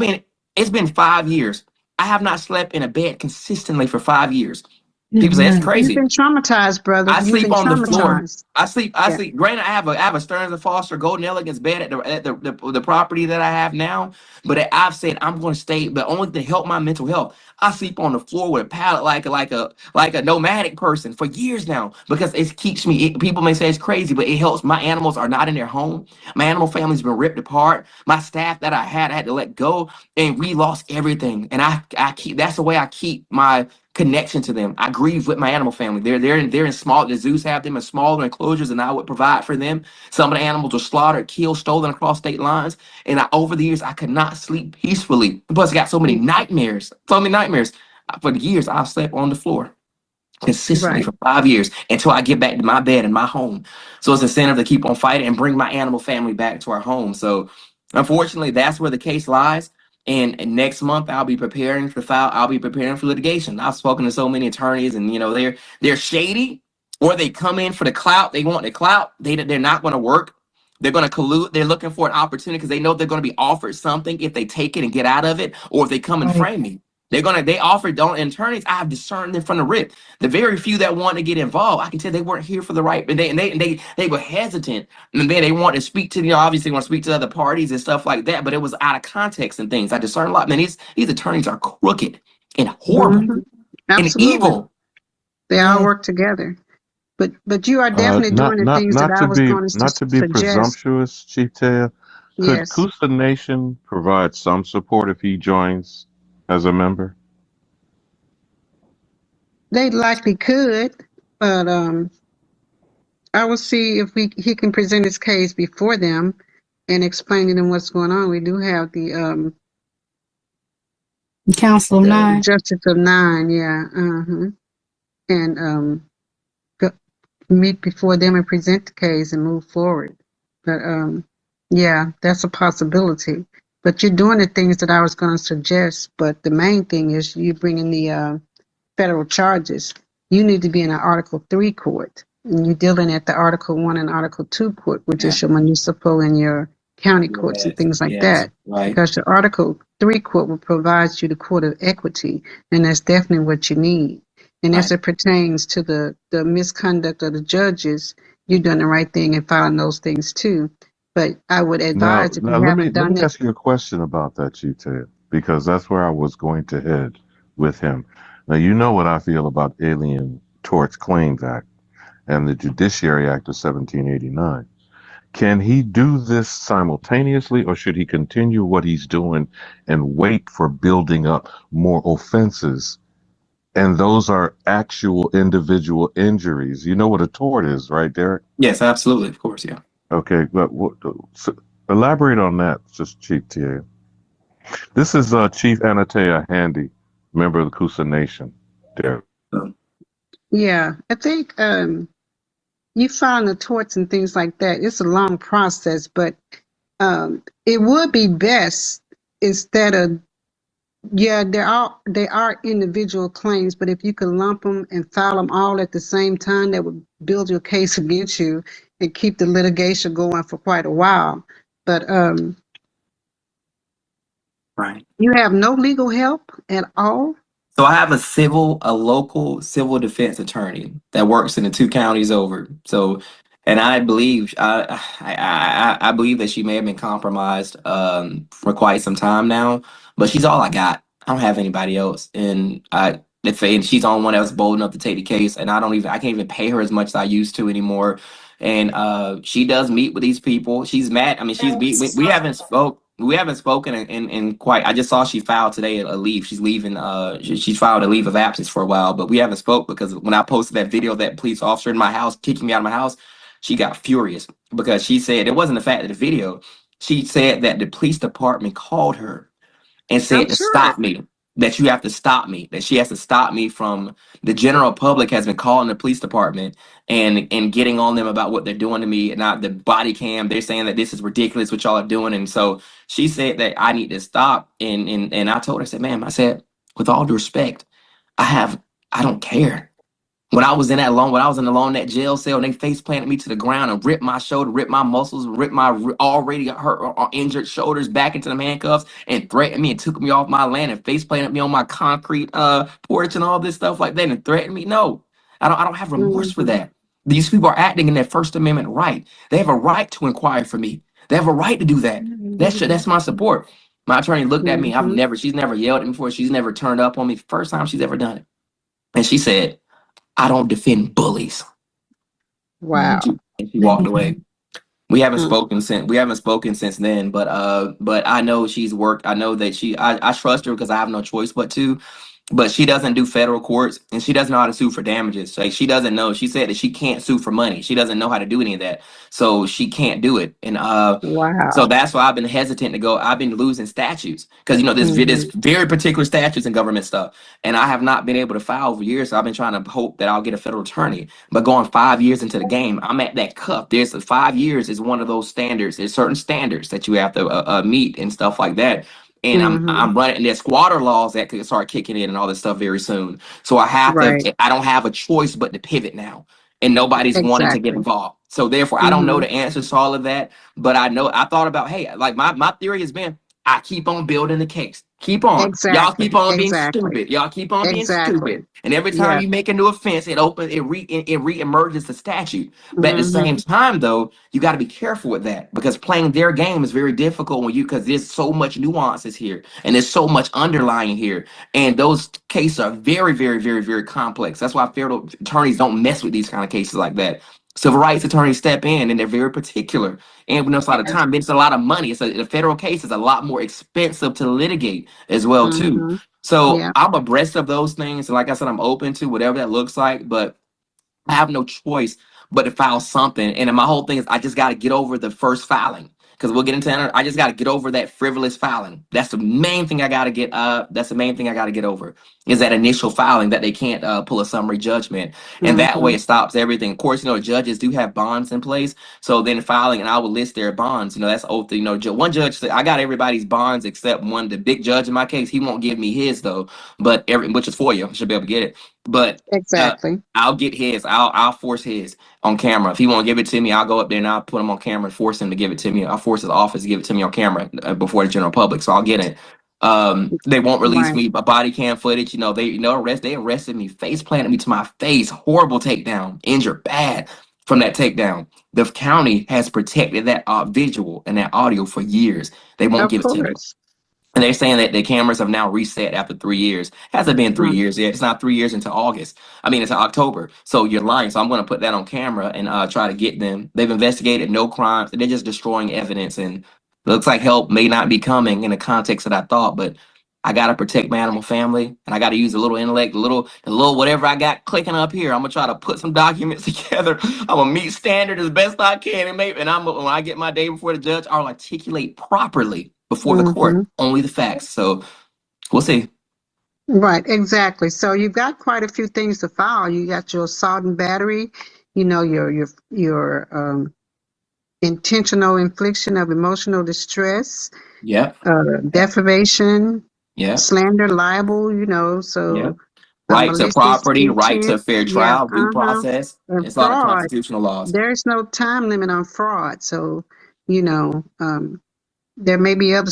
been 5 years. I have not slept in a bed consistently for 5 years. People say that's You've crazy. been traumatized, brother. I You've sleep been on the floor. traumatized. I sleep. Yeah. Granted, I have a Stearns and Foster Golden Elegance bed at the property that I have now. But I've said I'm going to stay, but only to help my mental health. I sleep on the floor with a pallet like a nomadic person for years now because it keeps me. People may say it's crazy, but it helps. My animals are not in their home. My animal family's been ripped apart. My staff that I had to let go, and we lost everything. And I keep. That's the way I keep my connection to them. I grieve with my animal family. They're in small. The zoos have them in smaller enclosures, and I would provide for them. Some of the animals were slaughtered, killed, stolen across state lines. And over the years, I could not sleep peacefully. Plus, I got so many nightmares. So many nightmares. For years, I've slept on the floor consistently Right. for 5 years until I get back to my bed in my home. So it's incentive to keep on fighting and bring my animal family back to our home. So unfortunately, that's where the case lies. And next month I'll be preparing for litigation. I've spoken to so many attorneys, and they're shady, or they come in for the clout. They want the clout. They're not going to work. They're going to collude. They're looking for an opportunity because they know they're going to be offered something if they take it and get out of it, or if they come and Right. frame me. They offered attorneys. I have discerned them from the rip. The very few that want to get involved, I can tell they weren't here for the right, and they were hesitant, and then they want to speak to, obviously want to speak to other parties and stuff like that, but it was out of context and things. I discern a lot. Man, these attorneys are crooked and horrible and Absolutely. evil. They all work together. But you are definitely doing the things that I was going to Be suggest. presumptuous, Chief Ted. Could Yes. Coosa Nation provide some support if he joins as a member? They likely could, but I will see if he can present his case before them and explain to them what's going on. We do have the Council of Nine. Justice of Nine, yeah, and meet before them and present the case and move forward. But yeah, that's a possibility. But you're doing the things that I was going to suggest. But the main thing is you bringing the federal charges. You need to be in an Article 3 court, and you're dealing at the Article 1 and Article 2 court, which is your municipal and your county courts and things like that. Right. Because the Article 3 court will provide you the court of equity, and that's definitely what you need. And as it pertains to the misconduct of the judges, you're doing the right thing and filing those things too. But I would advise if you let me haven't done it. ask you a question about that, Chief Ted, because that's where I was going to head with him. Now, you know what I feel about Alien Tort Claims Act and the Judiciary Act of 1789. Can he do this simultaneously, or should he continue what he's doing and wait for building up more offenses? And those are actual individual injuries. You know what a tort is, right, Derek? Yes, absolutely. Of course, yeah. Okay, but elaborate on that, just Chief Ted. This is Chief Anatea Handy, member of the Coosa Nation, Derek. Yeah, I think you filing the torts and things like that, it's a long process, but it would be best instead of, yeah, they are individual claims, but if you could lump them and file them all at the same time, that would build your case against you and keep the litigation going for quite a while. But right, you have no legal help at all. So I have a local civil defense attorney that works in the two counties over. So, and I believe, I believe that she may have been compromised for quite some time now, but she's all I got. I don't have anybody else, and she's the only one that was bold enough to take the case. And I can't even pay her as much as I used to anymore. And she does meet with these people. She's mad. I mean, we haven't spoken in quite. I just saw she filed today a leave. She's leaving. She's filed a leave of absence for a while, but we haven't spoke because when I posted that video of that police officer in my house kicking me out of my house, she got furious because she said it wasn't the fact of the video. She said that the police department called her and I'm said to sure. stop me, that you have to stop me, that she has to stop me from the general public has been calling the police department and getting on them about what they're doing to me. And the body cam, they're saying that this is ridiculous what y'all are doing. And so she said that I need to stop. And I told her, I said, ma'am, I said, with all due respect, I don't care. When I was in that jail cell, and they face planted me to the ground and ripped my shoulder, ripped my muscles, ripped my already hurt or injured shoulders back into the handcuffs, and threatened me and took me off my land and face planted me on my concrete porch and all this stuff like that and threatened me. No, I don't have remorse for Mm-hmm. that. These people are acting in their First Amendment right. They have a right to inquire for me. They have a right to do that. That's my support. My attorney looked at me. Mm-hmm. She's never yelled at me before. She's never turned up on me. First time she's ever done it. And she said, I don't defend bullies. Wow. And she walked away. Mm. We haven't spoken since then, but I know she's worked. I know that I trust her because I have no choice but to. But she doesn't do federal courts and she doesn't know how to sue for damages. Like she doesn't know. She said that she can't sue for money. She doesn't know how to do any of that. So she can't do it. And so Wow. that's why I've been hesitant to go. I've been losing statutes because Mm-hmm. there's very particular statutes and government stuff. And I have not been able to file over years. So I've been trying to hope that I'll get a federal attorney. But going 5 years into the game, I'm at that cup. There's 5 years is one of those standards. There's certain standards that you have to meet and stuff like that. And Mm-hmm. I'm running, and there's squatter laws that could start kicking in and all this stuff very soon. So Right. I don't have a choice but to pivot now. And nobody's wanting to get Exactly. involved. So therefore, I don't know Mm-hmm. the answers to all of that. But I thought about, hey, like my theory has been I keep on building the case. Keep on. Y'all Exactly. keep on being Exactly. stupid. Y'all keep on being Exactly. stupid. And every time Yeah. you make a new offense, it re-emerges the statute. But at the Mm-hmm. same time, though, you got to be careful with that because playing their game is very difficult because there's so much nuances here and there's so much underlying here. And those cases are very, very, very, very complex. That's why federal attorneys don't mess with these kind of cases like that. Civil rights attorneys step in and they're very particular. And we know it's a lot of Yeah. time, it's a lot of money. The federal case is a lot more expensive to litigate as well, too. Mm-hmm. So Yeah. I'm abreast of those things. And like I said, I'm open to whatever that looks like, but I have no choice but to file something. And then my whole thing is I just got to get over the first filing. Because we'll get into that. I just got to get over that frivolous filing. That's the main thing I got to get. That's the main thing I got to get over is that initial filing that they can't pull a summary judgment, and that Mm-hmm. way it stops everything. Of course, judges do have bonds in place, so then filing and I will list their bonds. That's oath. One judge said I got everybody's bonds except one. The big judge in my case, he won't give me his though, but which is for you. I should be able to get it, but. Exactly. I'll get his. I'll force his on camera. If he won't give it to me, I'll go up there and I'll put him on camera and force him to give it to me. I'll force his office to give it to me on camera before the general public. So I'll get it. They won't release Right. me body cam footage. They arrested me, face planted me to my face, horrible takedown, injured bad from that takedown. The county has protected that visual and that audio for years. They won't Of give it to me. course. And they're saying that the cameras have now reset after 3 years. Hasn't been 3 years yet. It's not 3 years until August. I mean, it's October. So you're lying. So I'm going to put that on camera and try to get them. They've investigated no crimes. They're just destroying evidence. And looks like help may not be coming in the context that I thought. But I got to protect my animal family. And I got to use a little intellect, the little whatever I got clicking up here. I'm going to try to put some documents together. I'm going to meet standard as best I can. And when I get my day before the judge, I'll articulate properly before the court Mm-hmm. only the facts. So we'll see. Right, exactly. So you've got quite a few things to file. You got your assault and battery, your intentional infliction of emotional distress, Yep. defamation, Yep. slander, libel, Yep. so Right to malicious property, right to intent, fair yeah, trial, due process. and It's a lot of fraud. constitutional laws. There's no time limit on fraud. So, there may be other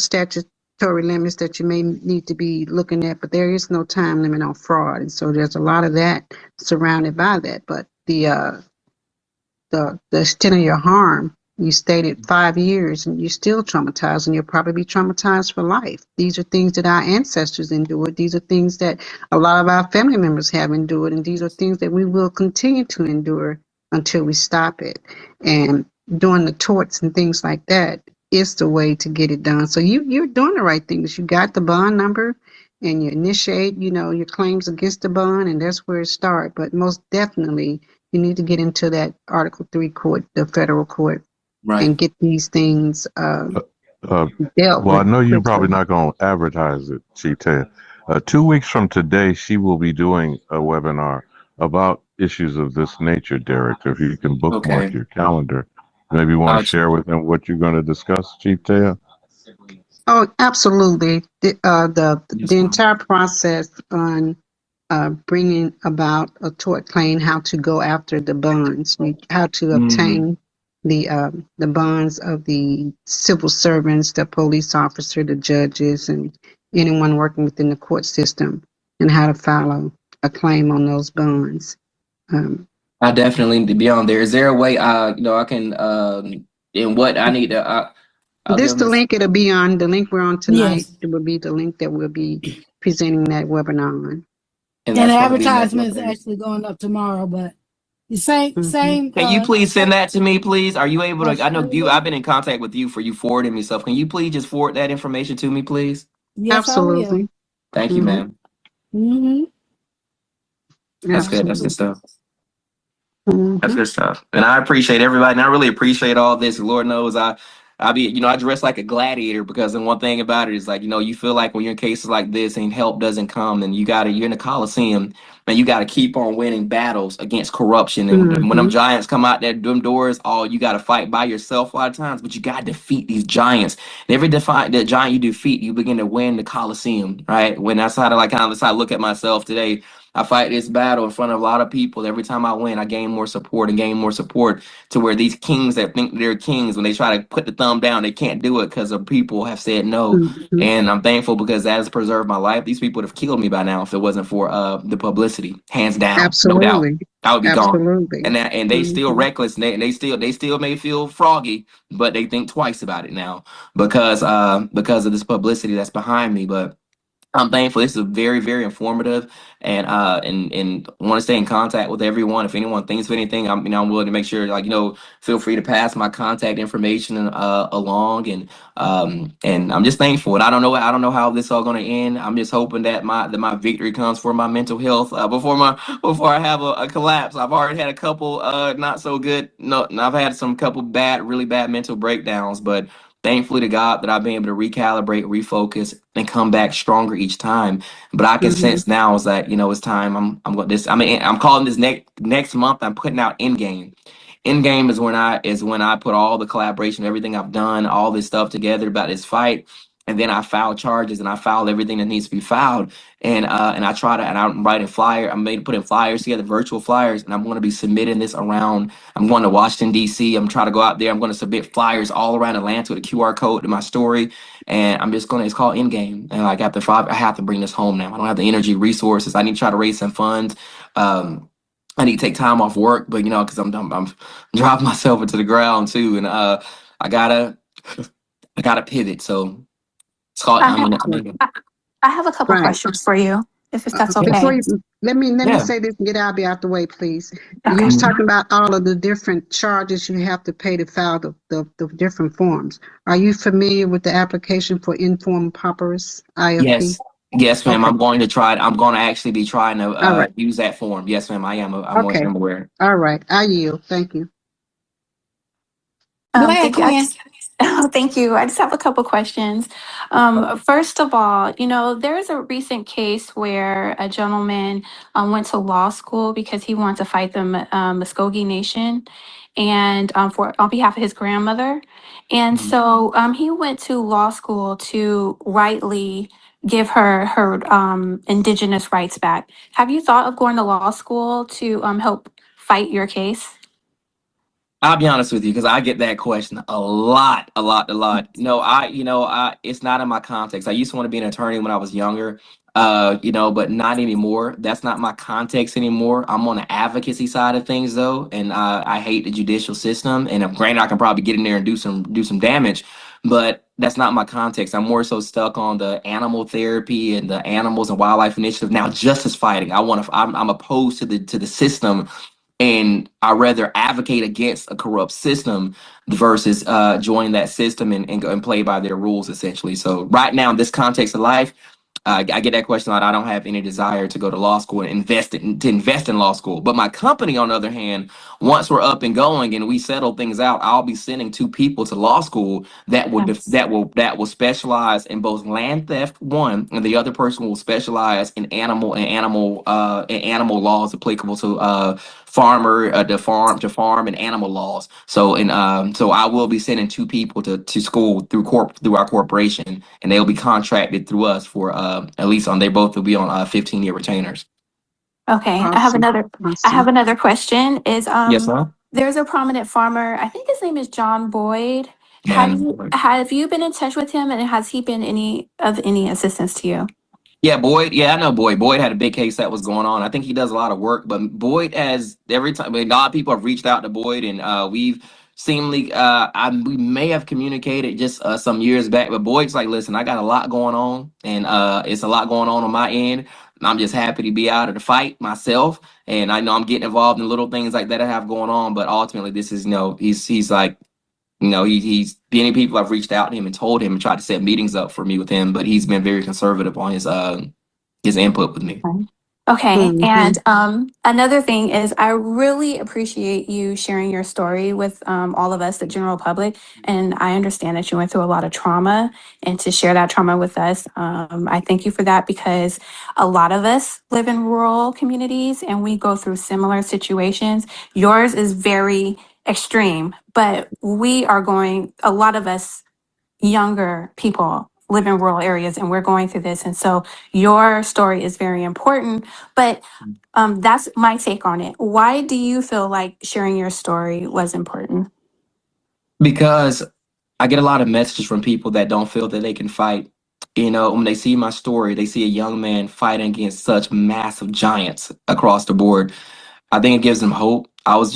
statutory limits that you may need to be looking at, but there is no time limit on fraud. And so there's a lot of that surrounded by that. But the extent of your harm, you stated 5 years and you're still traumatized and you'll probably be traumatized for life. These are things that our ancestors endured. These are things that a lot of our family members have endured. And these are things that we will continue to endure until we stop it. And doing the torts and things like that is the way to get it done. So you're doing the right things. You got the bond number and you initiate, your claims against the bond, and that's where it starts. But most definitely, you need to get into that Article 3 court, the federal court, and get these things dealt Well, I with know you're quickly. probably not going to advertise it, Chief Ted. 2 weeks from today, she will be doing a webinar about issues of this nature, Derek. So if you can bookmark your calendar, maybe you want to share with them what you're going to discuss, Chief Ted? Oh, absolutely. The entire process on bringing about a tort claim, how to go after the bonds, how to obtain the bonds of the civil servants, the police officer, the judges, and anyone working within the court system, and how to file a claim on those bonds. I definitely need to be on there. Is there a way I can in what I need to I'll This give the them link it'll be on. The link we're on tonight. Yes. It will be the link that we'll be presenting that webinar on. and And the that's going to be next advertisement is month. actually going up tomorrow, but the same. Can you please send that to me, please? Are you able to? I know you. Absolutely. I've been in contact with you for you forwarding me stuff. Can you please just forward that information to me, please? Yes, I will. Absolutely. Thank you, ma'am. Mm-hmm. That's good. That's good stuff. Mhm. That's good stuff. And I appreciate everybody. And I really appreciate all this. Lord knows I dress like a gladiator because the one thing about it is like, you feel like when you're in cases like this and help doesn't come, then you're in the Coliseum and you got to keep on winning battles against corruption. And when them giants come out them doors, you got to fight by yourself a lot of times, but you got to defeat these giants. And every that giant you defeat, you begin to win the Coliseum, right? When that's how that's how I look at myself today. I fight this battle in front of a lot of people. Every time I win, I gain more support and gain more support to where these kings that think they're kings, when they try to put the thumb down, they can't do it because the people have said no. And I'm thankful because that has preserved my life. These people would have killed me by now if it wasn't for the publicity, hands down, no doubt. Absolutely. I would be gone. Absolutely. And they still reckless. And they still may feel froggy, but they think twice about it now because of this publicity that's behind me. But I'm thankful. This is very, very informative, and want to stay in contact with everyone. If anyone thinks of anything, I'm willing to make sure, feel free to pass my contact information along, and I'm just thankful. And I don't know how this all going to end. I'm just hoping that my victory comes for my mental health before I have a collapse. I've already had a couple not so good. No, I've had some couple really bad mental breakdowns, but thankfully to God that I've been able to recalibrate, refocus, and come back stronger each time. But I can sense now is that it's time. I'm calling this next month. I'm putting out Endgame. Endgame is when I put all the collaboration, everything I've done, all this stuff together about this fight. And then I file charges and I file everything that needs to be filed. And I'm writing putting flyers together, virtual flyers, and I'm going to be submitting this around. I'm going to Washington, D.C. I'm trying to go out there. I'm going to submit flyers all around Atlanta with a QR code to my story. And it's called Endgame. And I have to bring this home now. I don't have the energy, resources. I need to try to raise some funds. I need to take time off work, but because I'm driving myself into the ground too. And I gotta pivot. So it's called, I have, I have a couple Right. questions for you, if that's Before okay. you, let me say this and get out the way, please. You was talking about all of the different charges you have to pay to file the different forms. Are you familiar with the application for informed papyrus, IFP? Yes, ma'am. Okay. I'm going to actually be trying to All right. use that form. Yes, ma'am. I'm Okay. aware. All right. I yield. Thank you. Go ahead, Thank you. Quinn. Thank you. I just have a couple questions. First of all, there's a recent case where a gentleman went to law school because he wanted to fight the Muskogee Nation, and on behalf of his grandmother. And so he went to law school to rightly give her indigenous rights back. Have you thought of going to law school to help fight your case? I'll be honest with you because I get that question a lot, a lot, a lot. No, it's not in my context. I used to want to be an attorney when I was younger, but not anymore. That's not my context anymore. I'm on the advocacy side of things though, and I hate the judicial system. And granted, I can probably get in there and do some damage, but that's not my context. I'm more so stuck on the animal therapy and the animals and wildlife initiative. Now, justice fighting. I'm opposed to the system, and I rather advocate against a corrupt system versus join that system and go and play by their rules essentially. So right now in this context of life, I get that question a lot. I don't have any desire to go to law school and invest in law school. But my company, on the other hand, once we're up and going and we settle things out, I'll be sending 2 people to law school that will specialize in both land theft, one, and the other person will specialize in animal laws applicable to farm and animal laws. So I will be sending 2 people to school through our corporation, and they'll be contracted through us for at least they both will be on 15-year retainers. Okay, I Awesome. have another question. Yes, ma'am. There's a prominent farmer, I think his name is John Boyd. And Have you been in touch with him, and has he been any assistance to you? yeah, Boyd. Yeah, I know Boyd. Boyd had a big case that was going on. I think he does a lot of work, but Boyd has every time. A lot of people have reached out to Boyd, and we've seemingly, we may have communicated just some years back. But Boyd's like, listen, I got a lot going on, and it's a lot going on my end. I'm just happy to be out of the fight myself, and I know I'm getting involved in little things like that I have going on. But ultimately, this is he's like. He's many people have reached out to him and told him and tried to set meetings up for me with him, but he's been very conservative on his input with me. Okay, Mhm. and another thing is I really appreciate you sharing your story with all of us, the general public. And I understand that you went through a lot of trauma, and to share that trauma with us, I thank you for that, because a lot of us live in rural communities and we go through similar situations. Yours is very extreme, but a lot of us younger people live in rural areas and we're going through this. And so your story is very important, but that's my take on it. Why do you feel like sharing your story was important? Because I get a lot of messages from people that don't feel that they can fight. When they see my story, they see a young man fighting against such massive giants across the board. I think it gives them hope. I was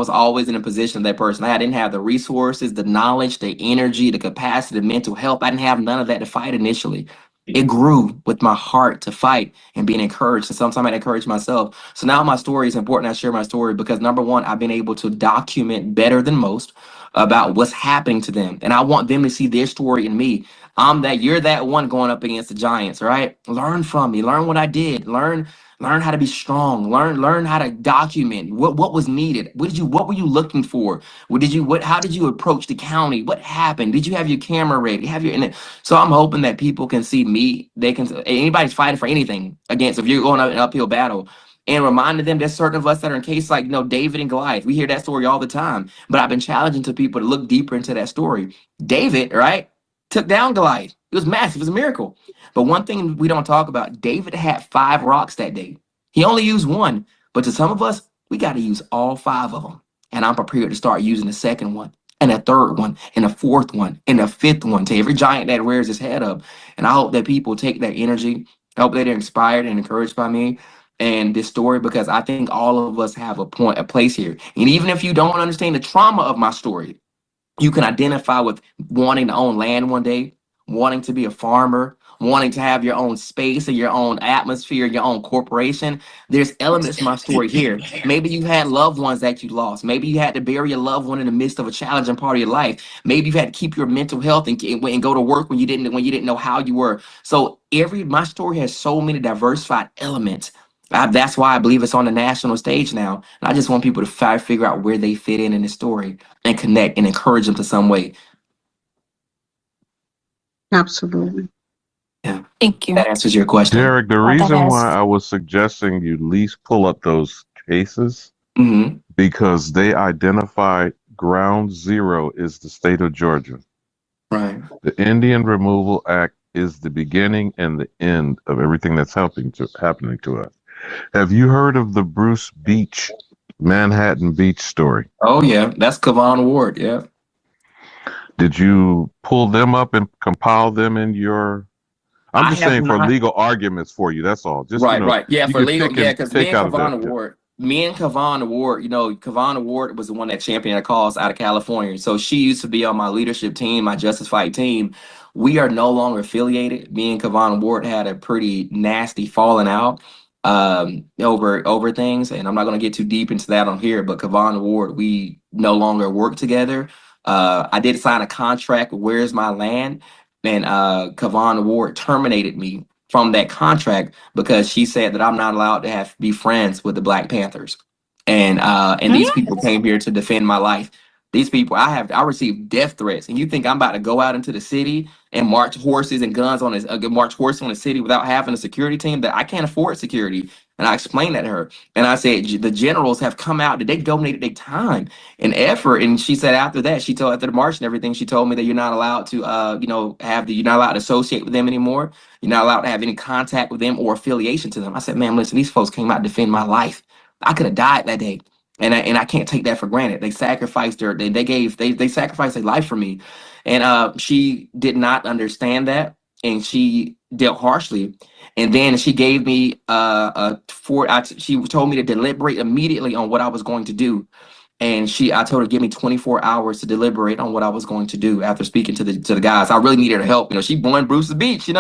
always in a position of that person. I didn't have the resources, the knowledge, the energy, the capacity, the mental health. I didn't have none of that to fight initially. It grew with my heart to fight and being encouraged. And sometimes I encourage myself. So now my story is important. I share my story because number one, I've been able to document better than most about what's happening to them. And I want them to see their story in me. You're that one going up against the giants, right? Learn from me. Learn what I did. Learn how to be strong. Learn how to document what was needed. What were you looking for? How did you approach the county? What happened? Did you have your camera ready? So I'm hoping that people can see me. Anybody's fighting for anything against, if you're going up an uphill battle, and reminding them there's certain of us that are in case like David and Goliath. We hear that story all the time. But I've been challenging to people to look deeper into that story. David, right, took down Goliath. It was massive. It was a miracle. But one thing we don't talk about, David had 5 rocks that day. He only used one, but to some of us, we got to use all 5 of them. And I'm prepared to start using the second one, and a third one, and a fourth one, and a fifth one to every giant that rears his head up. And I hope that people take that energy. I hope that they're inspired and encouraged by me and this story, because I think all of us have a place here. And even if you don't understand the trauma of my story, you can identify with wanting to own land one day, wanting to be a farmer, wanting to have your own space or your own atmosphere, your own corporation. There's elements to my story here. Maybe you had loved ones that you lost. Maybe you had to bury a loved one in the midst of a challenging part of your life. Maybe you've had to keep your mental health and go to work when you didn't know how you were. So my story has so many diversified elements. That's why I believe it's on the national stage now. And I just want people to figure out where they fit in the story and connect and encourage them to some way. Absolutely. Yeah. Thank you. That answers your question. Derek, the reason why I was suggesting you at least pull up those cases, because they identified ground zero is the state of Georgia. Right. The Indian Removal Act is the beginning and the end of everything that's happening to us. Have you heard of the Bruce Beach Manhattan Beach story. Oh yeah, that's Kavon Ward. Yeah. Did you pull them up and compile them in your? I'm I just have saying for not. legal arguments for you. That's all. Just Right, right. Yeah, you for can legal. pick Yeah, and because take out of that. Yeah. Me and Kavon Award, Kavon Award was the one that championed a cause out of California. So she used to be on my leadership team, my Justice Fight team. We are no longer affiliated. Me and Kavon Award had a pretty nasty falling out over things, and I'm not going to get too deep into that on here. But Kavon Award, we no longer work together. I did sign a contract with Where's My Land, and Kavon Award terminated me from that contract because she said that I'm not allowed to be friends with the Black Panthers. And these people came here to defend my life. These people, I received death threats, and you think I'm about to go out into the city and march horses and guns on march horses on the city without having a security team? That I can't afford security. And I explained that to her, and I said the generals have come out, that they donated their time and effort. And she said after that, after the march and everything, she told me that you're not allowed to, you're not allowed to associate with them anymore. You're not allowed to have any contact with them or affiliation to them. I said, man, listen, these folks came out to defend my life. I could have died that day. And I can't take that for granted. They sacrificed they sacrificed their life for me. And she did not understand that, and she dealt harshly. And then she gave me she told me to deliberate immediately on what I was going to do. And I told her, give me 24 hours to deliberate on what I was going to do after speaking to the guys. I really needed her help. She won Bruce's Beach, and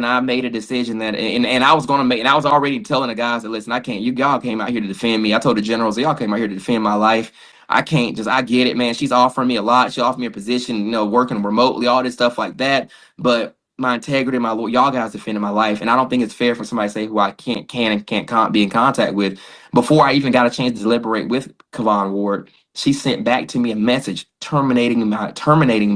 I made a decision that, and I was going to make, and I was already telling the guys that, listen, I can't, y'all came out here to defend me. I told the generals, y'all came out here to defend my life. I can't I get it, man. She's offering me a lot. She offered me a position, working remotely, all this stuff like that. But my integrity, my Lord, y'all guys defending my life. And I don't think it's fair for somebody to say who I can't be in contact with. Before I even got a chance to deliberate with Kavon Ward, she sent back to me a message terminating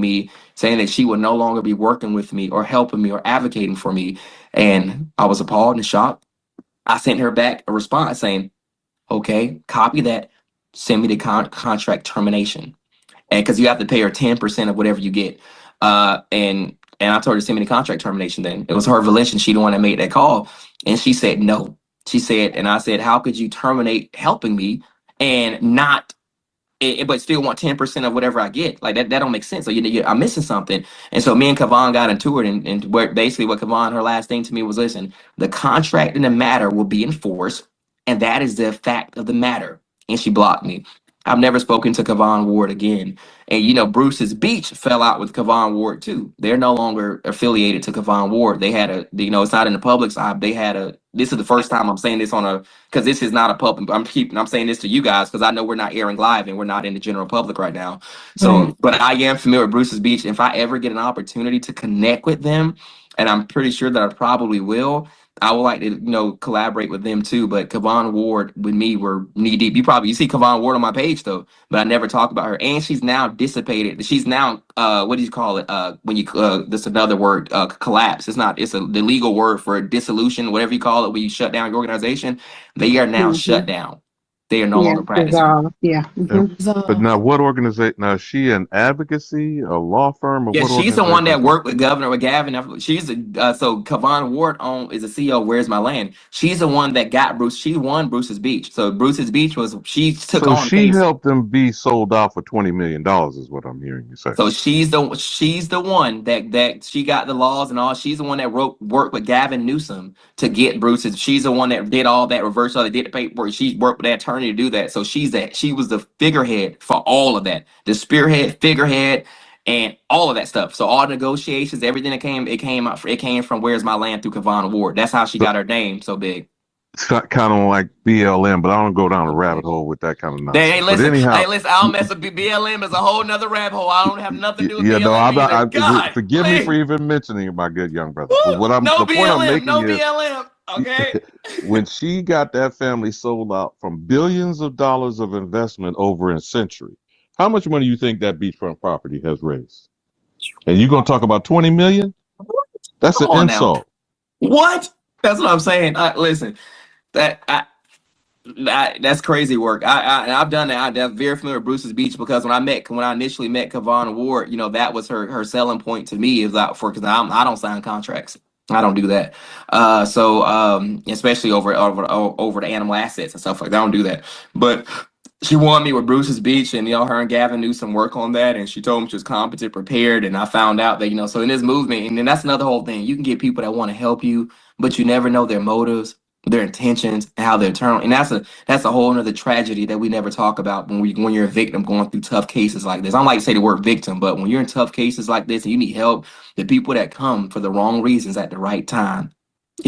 me, saying that she would no longer be working with me or helping me or advocating for me. And I was appalled and shocked. I sent her back a response saying, okay, copy that, send me the contract termination. And because you have to pay her 10% of whatever you get. And I told her to send me the contract termination then. It was her volition. She the one that made that call. And she said no. She said, and I said, how could you terminate helping me and not but still want 10% of whatever I get? Like that don't make sense. So I'm missing something. And so me and Kavon got into it, and where basically what Kavon, her last thing to me was, listen, the contract in the matter will be enforced, and that is the fact of the matter. And she blocked me. I've never spoken to Kavon Ward again. And Bruce's Beach fell out with Kavon Ward too. They're no longer affiliated to Kavon Ward. They had it's not in the public's eye. This is the first time I'm saying this because this is not a public. I'm saying this to you guys because I know we're not airing live and we're not in the general public right now. So, but I am familiar with Bruce's Beach. If I ever get an opportunity to connect with them, and I'm pretty sure that I probably will, I would like to, collaborate with them too. But Kavon Ward with me were knee deep. You see Kavon Ward on my page though, but I never talk about her. And she's now dissipated. She's now what do you call it? When you that's another word, collapse. It's the legal word for dissolution, whatever you call it, when you shut down your organization. They are now shut down. They are no longer practicing. Yeah. But now, what organization? Now, is she an advocacy, a law firm, or Yeah, what she's the one that organization? worked with Gavin. She's so Kavon Ward is the CEO of Where's My Land. She's the one that got Bruce. She won Bruce's Beach. So Bruce's Beach she took So on the she case. helped them be sold out for $20 million, is what I'm hearing you say. So she's the one that she got the laws and all. She's the one that worked with Gavin Newsom to get Bruce's. She's the one that did all that reverse. They did the paperwork. She worked with the attorney to do that. So she was the figurehead for all of that, the spearhead, figurehead, and all of that stuff. So all negotiations, everything that came from Where's My Land through Kavon Ward. That's how she got her name so big. It's kind of like BLM, but I don't go down a rabbit hole with that kind of nonsense. Hey, listen, I don't mess with BLM. Is a whole nother rabbit hole. I don't have nothing to do with BLM. No, I'm either. not. God, forgive please. Me for even mentioning it, my good young brother. But No the point I'm making no is, BLM. Okay. when she got that family sold out from billions of dollars of investment over a century, how much money you think that beachfront property has raised? And you're gonna talk about 20 million? That's an insult. What? That's what I'm saying. Listen, that's crazy work. I've done that. I'm very familiar with Bruce's Beach because when I initially met Kavon Ward, that was her selling point to me is because I don't sign contracts. I don't do that. Especially over the animal assets and stuff like that. I don't do that. But she won me with Bruce's Beach, and her and Gavin do some work on that, and she told me she was competent, prepared, and I found out that so in this movement, and then that's another whole thing. You can get people that want to help you, but you never know their motives, their intentions, and how they're turned. And that's a whole other tragedy that we never talk about when you're a victim going through tough cases like this. I don't like to say the word victim, but when you're in tough cases like this and you need help, the people that come for the wrong reasons at the right time.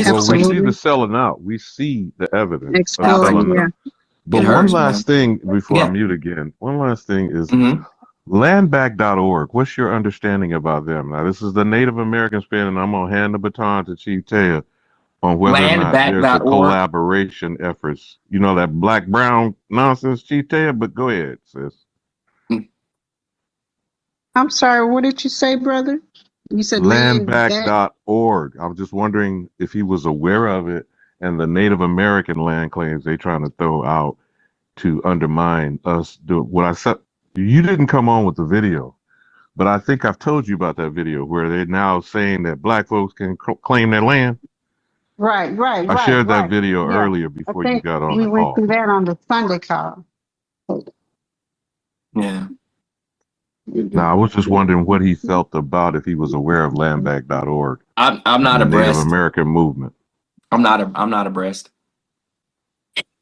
Well, we see the Absolutely. selling out. We see the evidence of Exploring, selling yeah. out. But It one hurts, last thing before I Yeah. mute again. One last thing is Mhm. landback.org. What's your understanding about them? Now, this is the Native American spin, and I'm going to hand the baton to Chief Taya on whether or not there's a Landback.org. collaboration efforts. You know that black-brown nonsense, Chief Taya? But go ahead, sis. I'm sorry, what did you say, brother? You said land back. Landback.org. I'm just wondering if he was aware of it and the Native American land claims they trying to throw out to undermine us. What I said, you didn't come on with the video, but I think I've told you about that video where they're now saying that black folks can claim their land. Right, right, I right, shared that right. video Yeah. earlier I before you think got on we the went call. through that on the Sunday call. Yeah. Now, I was just wondering what he felt about if he was aware of landback.org. I'm and not the Native abreast. American movement. I'm not abreast.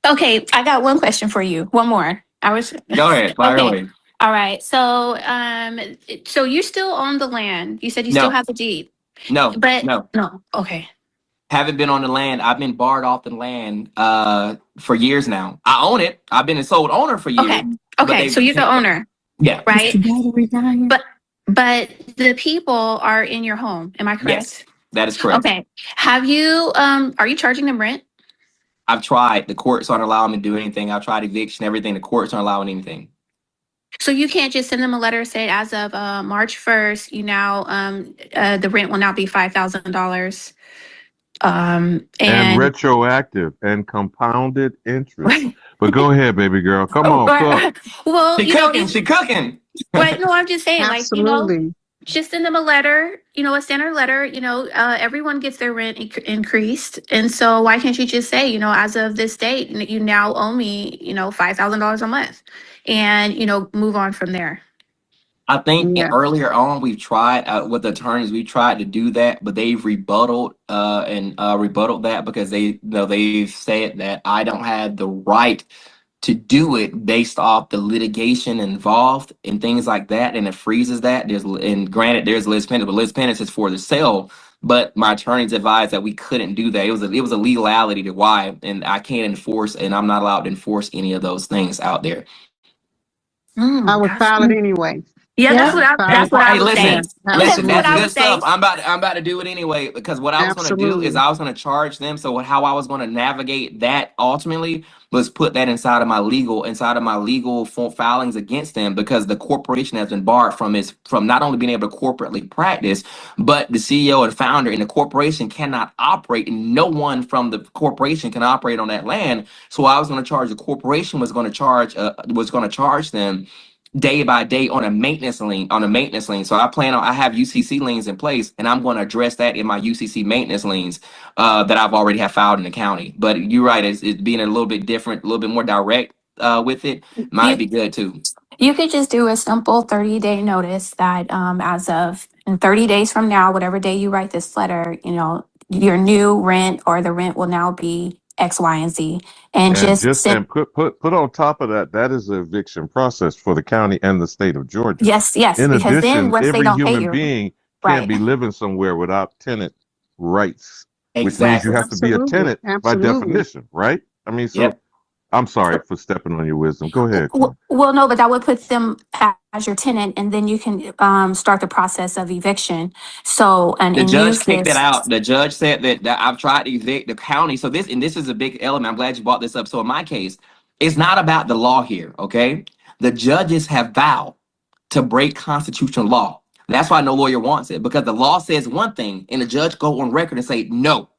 Okay, I got one question for you. One more. Go ahead, fire Okay. away. All right. So you still own the land. You said you still No, have the deed. no, But no. no. Okay. Haven't been on the land. I've been barred off the land for years now. I own it. I've been a sole owner for years. Okay. But Okay. So you're the owner, yeah. right? But the people are in your home. Am I correct? Yes, that is correct. Okay. Have you are you charging them rent? I've tried. The courts aren't allowing me to do anything. I've tried eviction, everything. The courts aren't allowing anything. So you can't just send them a letter say as of March 1st, the rent will now be $5,000. And And retroactive and compounded interest. But go ahead, baby girl. Come on, cook. well, She cooking. Right. No, I'm just saying, Absolutely. just send them a letter, a standard letter, everyone gets their rent increased. And so why can't you just say, as of this date, you now owe me, $5,000 a month and, move on from there. I think Yeah. earlier on we've tried with the attorneys, we tried to do that, but they've rebutted that because they've said that I don't have the right to do it based off the litigation involved and things like that, and it freezes that. And granted, there's Liz Pennis, but Liz Pennis is for the sale. But my attorneys advised that we couldn't do that. It was a legality to why, and I can't enforce, and I'm not allowed to enforce any of those things out there. I would file it anyway. Yeah, that's what I Hey, would say. listen, That's what that's I good would say. stuff. I'm about to do it anyway because what I was going to do is Absolutely. I was going to charge them. So how I was going to navigate that ultimately was put that inside of my legal filings against them because the corporation has been barred from not only being able to corporately practice, but the CEO and founder and the corporation cannot operate, and no one from the corporation can operate on that land. So I was going to charge the corporation was going to charge them day by day on a maintenance lien. So I have UCC liens in place, and I'm going to address that in my UCC maintenance liens that I've already have filed in the county. But you're right, it's being a little bit different, a little bit more direct with it might be good too. You could just do a simple 30-day notice that as of in 30 days from now, whatever day you write this letter, your new rent or the rent will now be X, Y, and Z. And just send. And put on top of that, that is the eviction process for the county and the state of Georgia. Yes, In because then addition, once they every don't pay human you, being right. can't be living somewhere without tenant rights, which means Exactly. you have to be a tenant by definition, right? I mean, so Yep. I'm sorry for stepping on your wisdom. Go ahead. Well, no, but that would put them as your tenant, and then you can start the process of eviction. So The and judge use kicked that this. out. The judge said that I've tried to evict the county. So this is a big element. I'm glad you brought this up. So in my case, it's not about the law here. Okay, the judges have vowed to break constitutional law. That's why no lawyer wants it, because the law says one thing, and the judge go on record and say no,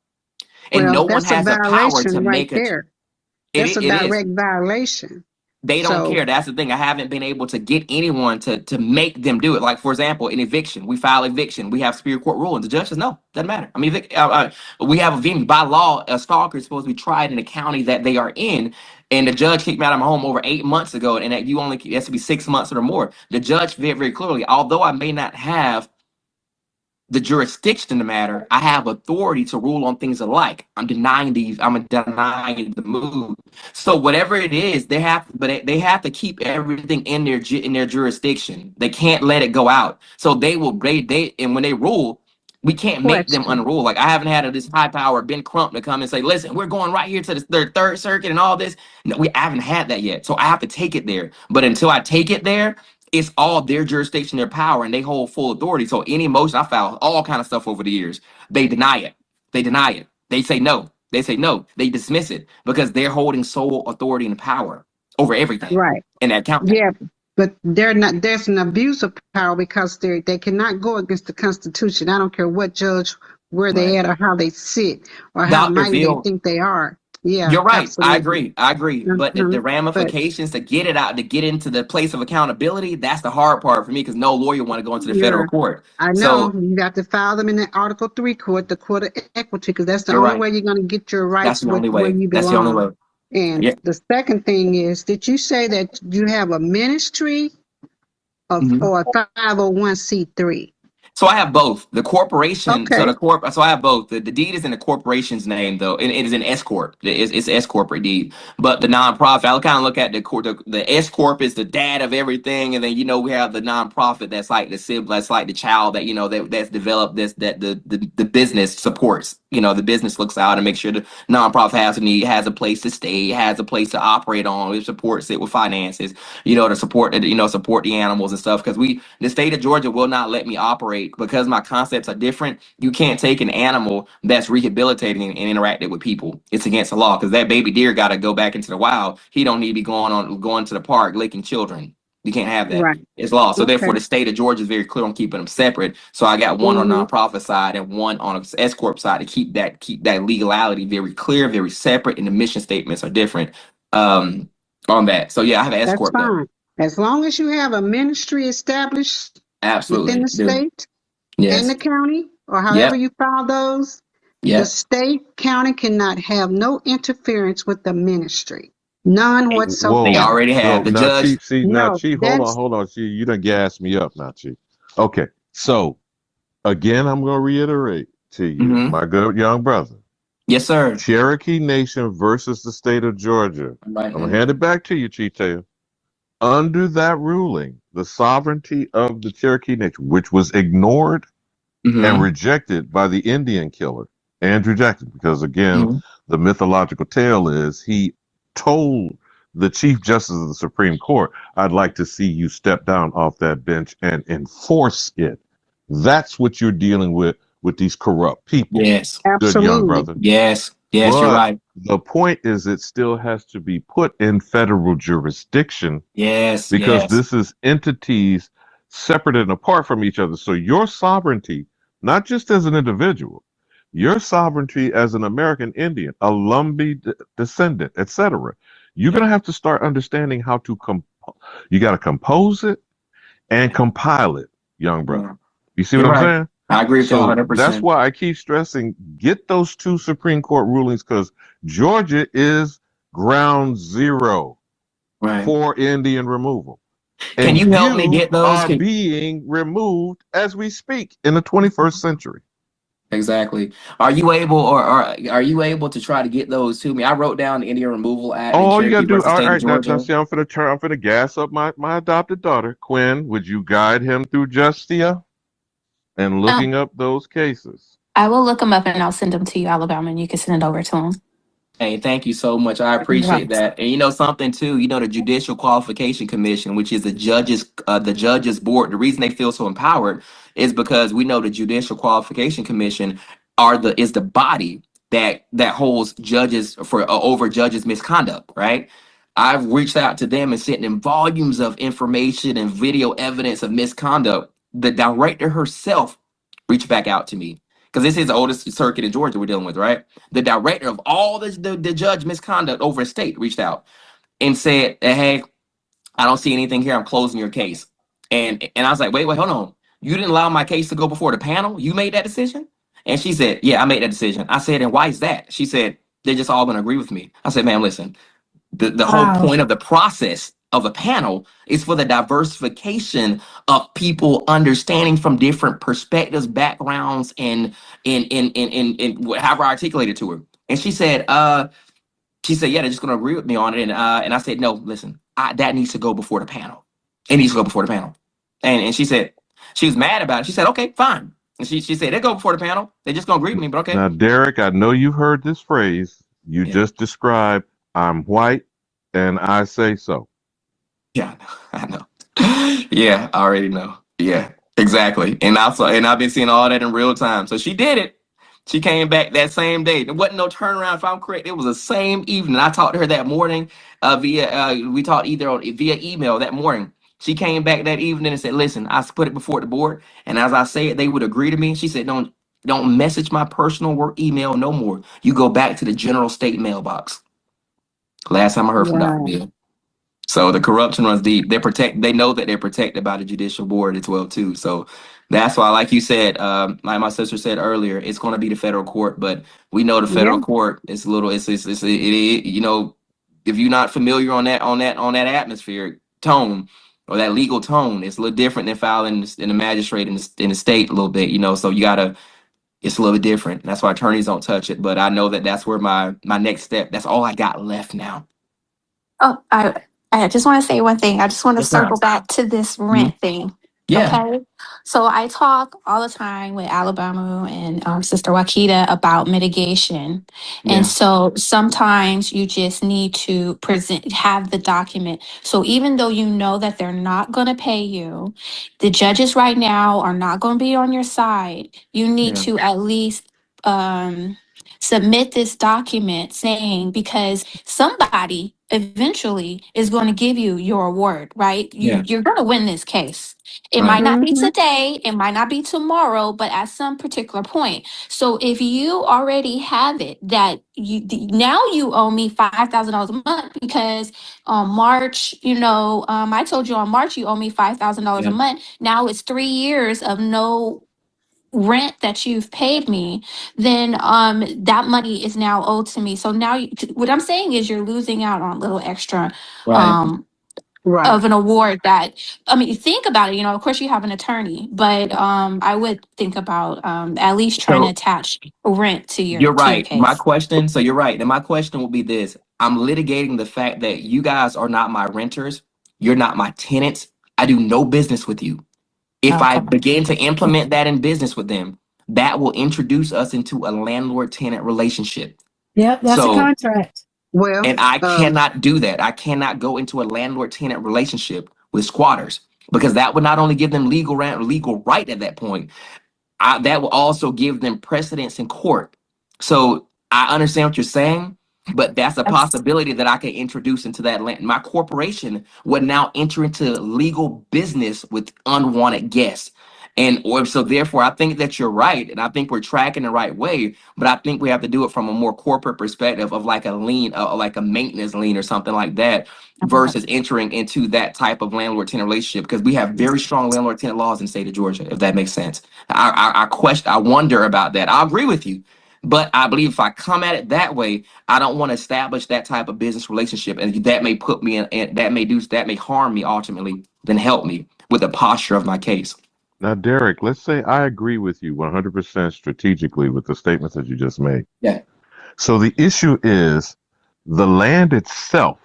and Well, no one that's a has the power to violation right make it. there. That's a It is. direct violation. They don't So care. That's the thing. I haven't been able to get anyone to make them do it. Like, for example, an eviction. We file eviction. We have Superior Court ruling. The judge says, no, doesn't matter. I mean, we have a venue. By law, a stalker is supposed to be tried in the county that they are in. And the judge kicked me out of my home over 8 months ago. And that you only, it has to be 6 months or more. The judge very, very clearly, although I may not have the jurisdiction in the matter, I have authority to rule on things alike. I'm denying the move. So whatever it is, they have to keep everything in their jurisdiction. They can't let it go out. So and when they rule, we can't make them question. unrule. Like, I haven't had this high power Ben Crump to come and say, listen, we're going right here to the third circuit and all this. No, I haven't had that yet. So I have to take it there. But until I take it there, it's all their jurisdiction, their power, and they hold full authority. So any motion, I filed all kind of stuff over the years. They deny it. They deny it. They say no. They say no. They dismiss it because they're holding sole authority and power over everything Right. in that county. Yeah, but they're not. There's an abuse of power because they cannot go against the Constitution. I don't care what judge, where they Right. at, or how they sit, or how Dr. mighty they Phil, think they are. Yeah, you're right. I absolutely. agree. I agree. But the But ramifications to get it out, to get into the place of accountability, that's the hard part for me because no lawyer want to go into the federal you're, court. I know So you got to file them in the Article 3 court, the court of equity, because that's the you're only right. way you're going to get your That's rights the only where way. you That's the only belong. way. And Yeah. the second thing is, did you say that you have a ministry of Mhm. or a 501c3? So I have both. The corporation, Okay. so I have both. The deed is in the corporation's name though, and it is an S corp. It's S corporate deed. But the nonprofit, I kind of look at the S corp is the dad of everything, and then we have the nonprofit that's like the sibling, that's like the child that that's developed this that the business supports. The business looks out and makes sure the nonprofit has a place to stay, has a place to operate on. It supports it with finances, to support support the animals and stuff. Because the state of Georgia will not let me operate because my concepts are different. You can't take an animal that's rehabilitating and interacting with people. It's against the law because that baby deer got to go back into the wild. He don't need to be going to the park licking children. You can't have that. Right. It's law. So Okay. therefore, the state of Georgia is very clear on keeping them separate. So I got one on the nonprofit side and one on the S corp side to keep that legality very clear, very separate, and the mission statements are different on that. So yeah, I have an S That's corp though. fine. As long as you have a ministry established within Absolutely. the state and Yes. the county, or however Yep. you file those, the Yep. state, county cannot have no interference with the ministry. None whatsoever. They already So have the now, judge. Chief, see, now, No, Chief, that's hold on, Chief. You done gas me up now, Chief. Okay. So again, I'm going to reiterate to you, Mhm. my good young brother. Yes, sir. Cherokee Nation versus the state of Georgia. Right. I'm going to hand it back to you, Chief Taylor. Under that ruling, the sovereignty of the Cherokee Nation, which was ignored and rejected by the Indian killer, Andrew Jackson, because again, the mythological tale is he told the Chief Justice of the Supreme Court, I'd like to see you step down off that bench and enforce it. That's what you're dealing with these corrupt people. Yes. Good young brother. Yes. Yes, But you're right. the point is it still has to be put in federal jurisdiction Yes. because Yes. this is entities separate and apart from each other. So your sovereignty, not just as an individual, your sovereignty as an American Indian, a Lumbee descendant, etc. You're going to have to start understanding how to you got to compose it and compile it, young brother. You see You're what I'm right. saying? I agree with you So 100%. that's why I keep stressing, get those 2 Supreme Court rulings because Georgia is ground zero for Indian removal. Can And you help me get those? are being removed as we speak in the 21st century. Exactly. Are you able or are you able to try to get those to me? I wrote down the Indian Removal Act in All you Cherokee gotta do, versus all State of right, now Georgia. see, I'm finna gas up my adopted daughter. Quinn, would you guide him through Justia and looking up those cases? I will look them up and I'll send them to you, Alabama, and you can send it over to them. Hey, thank you so much. I appreciate that. And something too, the Judicial Qualification Commission, which is the judges board. The reason they feel so empowered is because we know the Judicial Qualification Commission is the body that holds judges for over judges' misconduct, right? I've reached out to them and sent them volumes of information and video evidence of misconduct. The director herself reached back out to me because this is the oldest circuit in Georgia we're dealing with, right? The director of all the judge misconduct over a state reached out. and said, hey, I don't see anything here. I'm closing your case. And I was like, wait, hold on. You didn't allow my case to go before the panel? You made that decision? And she said, yeah, I made that decision. I said, and why is that? She said, they're just all going to agree with me. I said, ma'am, listen, the whole point of the process of a panel is for the diversification of people understanding from different perspectives, backgrounds, and however I articulated to her. And she said, yeah, they're just going to agree with me on it. And I said, no, listen, that needs to go before the panel. It needs to go before the panel. And she said, she was mad about it. She said, okay, fine. And she said, they go before the panel. They're just going to agree with me, but okay. Now, Derek, I know you've heard this phrase. You just described, I'm white and I say so. Yeah, I know. Yeah, I already know. Yeah, exactly. And I've been seeing all that in real time. So she did it. She came back that same day. There wasn't no turnaround. If I'm correct, it was the same evening. I talked to her that morning we talked via email that morning. She came back that evening and said, listen, I put it before the board. And as I say it, they would agree to me. She said, don't message my personal work email no more. You go back to the general state mailbox. Last time I heard from Dr. Bill. So the corruption runs deep. They know that they're protected by the judicial board as well too. So that's why, like you said, like my sister said earlier, it's going to be the federal court. But we know the federal court is a little. You know, if you're not familiar on that atmospheric tone or that legal tone, it's a little different than filing in the magistrate in the state a little bit. You know, so you gotta. It's a little bit different. That's why attorneys don't touch it. But I know that that's where my next step. That's all I got left now. Oh, I just want to say one thing. I just want to circle back to this rent thing. Yeah. Okay. So I talk all the time with Alabama and Sister Wakita about mitigation. Yeah. And so sometimes you just need to have the document. So even though you know that they're not going to pay you, the judges right now are not going to be on your side. You need Yeah. to at least submit this document saying, because somebody eventually is going to give you your award, right? Yeah. You're going to win this case. It Right. might not be today, it might not be tomorrow, but at some particular point. So if you already have it that now you owe me $5,000 a month, because on March, I told you on March you owe me $5,000 a month. Now it's 3 years of no rent that you've paid me, then that money is now owed to me. So now what I'm saying is you're losing out on a little extra Right. of an award that, I mean, think about it, of course you have an attorney, but I would think about at least trying to So attach rent to you're your right. My case. question, so you're right. And my question will be this. I'm litigating the fact that you guys are not my renters. You're not my tenants. I do no business with you. If I Okay. begin to implement that in business with them, that will introduce us into a landlord-tenant relationship. Yep, that's a So, contract. Well, and I cannot do that. I cannot go into a landlord-tenant relationship with squatters because that would not only give them legal right at that point, that will also give them precedence in court. So I understand what you're saying, but that's a possibility that I can introduce into that land. My corporation would now enter into legal business with unwanted guests. So therefore, I think that you're right, and I think we're tracking the right way. But I think we have to do it from a more corporate perspective of like a lien, like a maintenance lien or something like that, versus entering into that type of landlord-tenant relationship because we have very strong landlord-tenant laws in the state of Georgia, if that makes sense. I wonder about that. I agree with you, but I believe if I come at it that way, I don't want to establish that type of business relationship, and that may put me in that may harm me ultimately than help me with the posture of my case. Now, Derek, let's say I agree with you 100% strategically with the statements that you just made. Yeah. So the issue is the land itself,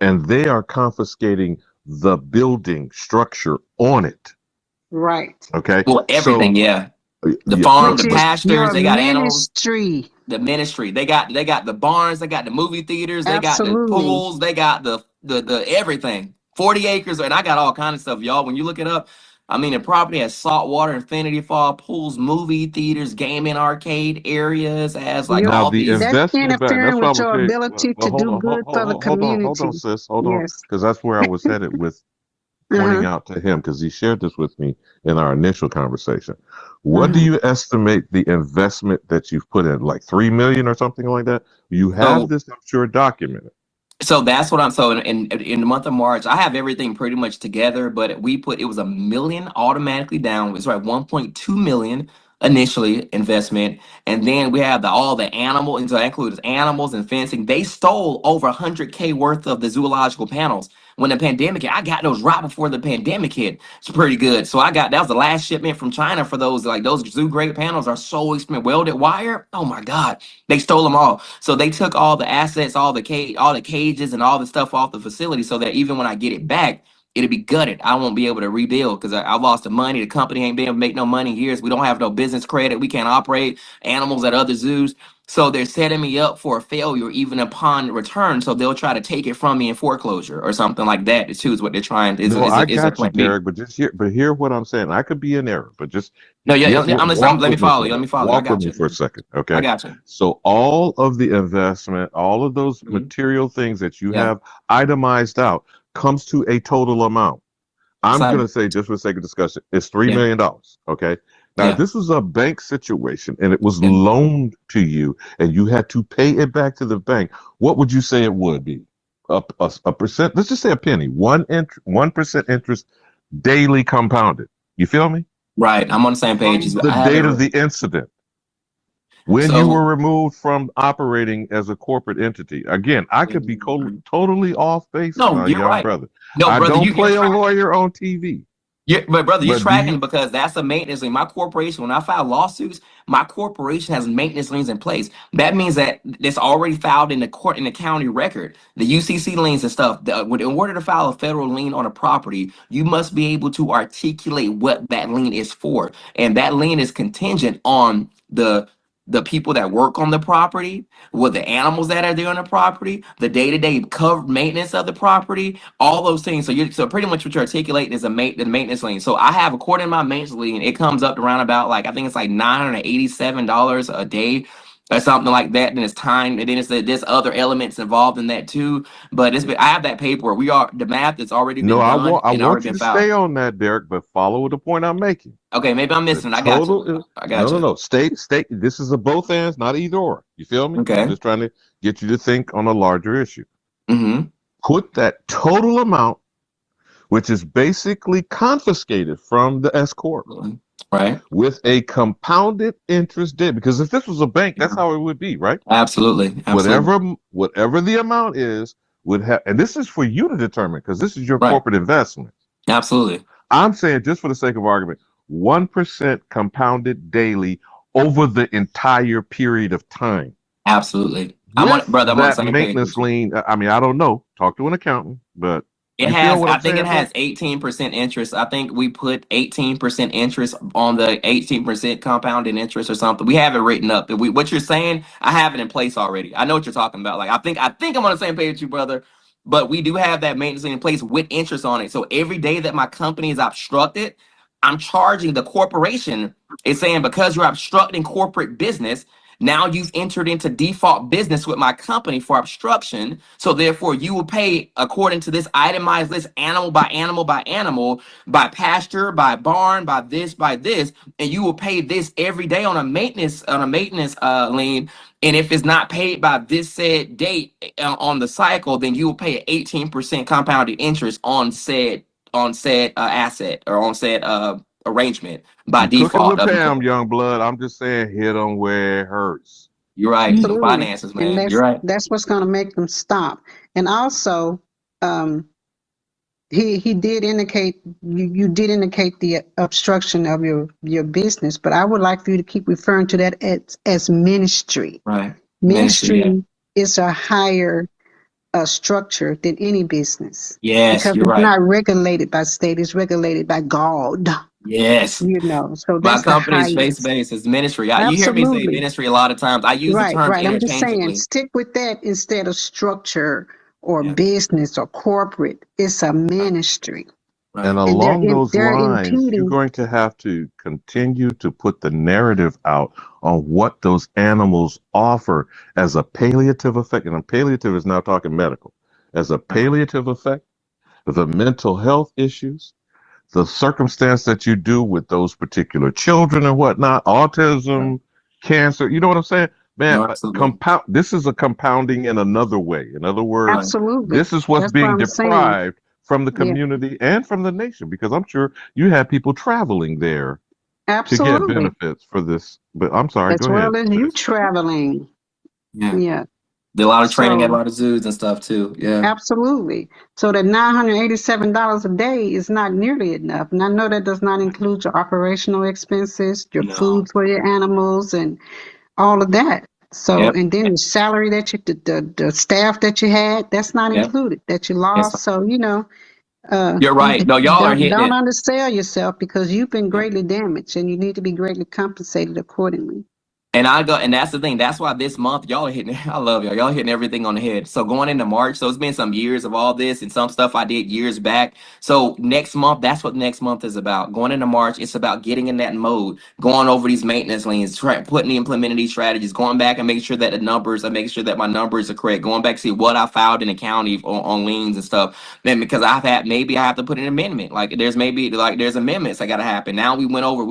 and they are confiscating the building structure on it. right. Okay. Well, everything, So, the yeah, farm, Which the is pastures, your they got animals. ministry. The ministry, they got the barns, they got the movie theaters, they got the Absolutely. pools, they got the everything. 40 acres, and I got all kinds of stuff, y'all. When you look it up, I mean, the property has saltwater, infinity fall, pools, movie theaters, gaming arcade areas, has like You're, now all the these. that's investment back. interfering That's what I with was your saying. ability Well, to do good for the hold on, community. sis, hold on, Yes. because that's where I was headed with pointing out to him because he shared this with me in our initial conversation. What do you estimate the investment that you've put in, like 3 million or something like that? You have So this, I'm sure, documented. So that's what I'm so in the month of March, I have everything pretty much together, but it was $1 million automatically down. It's right 1.2 million initially investment, and then we have all the animal, and so that includes animals and fencing. They stole over 100K worth of the zoological panels when the pandemic hit. I got those right before the pandemic hit. It's pretty good. So that was the last shipment from China for those, like those zoo grade panels are so expensive. Welded wire, oh my God, they stole them all. So they took all the assets, all the cages and all the stuff off the facility, so that even when I get it back, it'll be gutted. I won't be able to rebuild because I lost the money. The company ain't been able to make no money in years. We don't have no business credit. We can't operate animals at other zoos. So they're setting me up for a failure even upon return. So they'll try to take it from me in foreclosure or something like that. Too is what they're trying. No, I Is their got you, plan B? Derek, but hear what I'm saying. I could be in error, but just No, yeah, I'm listening. walk Let me with me follow for a you. Let me minute. follow you. I Walk with got me you. for a second, I okay? got you. So all of the investment, all of those material things that you Yeah. have itemized out comes to a total amount. I'm Sorry. going to say, just for the sake of discussion, it's $3 Yeah. million. Okay. Now, Yeah. if this was a bank situation and it was Yeah. loaned to you and you had to pay it back to the bank, what would you say it would be? A percent? Let's just say a penny. 1% interest daily compounded. You feel me? Right. I'm on the same page as From you. the I have date of it. the incident, when you were So removed from operating as a corporate entity. Again, I could be totally off base, no, my you're young right. brother. No, I brother, don't you're play a tracking. lawyer on TV. Yeah, but brother, you're But do tracking you because that's a maintenance lien. My corporation, when I file lawsuits, my corporation has maintenance liens in place. That means that it's already filed in the court in the county record. The UCC liens and stuff. In order to file a federal lien on a property, you must be able to articulate what that lien is for, and that lien is contingent on the people that work on the property, with the animals that are there on the property, the day-to-day cover maintenance of the property, all those things. So pretty much what you're articulating is the maintenance lien. So I have, according to my maintenance lien, it comes up to around about, like, I think it's like $987 a day or something like that. Then it's time, and then there's other elements involved in that too. But I have that paperwork. The math has already No, been done I and already want you been to filed. stay on that, Derek, but follow the point I'm making. Okay, maybe I'm The missing it. I got total you. is I got you. no. Stay. This is a both ends, not either or. You feel me? I'm Okay. just trying to get you to think on a larger issue. Mm-hmm. Put that total amount, which is basically confiscated from the S corp, Right. with a compounded interest date. Because if this was a bank, that's how it would be, right? Absolutely. Absolutely. Whatever the amount is would have, and this is for you to determine because this is your Right. corporate investment. Absolutely. I'm saying, just for the sake of argument, 1% compounded daily over the entire period of time. Absolutely. With Brother, I'm on the that same page maintenance with you. lien, I mean, I don't know. Talk to an accountant, but you feel what I I'm think it saying, bro? has 18% interest. I think we put 18% interest on the 18% compounded interest or something. We have it written up. What you're saying, I have it in place already. I know what you're talking about. Like, I think I'm on the same page with you, brother. But we do have that maintenance in place with interest on it. So every day that my company is obstructed, I'm charging the corporation. It's saying, because you're obstructing corporate business, now you've entered into default business with my company for obstruction. So therefore, you will pay according to this itemized list, animal by animal by animal, by pasture, by barn, by this, and you will pay this every day on a maintenance lien. And if it's not paid by this said date on the cycle, then you will pay an 18% compounded interest on said asset or on said arrangement by You cooking default with of the Pam, young blood. I'm just saying, hit them where it hurts. You're right. So Absolutely. finances, And man. You're right. that's what's going to make them stop. And also, he did indicate, you did indicate the obstruction of your business, but I would like for you to keep referring to that as ministry. Right. Ministry is a higher structure than any business. Yes, Because you're it's right. not regulated by state, it's regulated by God. Yes. You know, so My that's the company's highest. faith-based. It's ministry. You hear me say Absolutely. ministry a lot of times. I use the Right, terms right. I'm just saying, interchangeably. stick with that instead of structure or Yeah. business or corporate. It's a ministry. And Right. And along those they're lines, you're impeding. going to have to continue to put the narrative out on what those animals offer as a palliative effect. And a palliative is now talking medical. As a palliative effect, the mental health issues, the circumstance that you do with those particular children and whatnot, autism, cancer, you know what I'm saying? Man, No, absolutely. compound. This is a compounding in another way. In other words, Absolutely. this is what's That's what being I'm saying. deprived from the Yeah, community and from the nation, because I'm sure you have people traveling there to get absolutely. benefits for this. But I'm sorry, As go ahead, well as you sis. traveling. Yeah. Yeah. Did a lot of training at a So lot of zoos and stuff too. Yeah. absolutely. So that $987 a day is not nearly enough. And I know that does not include your operational expenses, your No. food for your animals, and all of that. So, Yep. and then the salary that you, the staff that you had, that's not Yep. included, that you Yes. lost. So, You're right. No, y'all are hitting don't it. undersell yourself because you've been greatly damaged and you need to be greatly compensated accordingly. And I go, and that's the thing. That's why this month y'all are hitting. I love y'all. Y'all hitting everything on the head. So going into March, so it's been some years of all this and some stuff I did years back. So next month, that's what next month is about. Going into March, it's about getting in that mode, going over these maintenance lanes, implementing these strategies, going back and making sure that the numbers, I make sure that my numbers are correct. Going back to see what I filed in the county on liens and stuff. Then because maybe I have to put an amendment. Like there's amendments that got to happen. Now we went over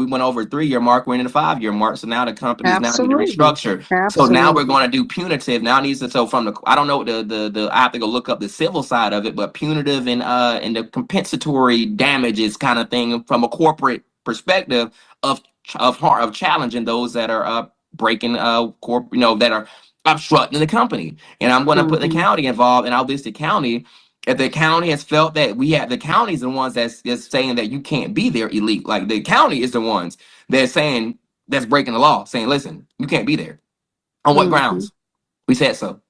3-year mark. We're in the 5-year mark. So now the companies now need to Absolutely. restructure. So now we're Absolutely. going to do punitive. Now it needs to, so from the, I don't know the I have to go look up the civil side of it, but punitive and the compensatory damages kind of thing from a corporate perspective of of challenging those that are breaking that are obstructing the company. And I'm going to put the Mm-hmm. county involved, and I'll list the county. If the county has felt that the county's the ones that's saying that you can't be there elite. Like the county is the ones that's saying that's breaking the law, saying, listen, you can't be there. On what Mm-hmm. grounds? We said so.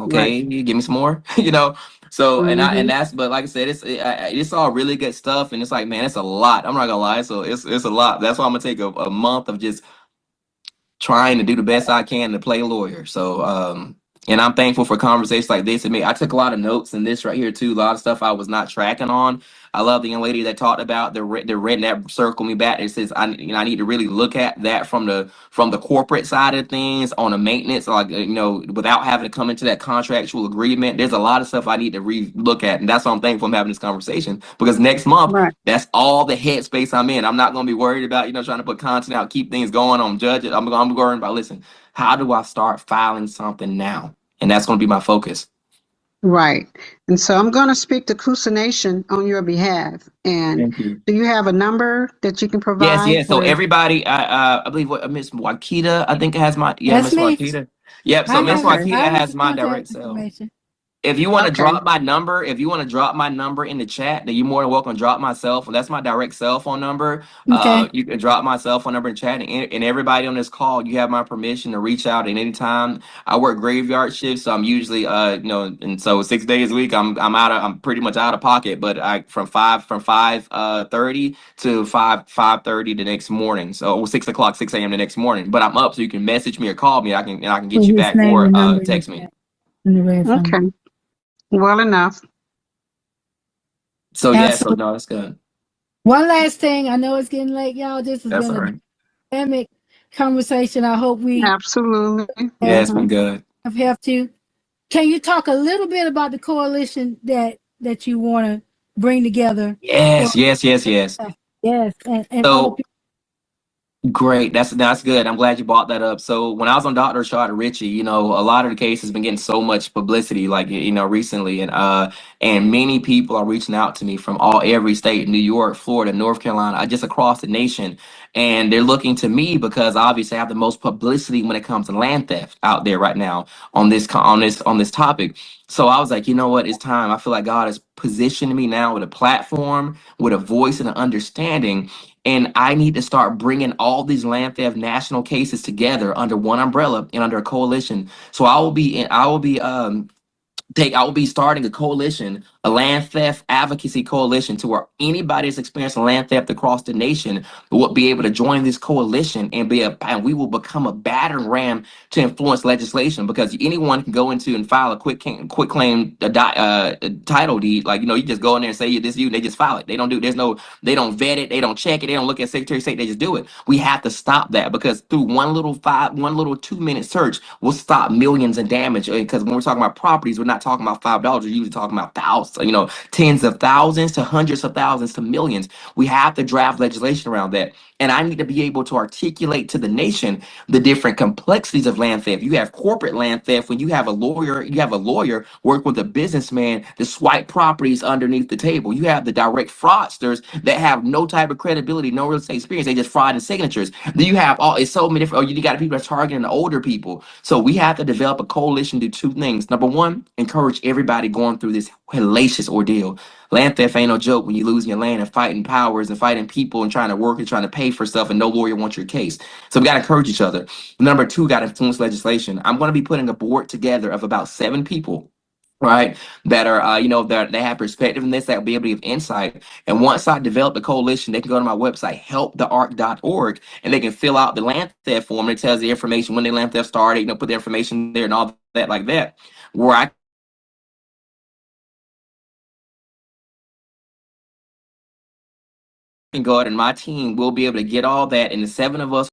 Right. Okay, give me some more, So Mm-hmm. that's, but like I said, it's all really good stuff, and it's like, man, it's a lot. I'm not gonna lie, so it's a lot. That's why I'm gonna take a month of just trying to do the best I can to play lawyer. So, and I'm thankful for conversations like this. I took a lot of notes in this right here too. A lot of stuff I was not tracking on. I love the young lady that talked about the red that circled me back. It says I need to really look at that from the corporate side of things on the maintenance, like without having to come into that contractual agreement. There's a lot of stuff I need to look at, and that's why I'm thankful I'm having this conversation, because next month Right. that's all the headspace I'm in. I'm not going to be worried about, trying to put content out, keep things going on, judge it. I'm worried about, listen, how do I start filing something now? And that's going to be my focus. Right. And so I'm going to speak to Coosa Nation on your behalf. And Thank you. do you have a number that you can Yes, provide yes. So where everybody, I believe what Miss Wakita, I think has That's Miss me. Wakita. Yep. So I Miss have it. Wakita I have has the my contact direct cell. information. If you want to okay. drop my number, in the chat, then you're more than welcome to drop my cell phone. That's my direct cell phone number. Okay. You can drop my cell phone number in chat, and everybody on this call, you have my permission to reach out at any time. I work graveyard shifts, so I'm usually and so 6 days a week, I'm pretty much out of pocket, but I from 5:30 to 5:30 the next morning. So 6 o'clock, 6 a.m. the next morning. But I'm up, so you can message me or call me. I can get Put you his back name or and number in the text me. chat. In the red phone. Okay. Well enough. So yeah, so Absolutely. no, that's good. One last thing. I know it's getting late, y'all. This has That's been all a right. dynamic conversation. I hope we Absolutely. Yeah, it's Mm-hmm. been good. have helped you. Can you talk a little bit about the coalition that you want to bring together? Yes, yes, yes, yes. Yes, and other So people. great. That's good. I'm glad you brought that up. So when I was on Dr. Shard Ritchie, a lot of the cases has been getting so much publicity, like recently, and many people are reaching out to me from every state, New York, Florida, North Carolina, just across the nation, and they're looking to me because obviously I have the most publicity when it comes to land theft out there right now on this topic. So I was like, you know what? It's time. I feel like God has positioned me now with a platform, with a voice and an understanding, and I need to start bringing all these land theft national cases together under one umbrella and under a coalition. So I will be starting a coalition, a land theft advocacy coalition, to where anybody that's experiencing land theft across the nation will be able to join this coalition and and we will become a battering ram to influence legislation, because anyone can go into and file a quick claim title deed. Like, you just go in there and say this you, and they just file it. They don't vet it, they don't check it, they don't look at Secretary of State, they just do it. We have to stop that, because through one little 2-minute search will stop millions in damage. Because when we're talking about properties, we're not not talking about $5. We're usually talking about thousands, tens of thousands to hundreds of thousands to millions. We have to draft legislation around that. And I need to be able to articulate to the nation the different complexities of land theft. You have corporate land theft when you have a lawyer work with a businessman to swipe properties underneath the table. You have the direct fraudsters that have no type of credibility, no real estate experience. They just fraud and signatures. Then you have it's so many different, you got people that's targeting the older people. So we have to develop a coalition to do two things. Number one, encourage everybody going through this hellacious ordeal. Land theft ain't no joke when you losing your land and fighting powers and fighting people and trying to work and trying to pay for stuff and no lawyer wants your case. So we got to encourage each other. Number two, got to influence legislation. I'm going to be putting a board together of about 7 people, right, that are that they have perspective in this, that will be able to give insight. And once I develop the coalition, they can go to my website, helptheark.org, and they can fill out the land theft form. It tells the information when the land theft started, put the information there and all that like that, where I can go out and my team will be able to get all that, and the 7 of us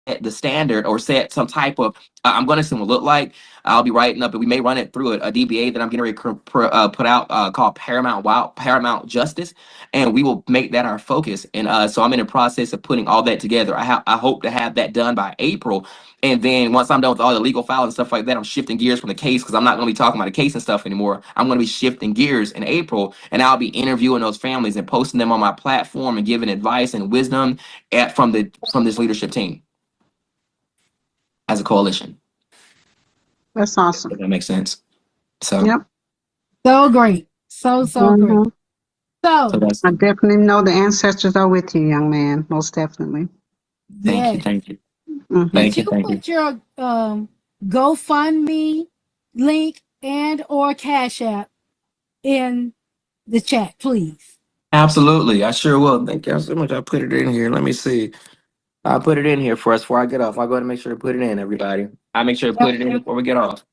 set the standard or set some type of I'm going to see what it look like. I'll be writing up, and we may run it through a DBA that I'm getting ready to put out called Paramount Justice, and we will make that our focus. And so I'm in the process of putting all that together. I hope to have that done by April, and then once I'm done with all the legal files and stuff like that, I'm shifting gears from the case because I'm not going to be talking about the case and stuff anymore. I'm going to be shifting gears in April, and I'll be interviewing those families and posting them on my platform and giving advice and wisdom from this leadership team as a coalition. That's awesome. If that makes sense. So yep. So great. So great. So I definitely know the ancestors are with you, young man. Most definitely. Thank you. Thank you. Mm-hmm. Did you put your GoFundMe link and or Cash App in the chat, please? Absolutely. I sure will. Thank you so much. I put it in here. Let me see. I'll put it in here for us before I get off. I'll go ahead and make sure to put it in, everybody. I'll make sure to put it in before we get off.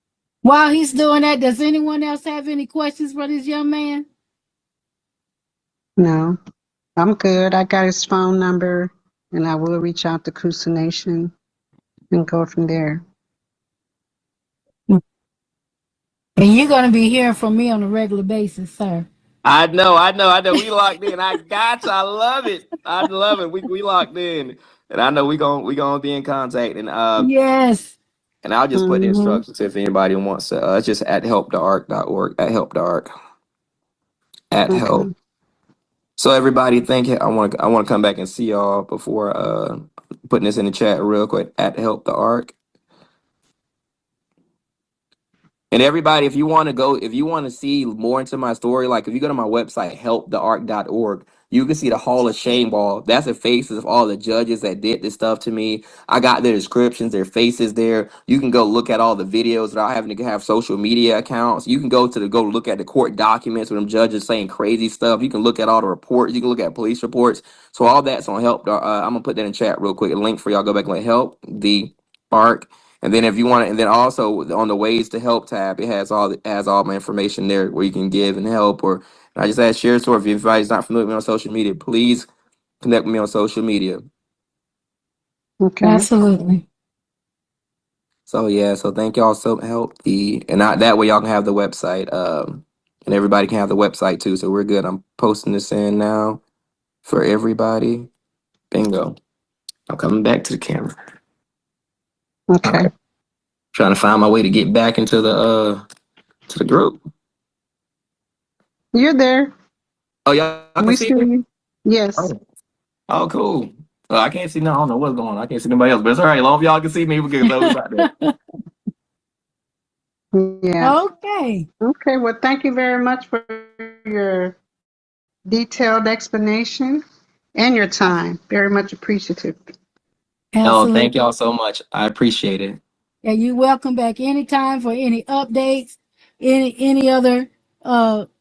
While he's doing that, does anyone else have any questions for this young man? No, I'm good. I got his phone number, and I will reach out to Cruiser Nation and go from there. And you're going to be hearing from me on a regular basis, sir. I know. We locked in. I got you. I love it. I love it. We locked in. And I know we gonna be in contact. And yes. And I'll just put the instructions if anybody wants to. It's just at helptheark.org. At helptheark. At help. So everybody, thank you. I want to come back and see y'all before putting this in the chat real quick. At Help the Ark. And everybody, if you want to see more into my story, like if you go to my website, helptheark.org, you can see the Hall of Shame wall. That's the faces of all the judges that did this stuff to me. I got their descriptions, their faces there. You can go look at all the videos without having to have social media accounts. You can go look at the court documents with them judges saying crazy stuff. You can look at all the reports. You can look at police reports. So all that's on Help. I'm gonna put that in chat real quick. A link for y'all. Go back and Help the Ark. And then if you want to, and then also on the ways to help tab, it has all my information there where you can give and help. Or I just ask share story. If anybody's not familiar with me on social media, please connect with me on social media. Okay. Absolutely. So yeah, so thank y'all so that way y'all can have the website. And everybody can have the website too. So we're good. I'm posting this in now for everybody. Bingo. I'm coming back to the camera. Okay. Trying to find my way to get back into the group. You're there. Oh, y'all can see me? You. Yes. Oh, cool. Well, I can't see. No, I don't know what's going on. I can't see anybody else, but it's all right. As long as y'all can see me, we're good. Yeah. Okay. Okay. Well, thank you very much for your detailed explanation and your time. Very much appreciative. Oh, thank y'all so much. I appreciate it. Yeah, you're welcome back anytime for any updates, any other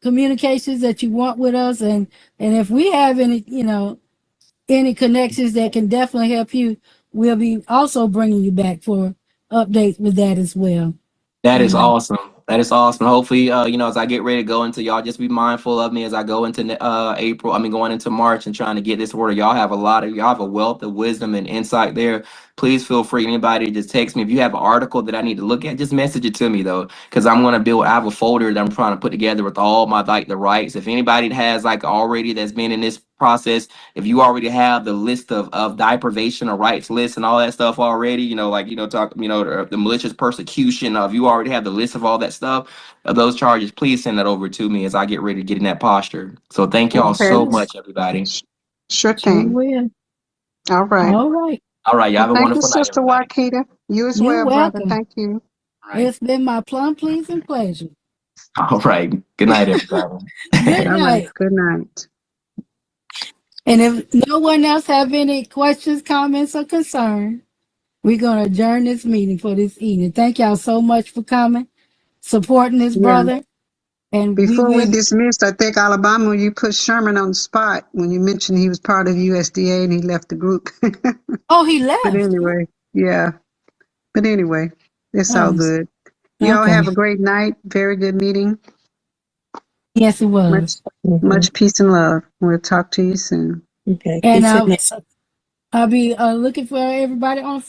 communications that you want with us, and if we have any any connections that can definitely help you, we'll be also bringing you back for updates with that as well. That is awesome. That is awesome. Hopefully, as I get ready to go into, y'all just be mindful of me as I go into April. Going into March and trying to get this order. Y'all have a wealth of wisdom and insight there. please feel free. Anybody just text me. If you have an article that I need to look at, just message it to me though. Cause I'm gonna build, I have a folder that I'm trying to put together with all my like the rights. If anybody has like already that's been in this process, if you already have the list of deprivation of rights list and all that stuff already, like, talk, the malicious persecution, if you already have the list of all that stuff, of those charges, please send that over to me as I get ready to get in that posture. So thank y'all Okay. so much, everybody. Sure Sure thing. will. All right. All right. All right, y'all Well, have a thank you, wonderful night, Sister everybody. Wakita. You as You're well, brother. welcome. Thank you. All right. It's been my plum pleasing pleasure. All right. Good night, everybody. Good All right. night. Good night. And if no one else have any questions, comments, or concerns, we're going to adjourn this meeting for this evening. Thank y'all so much for coming, supporting this Yeah. brother. And we Before we will. dismissed, I think Alabama, you put Sherman on the spot when you mentioned he was part of USDA and he left the group. Oh, he But left. anyway, yeah. But anyway, it's all Oh, good. You all okay. have a great night. Very good meeting. Yes, it Much, was. much peace and love. We'll talk to you soon. Okay. And Peace and I'll be looking for everybody on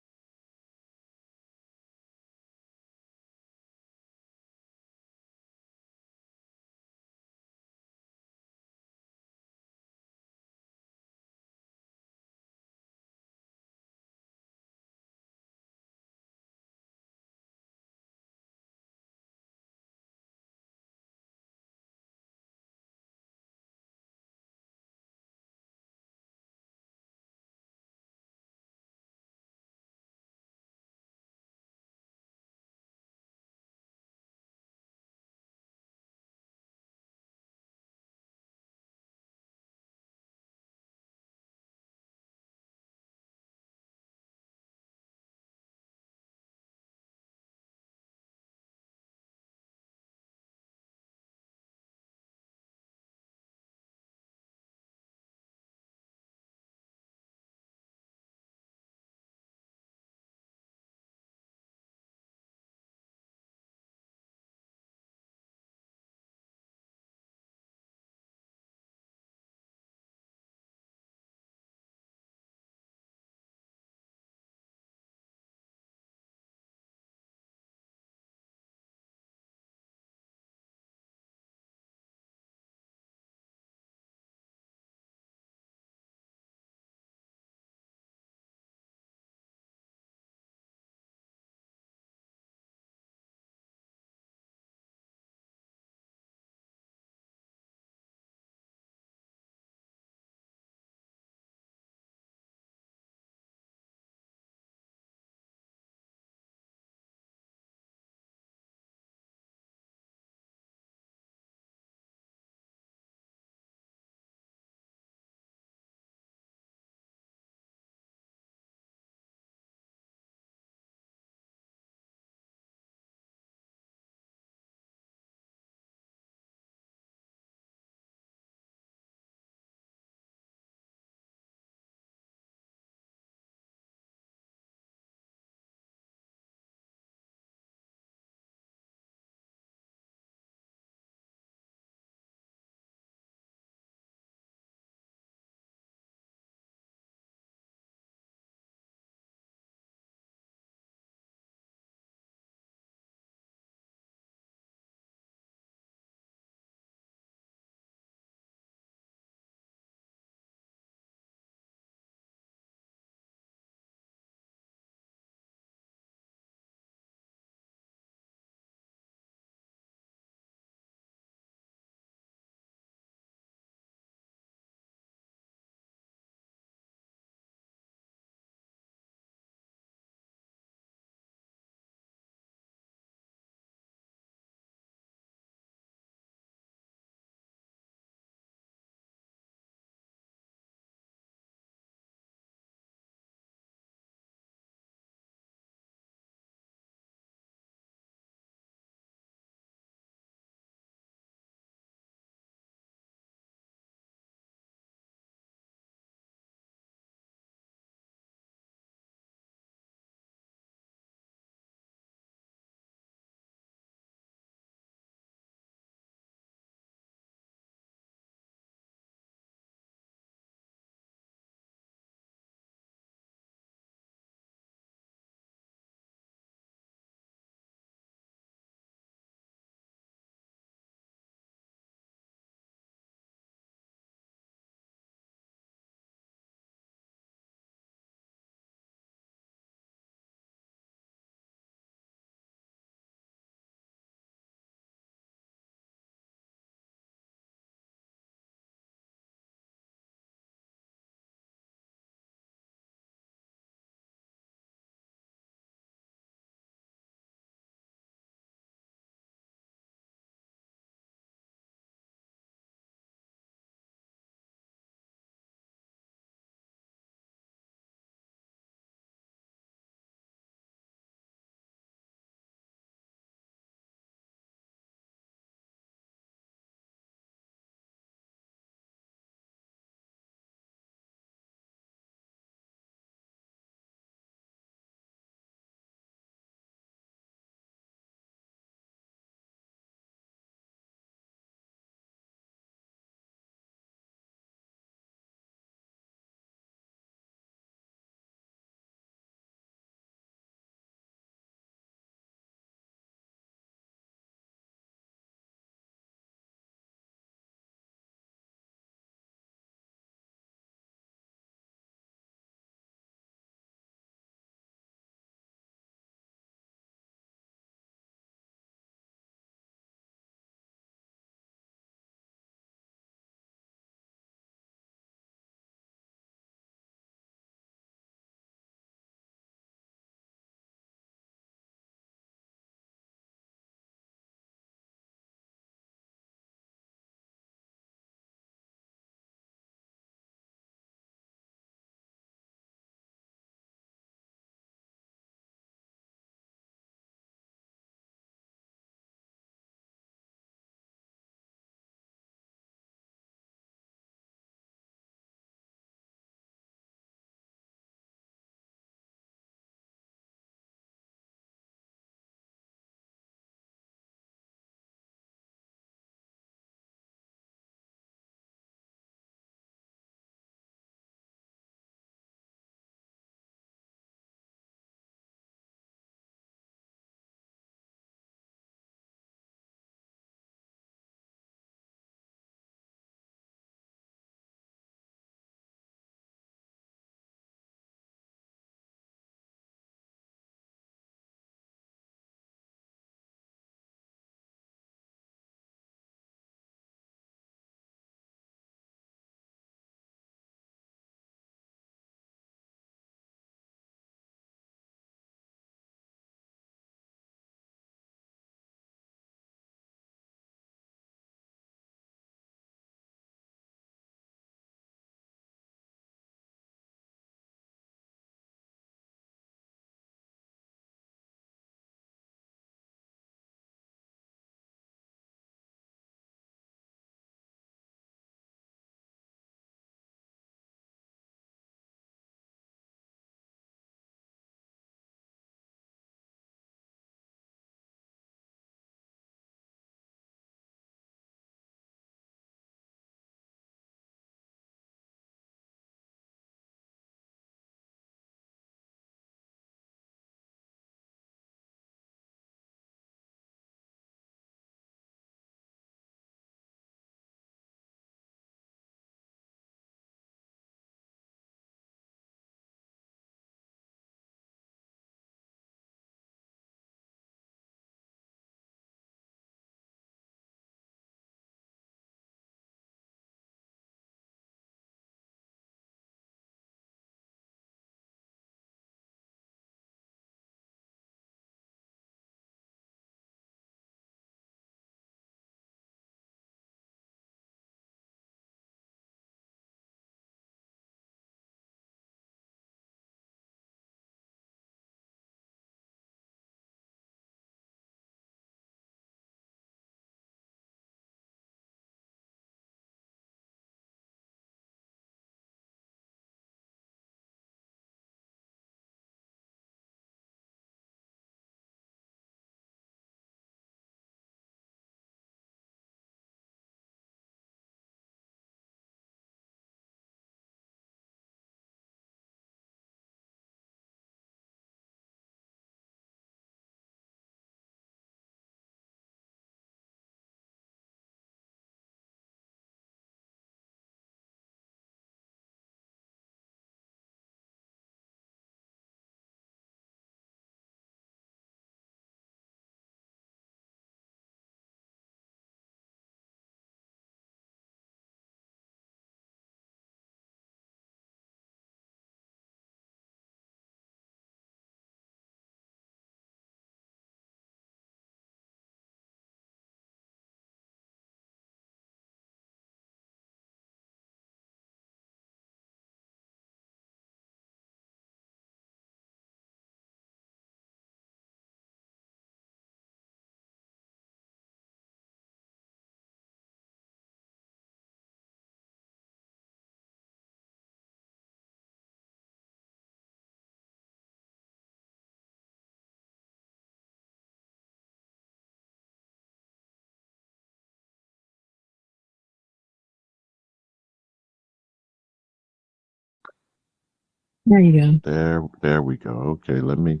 There you go. There we go. Okay, let me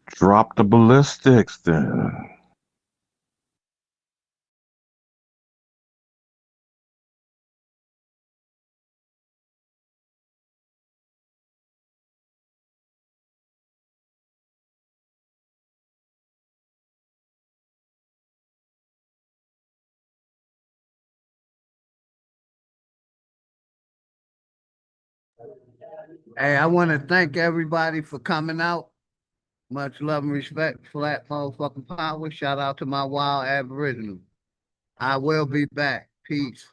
drop the ballistics then. Hey, I want to thank everybody for coming out. Much love and respect. Flat motherfucking power. Shout out to my wild aboriginal. I will be back. Peace.